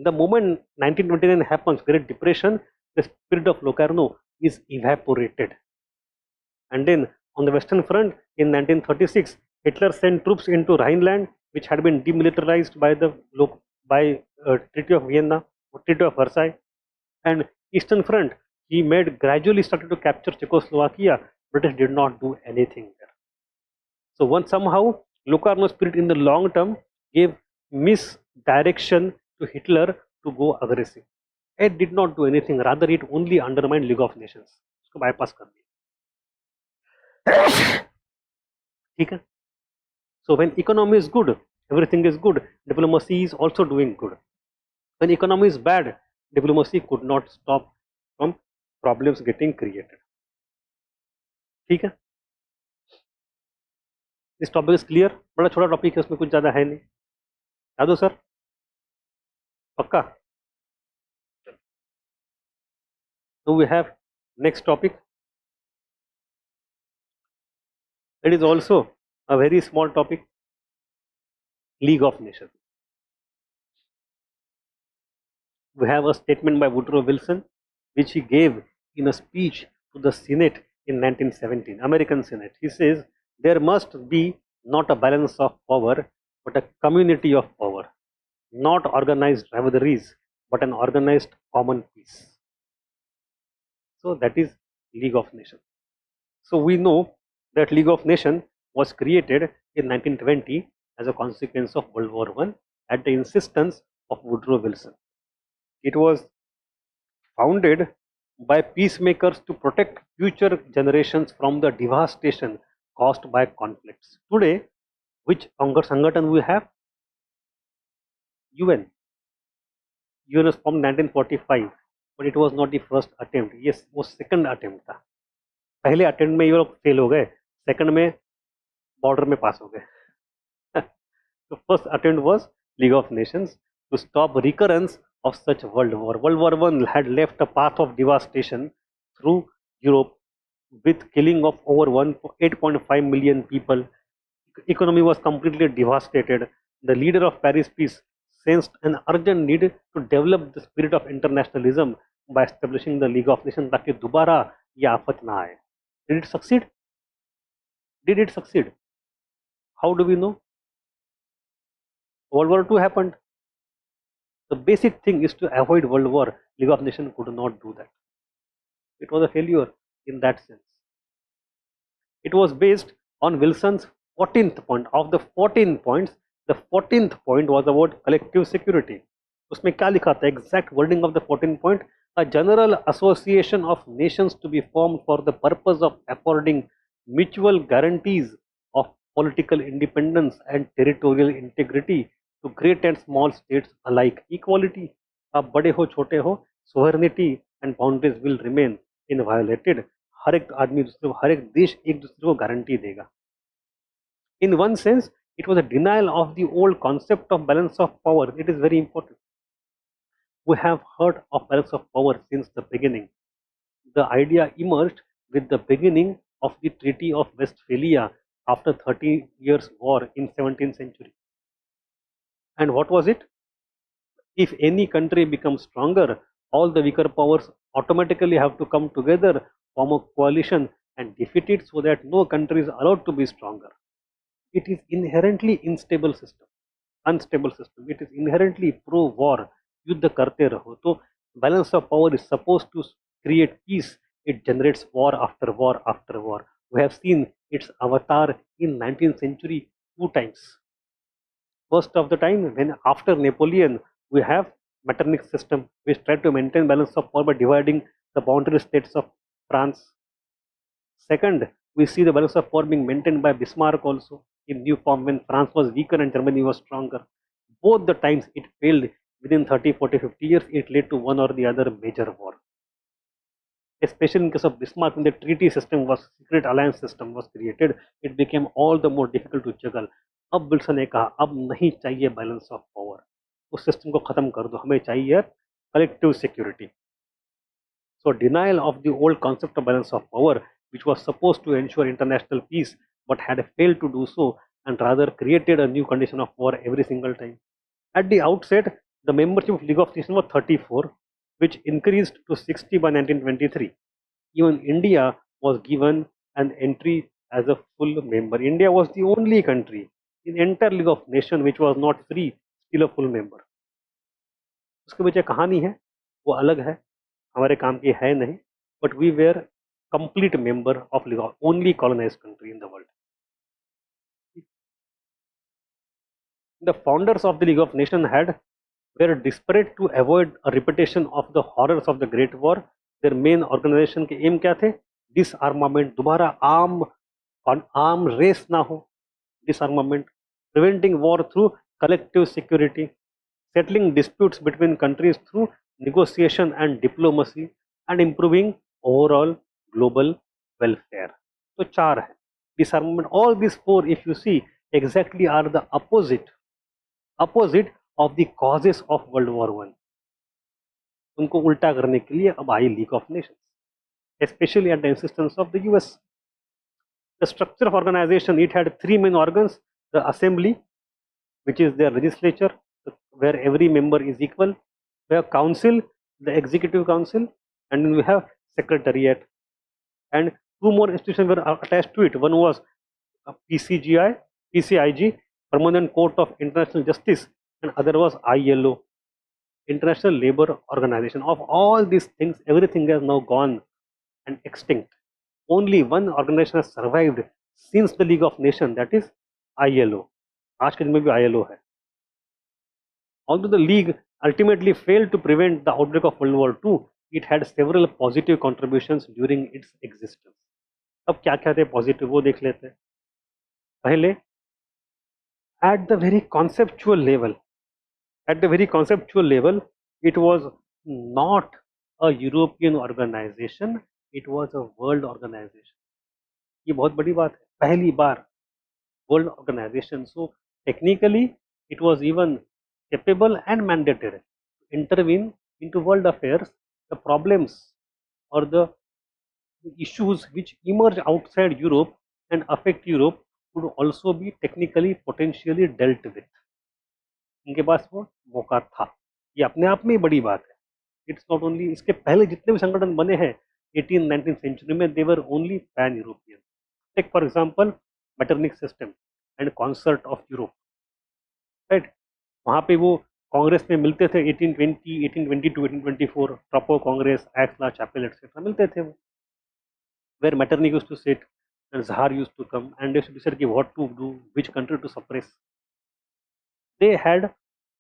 The moment 1929 happens, Great Depression, the spirit of Locarno is evaporated. And then on the Western Front in 1936, Hitler sent troops into Rhineland, which had been demilitarized by the Treaty of Vienna or Treaty of Versailles. And Eastern Front, he made gradually started to capture Czechoslovakia. British did not do anything there. So somehow Locarno spirit in the long term gave misdirection to Hitler to go aggressive. It did not do anything, rather it only undermined League of Nations. उसको bypass कर दिया. ठीक है? So when economy is good, everything is good. Diplomacy is also doing good. When economy is bad, diplomacy could not stop from problems getting created. ठीक है? This topic is clear. बड़ा छोटा topic है, उसमें कुछ ज़्यादा है नहीं. याद हो सर? पक्का? So we have next topic. It is also a very small topic. League of Nations. We have a statement by Woodrow Wilson, which he gave in a speech to the Senate in 1917, American Senate. He says, there must be not a balance of power, but a community of power, not organized rivalries, but an organized common peace. So that is League of Nations. So we know that League of Nations was created in 1920 as a consequence of World War I at the insistence of Woodrow Wilson. It was founded by peacemakers to protect future generations from the devastation caused by conflicts. Today, which Sangathan we have? UN. UN was from 1945, but it was not the first attempt. Yes, वो second attempt था. पहले attempt में ये लोग fail हो गए, second में border में pass हो गए. The first attempt was League of Nations to stop recurrence of such world war. World War I had left a path of devastation through Europe with killing of over 8.5 million people. Economy was completely devastated. The leader of Paris Peace sensed an urgent need to develop the spirit of internationalism by establishing the League of Nations ताकि दोबारा ये आफत ना आए. Did it succeed? Did it succeed? How do we know? World War II happened. The basic thing is to avoid World War. League of Nations could not do that. It was a failure in that sense. It was based on Wilson's 14th point. Of the 14 points, the 14th point was about collective security. उसमें क्या लिखा था? Exact wording of the 14th point: a general association of nations to be formed for the purpose of affording mutual guarantees of political independence and territorial integrity to great and small states alike. Equality. आप बड़े हो छोटे हो, sovereignty and boundaries will remain inviolated. हर एक आदमी दूसरे को, हर एक देश एक दूसरे को गारंटी देगा. In one sense, it was a denial of the old concept of balance of power. It is very important. We have heard of balance of power since the beginning. The idea emerged with the beginning of the Treaty of Westphalia after 30 years war in 17th century. And what was it? If any country becomes stronger, all the weaker powers automatically have to come together, form a coalition and defeat it, so that no country is allowed to be stronger. It is inherently unstable system. It is inherently pro-war. युद्ध करते रहो. तो balance of power is supposed to create peace. It generates war after war after war. We have seen its avatar in 19th century 2 times. First of the time, when after Napoleon we have Metternich system, which tried to maintain balance of power by dividing the boundary states of France. Second, we see the balance of power being maintained by Bismarck also in new form when France was weaker and Germany was stronger. Both the times it failed. Within 30, 40, 50 years, it led to one or the other major war. Especially in case of Bismarck, when the treaty system was, secret alliance system was created, it became all the more difficult to juggle. अब Wilson ने कहा, अब नहीं चाहिए balance of power, उस system को खत्म कर दो, हमें चाहिए collective security. So denial of the old concept of balance of power, which was supposed to ensure international peace, but had failed to do so, and rather created a new condition of war every single time. At the outset, the membership of League of Nations was 34, which increased to 60 by 1923. Even India was given an entry as a full member. India was the only country in entire League of Nations which was not free, still a full member. उसके पीछे कहानी है, वो अलग है, हमारे काम की है नहीं, but we were complete member of League of, only colonized country in the world. The founders of the League of Nations were desperate to avoid a repetition of the horrors of the Great War. Their main organization के aim क्या थे? Disarmament, दोबारा arm race ना हो, disarmament, preventing war through collective security, settling disputes between countries through negotiation and diplomacy, and improving overall global welfare. So चार है. Disarmament, all these four, if you see, exactly are the opposite of the causes of World War I. उनको उल्टा करने के लिए अब आई League of Nations, especially at the insistence of the US. The structure of organization, it had 3 main organs: the Assembly, which is their legislature, where every member is equal. We have Council, the Executive Council, and then we have Secretariat. And 2 more institutions were attached to it. One was PCIG, Permanent Court of International Justice, and other was ILO, International Labour Organization. Of all these things, everything has now gone and extinct. Only one organization has survived since the League of Nations, that is ILO. आज के दिन में भी ILO है. Although the League ultimately failed to prevent the outbreak of World War II, it had several positive contributions during its existence. अब क्या क्या थे पॉजिटिव वो देख लेते हैं. पहले at the very conceptual level, it was not a European organization, it was a world organization. ये बहुत बड़ी बात है, पहली बार world organization. So technically it was even capable and mandatory to intervene into world affairs. The problems or the issues which emerge outside Europe and affect Europe could also be technically potentially dealt with. इनके पास वो मौका था. ये अपने आप में ही बड़ी बात है. इट्स नॉट ओनली, इसके पहले जितने भी संगठन बने हैं 18-19 सेंचुरी में, they were only pan European. Take for example Metternich system and concert of Europe, right. वहाँ पे वो कांग्रेस में मिलते थे 1820, 1822, 1824, Troppau congress, Aix la, Chapelle et cetera मिलते थे वो, where Metternich used to sit and Zahar used to come and they used to decide what to do, which country to suppress. They had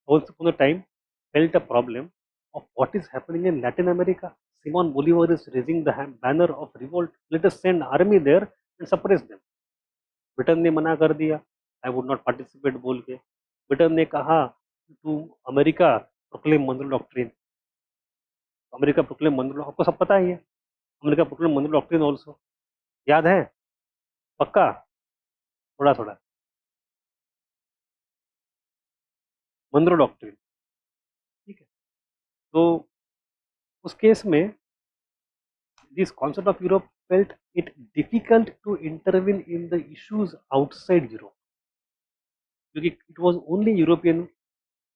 also from the time felt a problem of what is happening in Latin America. Simon Bolivar is raising the banner of revolt. Let us send army there and suppress them. Britain ने मना कर दिया, I would not participate बोल के. Britain ने कहा to America proclaim Monroe doctrine. America proclaim Monroe, आपको सब पता ही है, America proclaim Monroe doctrine also, याद है पक्का? थोड़ा थोड़ा मनरो डॉक्ट्रिन, ठीक है. तो उस केस में this concept of Europe felt it difficult to intervene in the issues outside Europe, because it was only European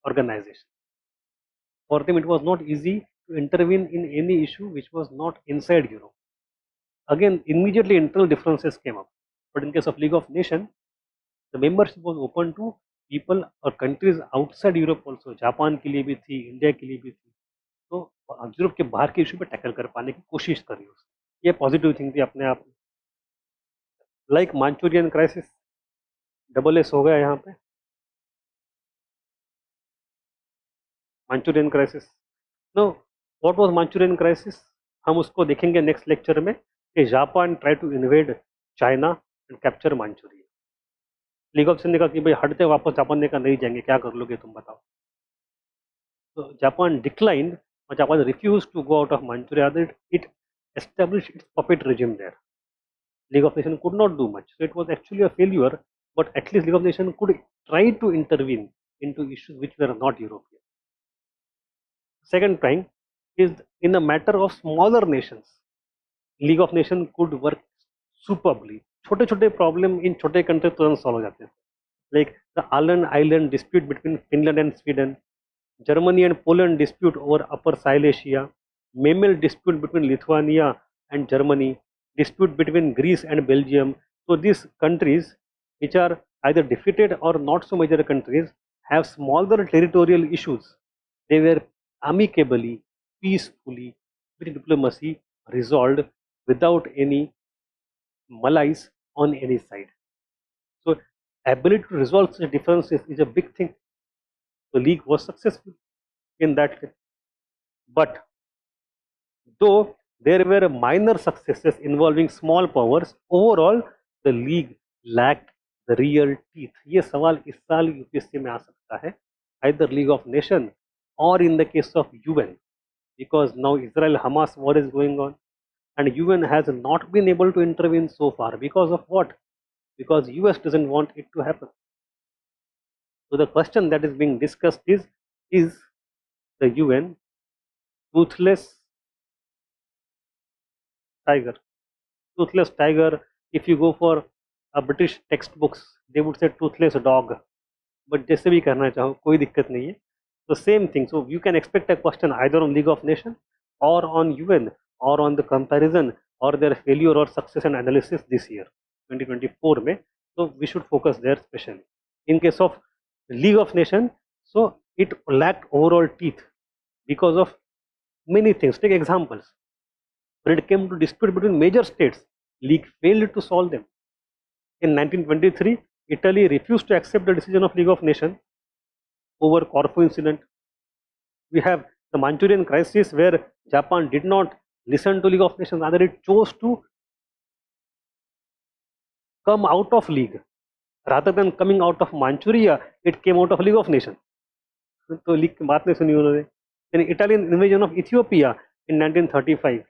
organization. For them it was not easy to intervene in any issue which was not inside Europe. Again, immediately internal differences came up, but in case of League of Nations, the membership was open to people or countries outside Europe also. Japan के लिए भी थी, India के लिए भी थी. तो Europe के बाहर के इशू पे टैकल कर पाने की कोशिश करी उसने. ये पॉजिटिव थिंग थी अपने आप में. Like Manchurian crisis, double S हो गया यहाँ पे, Manchurian crisis. No, what was Manchurian crisis, हम उसको देखेंगे नेक्स्ट लेक्चर में कि Japan try to invade China and capture Manchuria. League of ने कहा कि भाई हटते वापस, जापान ने कहा नहीं जाएंगे, क्या कर लोगे तुम बताओ. तो जापान डिक्लाइंड और Japan refuse to go out of Manchuria. It established its puppet regime there. League of Nations could not do much, so it was actually a failure. But at least League of Nations could try to intervene into issues which were not European. Second point is in the matter of smaller nations, League of Nations could work superbly. छोटे छोटे problem in छोटे country तुरंत solve हो जाते हैं. Like the Alan island dispute between Finland and Sweden, Germany and Poland dispute over Upper Silesia, Memel dispute between Lithuania and Germany, dispute between Greece and Belgium. So these countries, which are either defeated or not so major countries, have smaller territorial issues. They were amicably, peacefully, with diplomacy resolved without any malice on any side. So ability to resolve such differences is a big thing. The League was successful in that way. But though there were minor successes involving small powers, overall the League lacked the real teeth. ये सवाल इस साल UPSC में आ सकता है, either League of Nations or in the case of UN, because now Israel-Hamas war is going on and UN has not been able to intervene so far. Because of what? Because US doesn't want it to happen. So the question that is being discussed is the UN toothless tiger? Toothless tiger, if you go for a British textbooks, they would say toothless dog. But जैसे भी करना चाहो कोई दिक्कत नहीं है. So same thing. So you can expect a question either on League of Nations or on UN or on the comparison or their failure or success and analysis this year, 2024 में. So we should focus there especially. In case of League of Nations, so it lacked overall teeth because of many things. Take examples. When it came to dispute between major states, League failed to solve them. In 1923, Italy refused to accept the decision of League of Nations over Corfu incident. We have the Manchurian crisis where Japan did not listen to League of Nations, rather it chose to come out of League. Rather than coming out of Manchuria, it came out of League of Nations. तो league की बात नहीं सुनी उन्होंने. Then Italian invasion of Ethiopia in 1935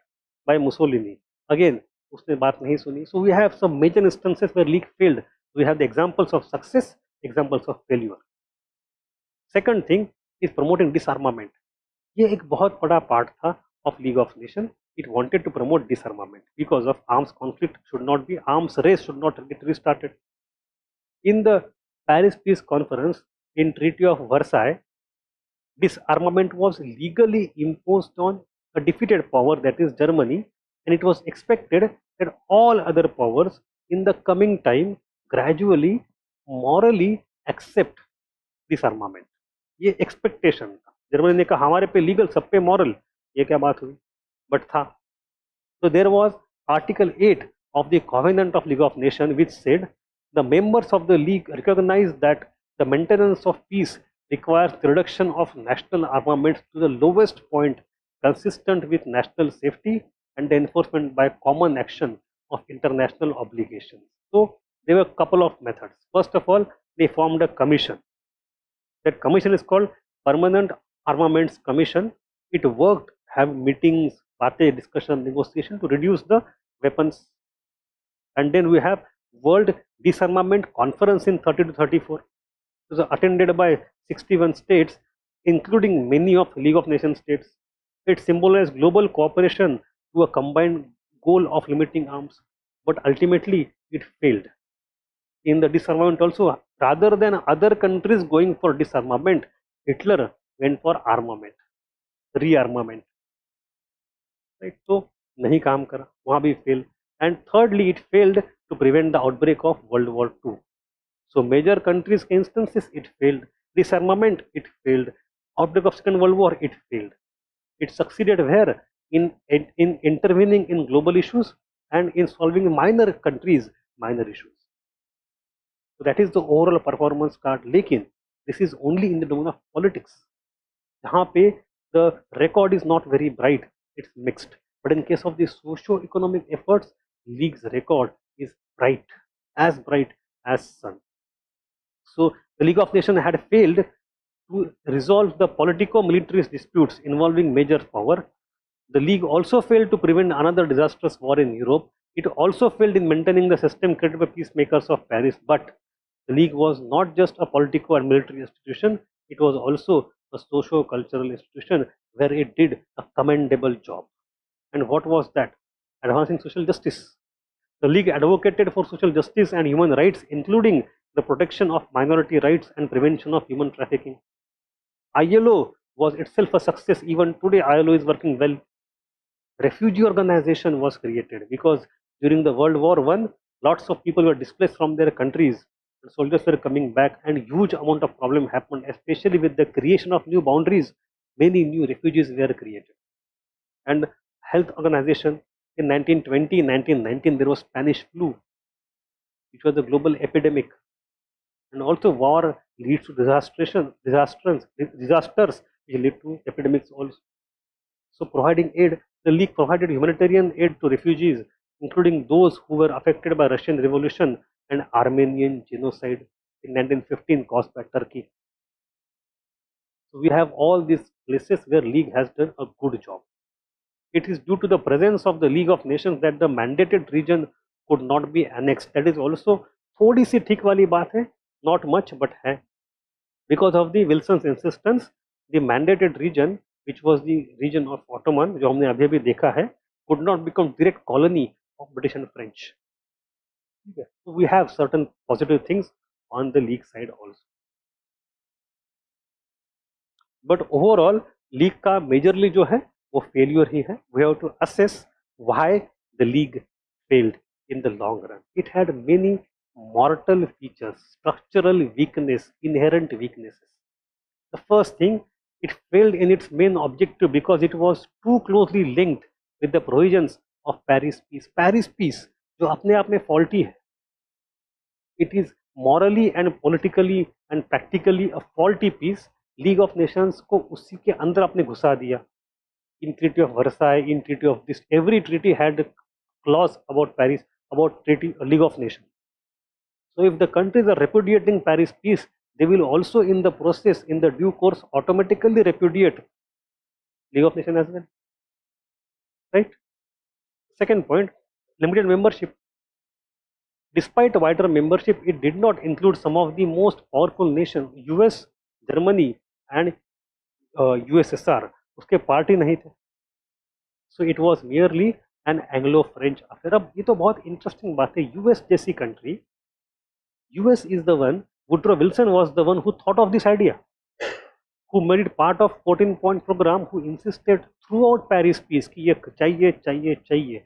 by Mussolini. Again, उसने बात नहीं सुनी. So we have some major instances where league failed. We have the examples of success, examples of failure. Second thing is promoting disarmament. ये एक बहुत बड़ा part था of League of Nations. It wanted to promote disarmament because of arms conflict should not be, arms race should not get restarted. In the Paris Peace Conference in Treaty of Versailles, disarmament was legally imposed on a defeated power, that is Germany, and it was expected that all other powers in the coming time gradually morally accept disarmament. ये expectation था. Germany ने कहा हमारे पे legal, सब पे moral. ये क्या बात हुई? बट था. So there was Article 8 of the Covenant of League of Nations which said the members of the League recognize that the maintenance of peace requires the reduction of national armaments to the lowest point consistent with national safety and the enforcement by common action of international obligations. So there were a couple of methods. First of all, they formed a commission. That commission is called Permanent Armaments Commission. It worked, have meetings, बातें, discussion, negotiation to reduce the weapons. And then we have World Disarmament Conference in 30 to 34. It was attended by 61 states, including many of League of Nations states. It symbolized global cooperation to a combined goal of limiting arms, but ultimately it failed. In the disarmament also, rather than other countries going for disarmament, Hitler went for armament, rearmament. Right? So, nahi kaam kara, wahan bhi failed. And thirdly, it failed to prevent the outbreak of World War II. So, major countries instances, it failed. Disarmament, it failed. Outbreak of Second World War, it failed. It succeeded where? In intervening in global issues and in solving minor countries, minor issues. So that is the overall performance card. Lekin this is only in the domain of politics. Jahan pe the record is not very bright, it's mixed. But in case of the socio-economic efforts, League's record is bright as sun. So the League of Nations had failed to resolve the politico-military disputes involving major power. The League also failed to prevent another disastrous war in Europe. It also failed in maintaining the system created by peacemakers of Paris. But the League was not just a political and military institution, it was also a socio-cultural institution where it did a commendable job. And what was that? Advancing social justice. The League advocated for social justice and human rights, including the protection of minority rights and prevention of human trafficking. ILO was itself a success. Even today, ILO is working well. Refugee organization was created because during the World War I, lots of people were displaced from their countries. The soldiers were coming back, and huge amount of problem happened, especially with the creation of new boundaries. Many new refugees were created. And health organization in 1920, 1919, there was Spanish flu, which was a global epidemic. And also war leads to disasters which lead to epidemics also. So providing aid, the League provided humanitarian aid to refugees, including those who were affected by Russian Revolution and Armenian genocide in 1915 caused by Turkey. So we have all these places where League has done a good job. It is due to the presence of the League of Nations that the mandated region could not be annexed. That is also थोड़ी सी ठीक वाली बात है, not much but है. Because of the Wilson's insistence, the mandated region, which was the region of Ottoman, जो हमने अभी अभी देखा है, could not become direct colony of British and French. So we have certain positive things on the League side also. But overall, League का majorly जो है वो failure ही है. We have to assess why the League failed in the long run. It had many mortal features, structural weakness, inherent weaknesses. The first thing, it failed in its main objective because it was too closely linked with the provisions of Paris Peace. Paris Peace जो अपने आप में faulty है, it is morally and politically and practically a faulty peace. League of Nations को उसी के अंदर आपने घुसा दिया. In Treaty of Versailles, in Treaty of this, every treaty had a clause about Paris, about Treaty League of Nations. So if the countries are repudiating Paris Peace, they will also in the process, in the due course, automatically repudiate League of Nations as well. Right? Second point, limited membership. Despite wider membership, it did not include some of the most powerful nations, US, Germany and USSR. उसके party नहीं थे. So it was merely an Anglo-French affair. अब ये तो बहुत interesting बात है. US जैसी country, US is the one, Woodrow Wilson was the one who thought of this idea, who made it part of 14-point program, who insisted throughout Paris Peace कि ये चाहिए चाहिए चाहिए.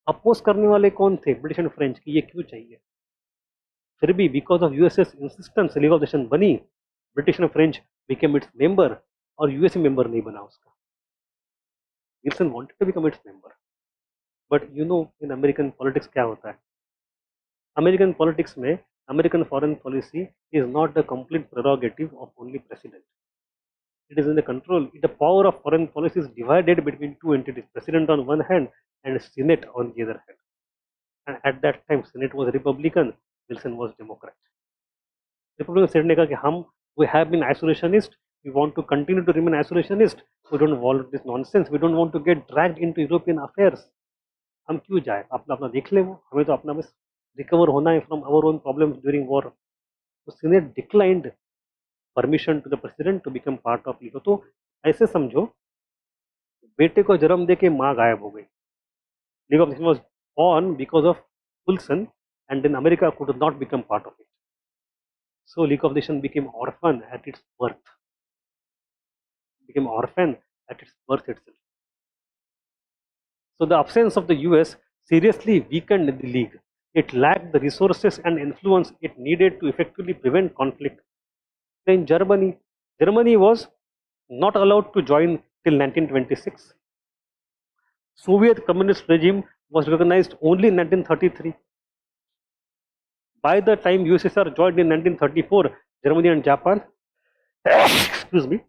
अपोज करने वाले कौन थे? ब्रिटिश एंड फ्रेंच की ये क्यों चाहिए. फिर भी because of USA's insistence league of nation बनी, British and French became its member और यूएसए मेंबर नहीं बना उसका. Wilson wanted to become its member, but you know in American politics क्या होता है. अमेरिकन पॉलिटिक्स में American foreign policy is not the complete prerogative of only president. It is in the control. The power of foreign policy is divided between two entities, president on one hand and Senate on the other hand. And at that time, Senate was Republican, Wilson was Democrat. Republican Senate ने कहा कि हम we have been isolationist, we want to continue to remain isolationist, we don't want this nonsense, we don't want to get dragged into European affairs. हम क्यों जाए, अपना अपना देख ले, वो हमें तो अपना बस रिकवर होना है from our own problems during war. तो Senate declined permission to the president to become part of league. तो ऐसे समझो बेटे को जन्म दे के माँ गायब हो गई. League of Nations was born because of Wilson and then America could not become part of it. So League of Nations became orphan at its birth. Became orphan at its birth itself. So the absence of the US seriously weakened the League. It lacked the resources and influence it needed to effectively prevent conflict. Then Germany was not allowed to join till 1926. Soviet communist regime was recognized only in 1933. By the time USSR joined in 1934, Germany and Japan excuse me,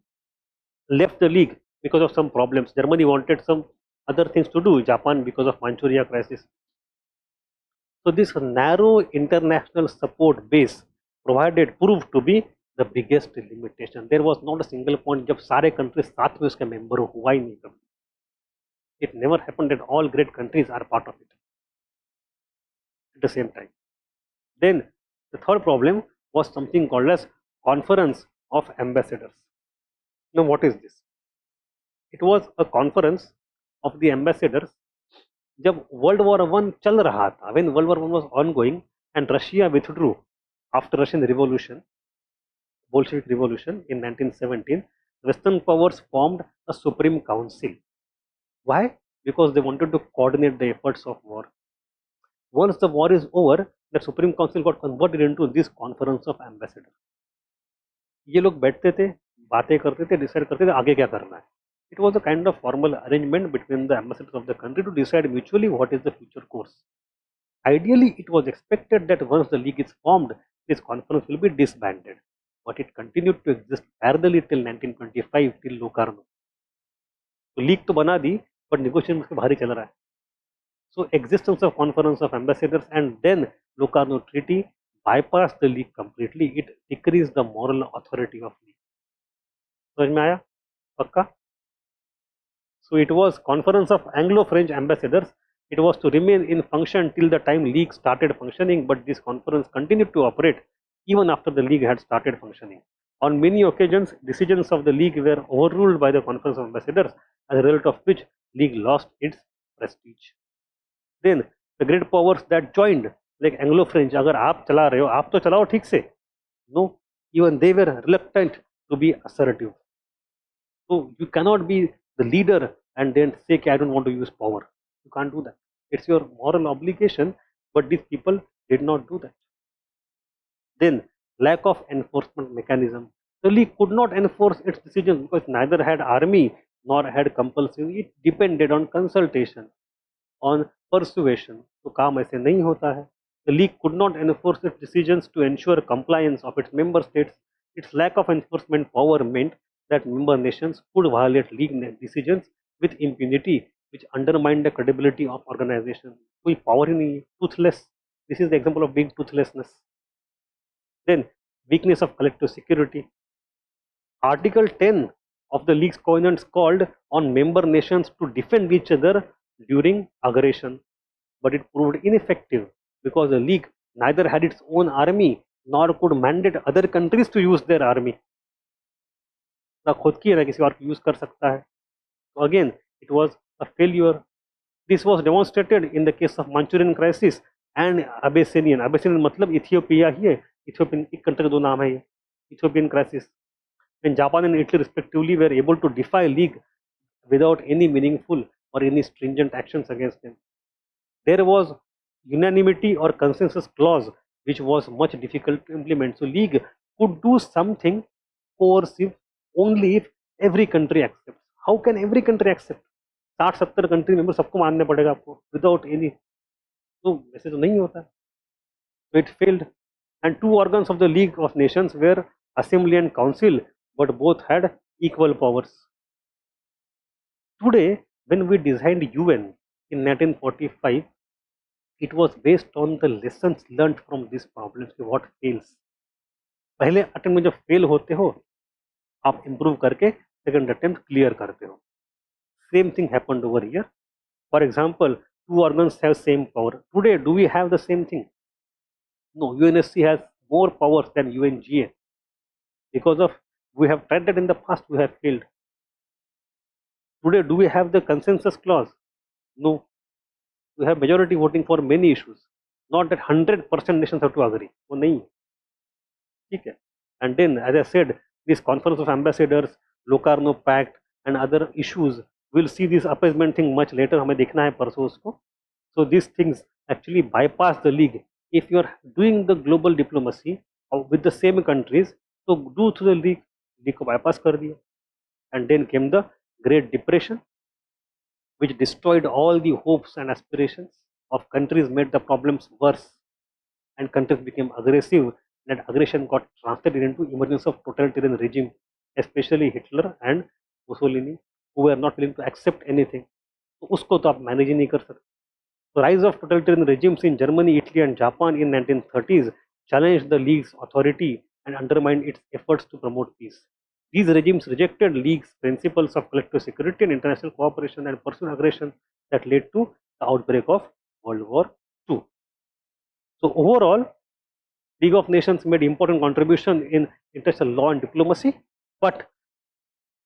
left the league because of some problems. Germany wanted some other things to do, Japan because of Manchuria crisis. So this narrow international support base proved to be the biggest limitation. There was not a single point जब सारे countries साथ में उसके member हुआ ही नहीं कभी. It never happened that all great countries are part of it at the same time. Then the third problem was something called as Conference of Ambassadors. Now what is this? It was a conference of the ambassadors जब World War I चल रहा था, when World War I was ongoing and Russia withdrew after Russian Revolution, Bolshevik Revolution in 1917, Western powers formed a Supreme Council. Why? Because they wanted to coordinate the efforts of war. Once the war is over, the Supreme Council got converted into this Conference of Ambassadors. ये लोग बैठते थे, बातें करते थे, decide करते थे आगे क्या करना है. It was a kind of formal arrangement between the ambassadors of the country to decide mutually what is the future course. Ideally, it was expected that once the league is formed, this conference will be disbanded. But it continued to exist parallelly till 1925 till Locarno. तो league तो बना दी, but negotiation उसके बाहर ही चल रहा है. So existence of Conference of Ambassadors and then Locarno Treaty bypassed the league completely. It decreased the moral authority of league. समझ में आया? पक्का? So it was Conference of Anglo-French Ambassadors. It was to remain in function till the time league started functioning, but this conference continued to operate even after the league had started functioning. On many occasions, decisions of the league were overruled by the Conference of Ambassadors, as a result of which league lost its prestige. Then the great powers that joined, like Anglo-French, अगर आप चला रहे हो, आप तो चलाओ ठीक से. No, even they were reluctant to be assertive. So you cannot be the leader and then say, I don't want to use power. You can't do that. It's your moral obligation, but these people did not do that. Then lack of enforcement mechanism. The league could not enforce its decisions because neither had army nor had compulsion. It depended on consultation, on persuasion. तो काम ऐसे नहीं होता है. The League could not enforce its decisions to ensure compliance of its member states. Its lack of enforcement power meant that member nations could violate League decisions with impunity, which undermined the credibility of organization. कोई power ही नहीं है. Toothless. This is the example of being toothlessness. Then weakness of collective security. Article 10 of the League's covenants called on member nations to defend each other during aggression, but it proved ineffective because the League neither had its own army nor could mandate other countries to use their army. ना खुद की है ना किसी और को use कर सकता है. So again, it was a failure. This was demonstrated in the case of Manchurian crisis and Abyssinian. Abyssinian मतलब इथियोपिया ही है. इथियोपियन एक कंट्री के दो नाम है ये. Ethiopian crisis. When Japan and Italy respectively were able to defy League without any meaningful or any stringent actions against them. There was unanimity or consensus clause which was much difficult to implement. So League could do something coercive only if every country accepts. How can every country accept? 60-70 country member सबको मानने पड़ेगा आपको without any. तो वैसे तो नहीं होता. So it failed. And two organs of the League of Nations were Assembly and Council, but both had equal powers. Today, when we designed UN in 1945, it was based on the lessons learned from these problems. What fails? पहले attempt में जब fail होते हो आप improve करके second attempt clear करते हो. Same thing happened over here. For example, two organs have same power. Today, do we have the same thing? No, UNSC has more powers than UNGA. Because of we have tried that in the past, we have failed. Today, do we have the consensus clause? No. We have majority voting for many issues. Not that 100% nations have to agree. वो नहीं. ठीक है. And then, as I said, this Conference of Ambassadors, Locarno Pact, and other issues, we'll see this appeasement thing much later. हमें देखना है परसों उसको. So these things actually bypass the League. If you are doing the global diplomacy with the same countries, so do through the League. League को bypass कर दिया. And then came the Great Depression, which destroyed all the hopes and aspirations of countries, made the problems worse, and countries became aggressive. That aggression got translated into emergence of totalitarian regime, especially Hitler and Mussolini, who were not willing to accept anything. तो उसको तो आप manage ही नहीं कर सकते. The rise of totalitarian regimes in Germany, Italy, and Japan in 1930s challenged the League's authority and undermined its efforts to promote peace. These regimes rejected League's principles of collective security and international cooperation and pursued aggression that led to the outbreak of World War II. So overall, League of Nations made important contribution in international law and diplomacy, but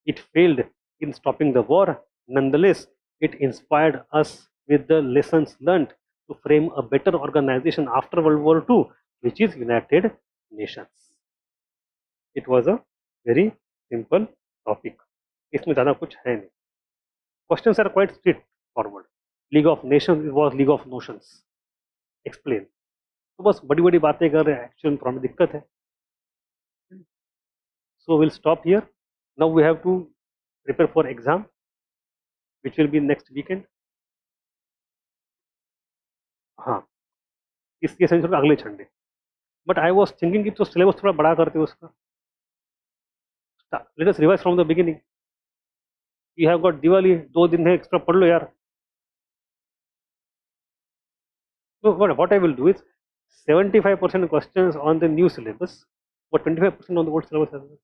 it failed in stopping the war. Nonetheless, it inspired us with the lessons learned to frame a better organization after World War II, which is United Nations. It was a very simple topic. इसमें ज़्यादा कुछ है नहीं. Questions are quite straightforward. League of Nations was League of Notions. Explain. तो बस बड़ी बड़ी बातें कर रहे हैं, एक्चुअल प्रॉब्लम दिक्कत है. So we'll stop here. Now we have to prepare for exam, which will be next weekend. हाँ, इसके सेंसर का अगले Sunday. But I was thinking कि तो सिलेबस थोड़ा बड़ा करते उसका. Let us revise from the beginning. You have got Diwali, 2 दिन है एक्स्ट्रा, पढ़ लो यार. So what I will do is 75% questions on the new syllabus, but 25% on the old syllabus as well.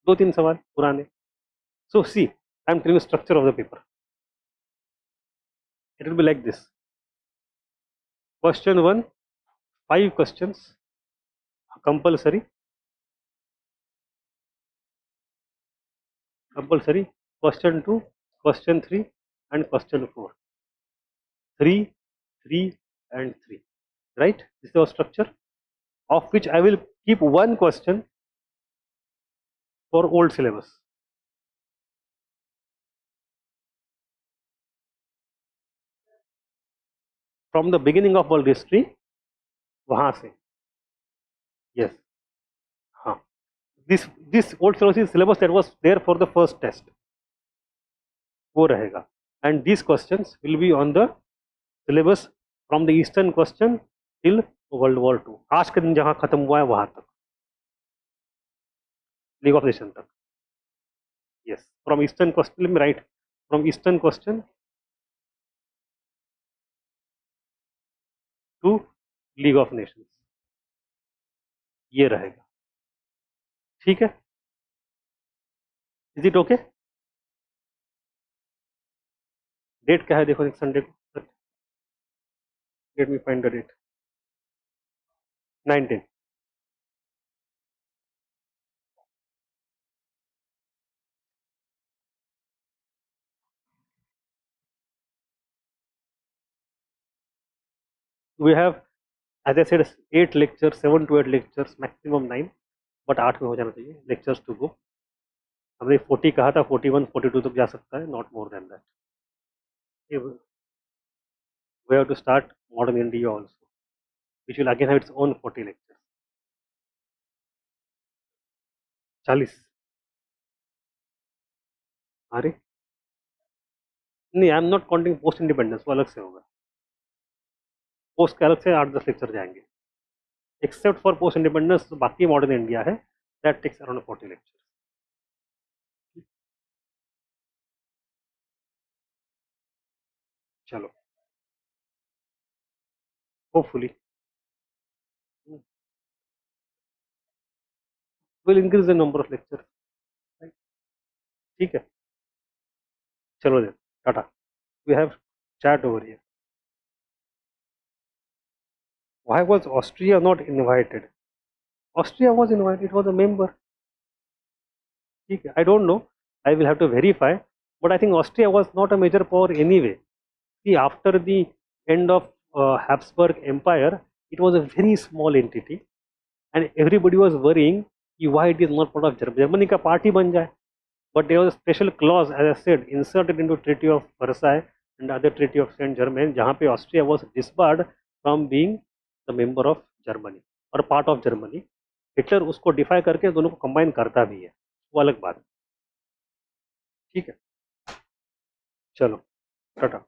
2-3 सवाल पुराने. So see, I am telling you the structure of the paper. It will be like this. Question 1, 5 questions, compulsory. Question 2, question 3, and question 4. 3, 3, and 3. Right? This is our structure, of which I will keep one question for old syllabus. From the beginning of world history, वहाँ से. Yes. हाँ. This old syllabus is syllabus that was there for the first test. वो रहेगा. And this questions will be on the syllabus from the eastern question till world war 2. आज के दिन जहां खत्म हुआ है वहां तक, लीग ऑफ नेशन तक. यस, फ्रॉम ईस्टर्न क्वेश्चन में right, from eastern question to league of nations, ये रहेगा. ठीक है, इज इट ओके? डेट क्या है देखो, नेक्स्ट संडे को. Let me find the date. 19. We have, as I said, 8 lectures, 7 to 8 lectures, maximum 9, but 8 में हो जाना चाहिए लेक्चर्स टू गो. हमने 40 कहा था, 41 42 तक जा सकता है, not more than that. We have to start modern India also, which will again have its own 40 lectures. 40. अरे नहीं, I am not counting post independence, वो अलग से होगा. पोस्ट के अलग से 8-10 लेक्चर जाएंगे. एक्सेप्ट फॉर पोस्ट इंडिपेंडेंस बाकी मॉडर्न इंडिया है, दैट टेक्स अराउंड 40 लेक्चर. चलो, hopefully will increase the number of lecture. ठीक है, चलो then, tata. We have chat over here. Why was Austria not invited? Austria was invited, it was a member. ठीक है, I don't know, I will have to verify, but I think Austria was not a major power anyway. See, after the end of Habsburg Empire, it was a very small entity, and everybody was worrying why it is not part of Germany. Germany का party बन जाए. But there was a special clause, as I said, inserted into Treaty of Versailles and other Treaty of Saint Germain, जहाँ पे Austria was disbarred from being the member of Germany और part of Germany. Hitler उसको DeFi करके दोनों को combine करता भी है, वो अलग बात है. ठीक है, चलो टाटा.